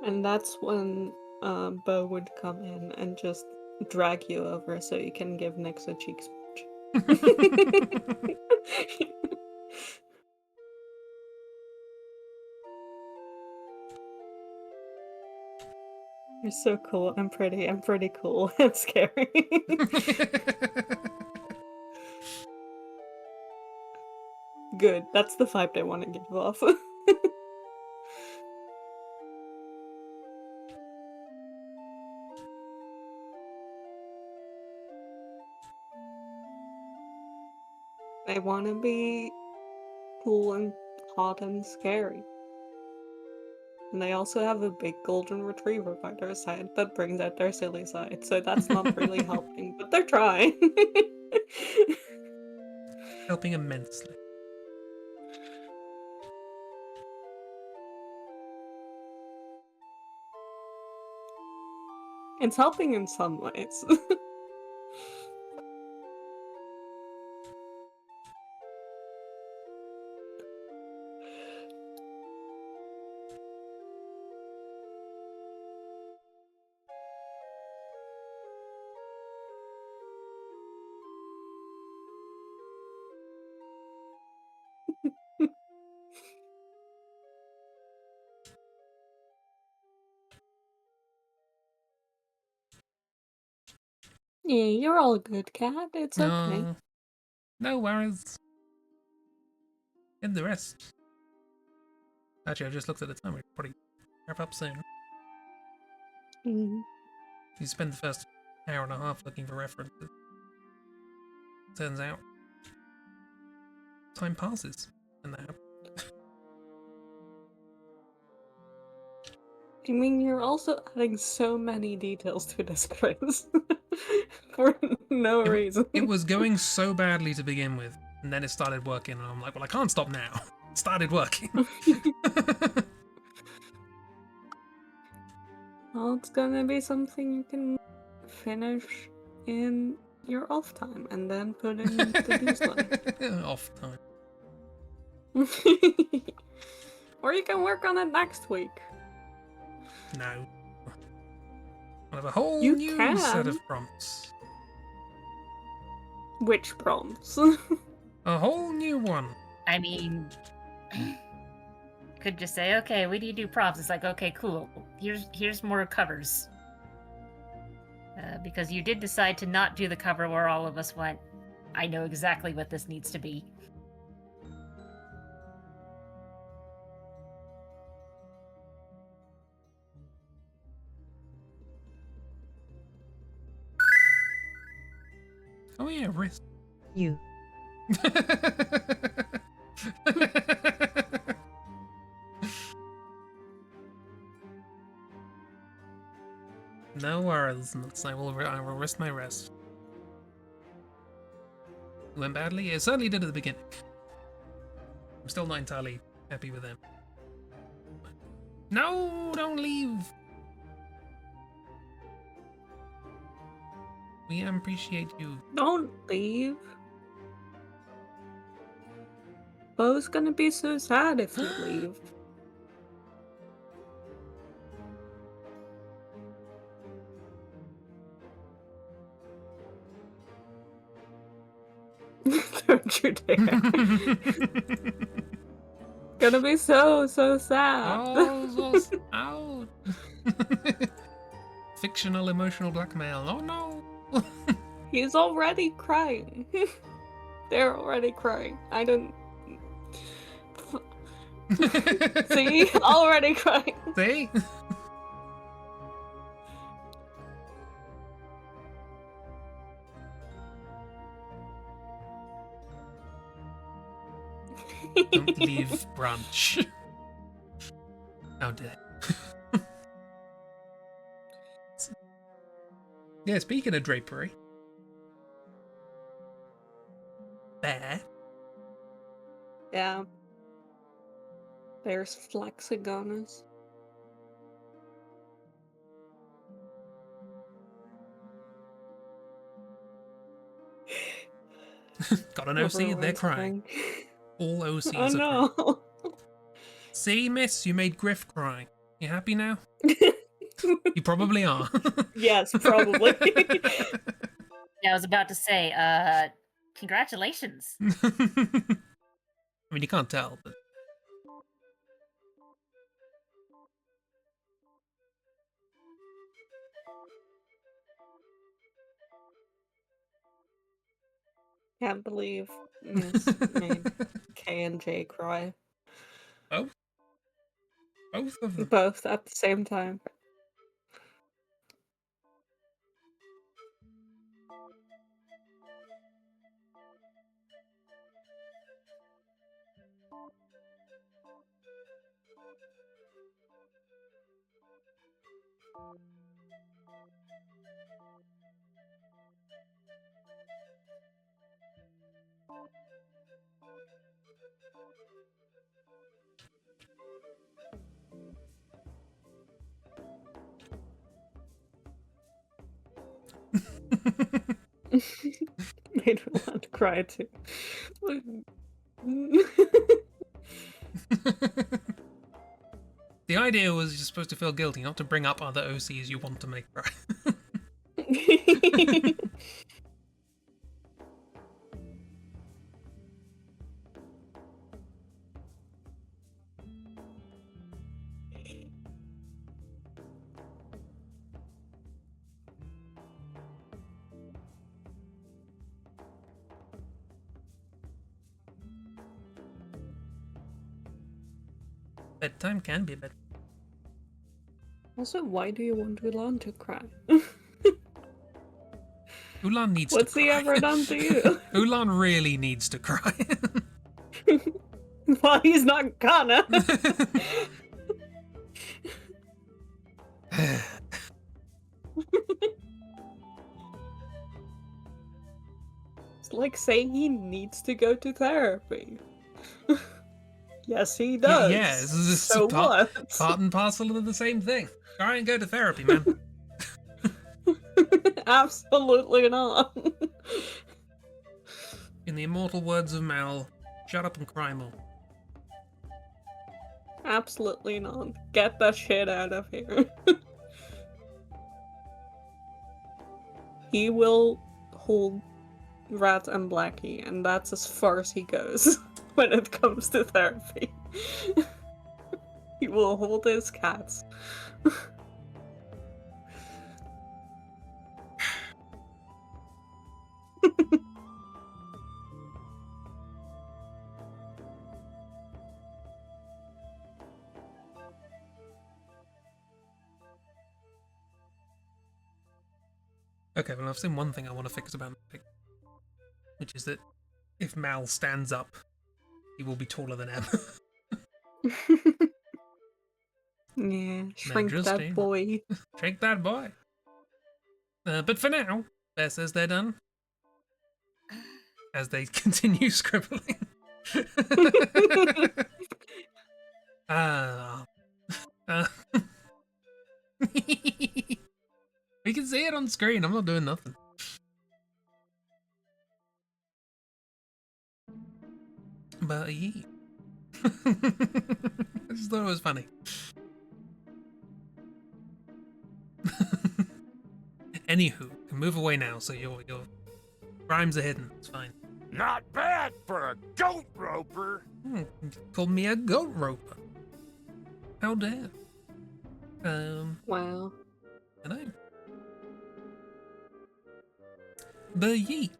B: And that's when Bo would come in and just drag you over so you can give Nyx a cheek smooch. You're so cool. I'm pretty cool. I'm scary. Good. That's the vibe I want to give off. They want to be cool and hot and scary. And they also have a big golden retriever by their side that brings out their silly side, so that's not really helping, but they're trying.
A: Helping immensely.
B: It's helping in some ways. Yeah, you're all good, cat. It's okay.
A: No, no worries. And the rest. Actually, I just looked at the time. We should probably wrap up soon.
B: Mm.
A: You spend the first hour and a half looking for references. Turns out, time passes, and that happens.
B: I mean, you're also adding so many details to this quiz for no reason.
A: It was going so badly to begin with, and then it started working, and I'm like, well, I can't stop now. It started working.
B: Well, it's gonna be something you can finish in your off time and then put in the newsletter.
A: Off time.
B: Or you can work on it next week.
A: No. I have a whole
B: You
A: new set
B: can.
A: of prompts.
B: Which prompts?
A: A whole new one.
C: I mean, could just say, okay, we need to do prompts. It's like, okay, cool. Here's more covers. Because you did decide to not do the cover where all of us went, I know exactly what this needs to be.
A: Oh yeah, wrist.
E: You.
A: No worries, nuts. I will rest my rest. It went badly? It certainly did at the beginning. I'm still not entirely happy with them. No, don't leave! We appreciate you.
B: Don't leave. Bo's gonna be so sad if you leave. Don't you dare. Gonna be so sad.
A: Oh, so out. Fictional emotional blackmail. Oh no.
B: He's already crying. They're already crying. I don't. See? Already crying.
A: See? Don't leave brunch. How dare. Yeah, speaking of drapery. Bear.
B: Yeah. There's Flexigonus.
A: Got an OC, they're
B: Everyone's
A: crying. All OCs
B: Oh
A: are crying.
B: no.
A: See, miss, you made Griff cry. You happy now? You probably are.
B: Yes, probably.
C: Yeah, I was about to say, congratulations.
A: I mean, you can't tell, but
B: Can't believe Miss made K and J cry.
A: both of them.
B: Both at the same time. Made me want to cry too.
A: The idea was you're supposed to feel guilty, not to bring up other OCs you want to make cry. Bedtime can be a bed.
B: Also, why do you want Ulan to cry?
A: Ulan needs
B: What's
A: to
B: he
A: cry.
B: ever done to you?
A: Ulan really needs to cry.
B: Well, he's not gonna. It's like saying he needs to go to therapy. Yes, he does.
A: Yeah, this is
B: So
A: part
B: what?
A: and parcel of the same thing. Try and go to therapy, man.
B: Absolutely not.
A: In the immortal words of Mal, shut up and cry more.
B: Absolutely not. Get that shit out of here. He will hold Rat and Blackie, and that's as far as he goes when it comes to therapy. He will hold his cats.
A: Okay, well, I've seen one thing I want to fix about Magic, which is that if Mal stands up, he will be taller than Em.
B: Yeah, shrink that
A: Interesting.
B: boy.
A: Shrink that boy. But for now, Bear says they're done. As they continue scribbling. uh, we can see it on screen. I'm not doing nothing. But yeah. I just thought it was funny. Anywho, can move away now, so your crimes are hidden. It's fine.
D: Not bad for a goat roper.
A: You called me a goat roper. How dare?
B: Wow.
A: I know. But ye.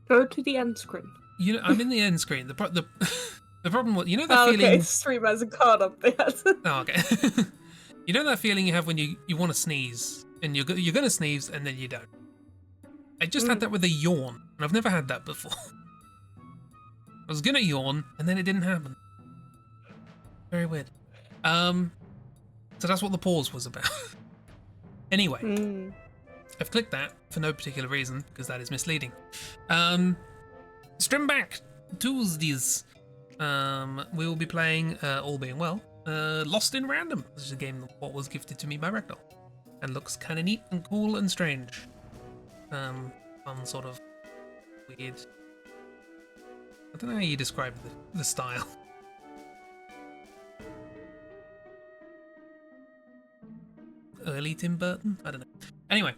B: Go to the end screen.
A: You know, I'm in the end screen. The problem was, you know that
B: Oh,
A: feeling.
B: okay, the stream hasn't caught up yet.
A: Oh, okay. You know that feeling you have when you want to sneeze and you're gonna sneeze and then you don't. I just had that with a yawn, and I've never had that before. I was gonna yawn and then it didn't happen. Very weird. So that's what the pause was about. Anyway, I've clicked that for no particular reason because that is misleading. Stream back Tuesdays. We will be playing, all being well, Lost in Random. This is a game that was gifted to me by Ragdoll, and looks kind of neat and cool and strange. Fun sort of weird. I don't know how you describe the style. Early Tim Burton? I don't know. Anyway,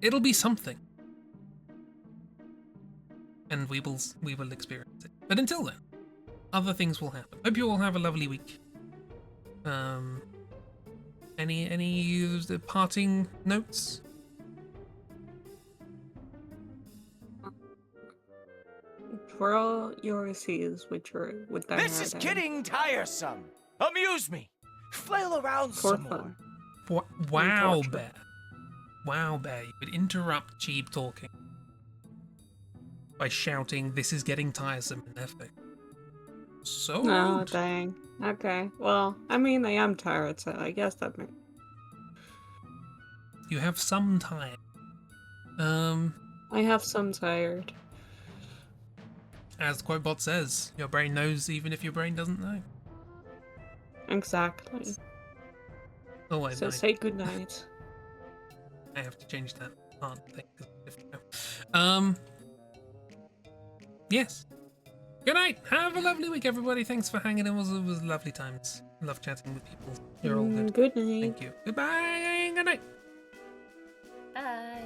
A: it'll be something, and we will experience it. But until then, other things will happen. Hope you all have a lovely week. Any parting notes?
B: Draw your C's with their
D: This is getting tiresome. Amuse me. Flail around
B: For
D: some
B: fun.
D: more.
A: Wow,
B: torture.
A: Bear. Wow, Bear. You would interrupt Cheap talking by shouting, "This is getting tiresome" in their face. So.
B: Oh, dang. Okay. Well, I mean, I am tired, so I guess that makes...
A: You have some time.
B: I have some tired.
A: As Quotebot says, your brain knows even if your brain doesn't know.
B: Exactly.
A: Oh, wait,
B: So
A: no.
B: say goodnight.
A: I have to change that part thing. Yes. Good night. Have a lovely week, everybody. Thanks for hanging in. It was lovely times. Love chatting with people. You're all good.
B: Good night.
A: Thank you. Goodbye. Good night.
C: Bye.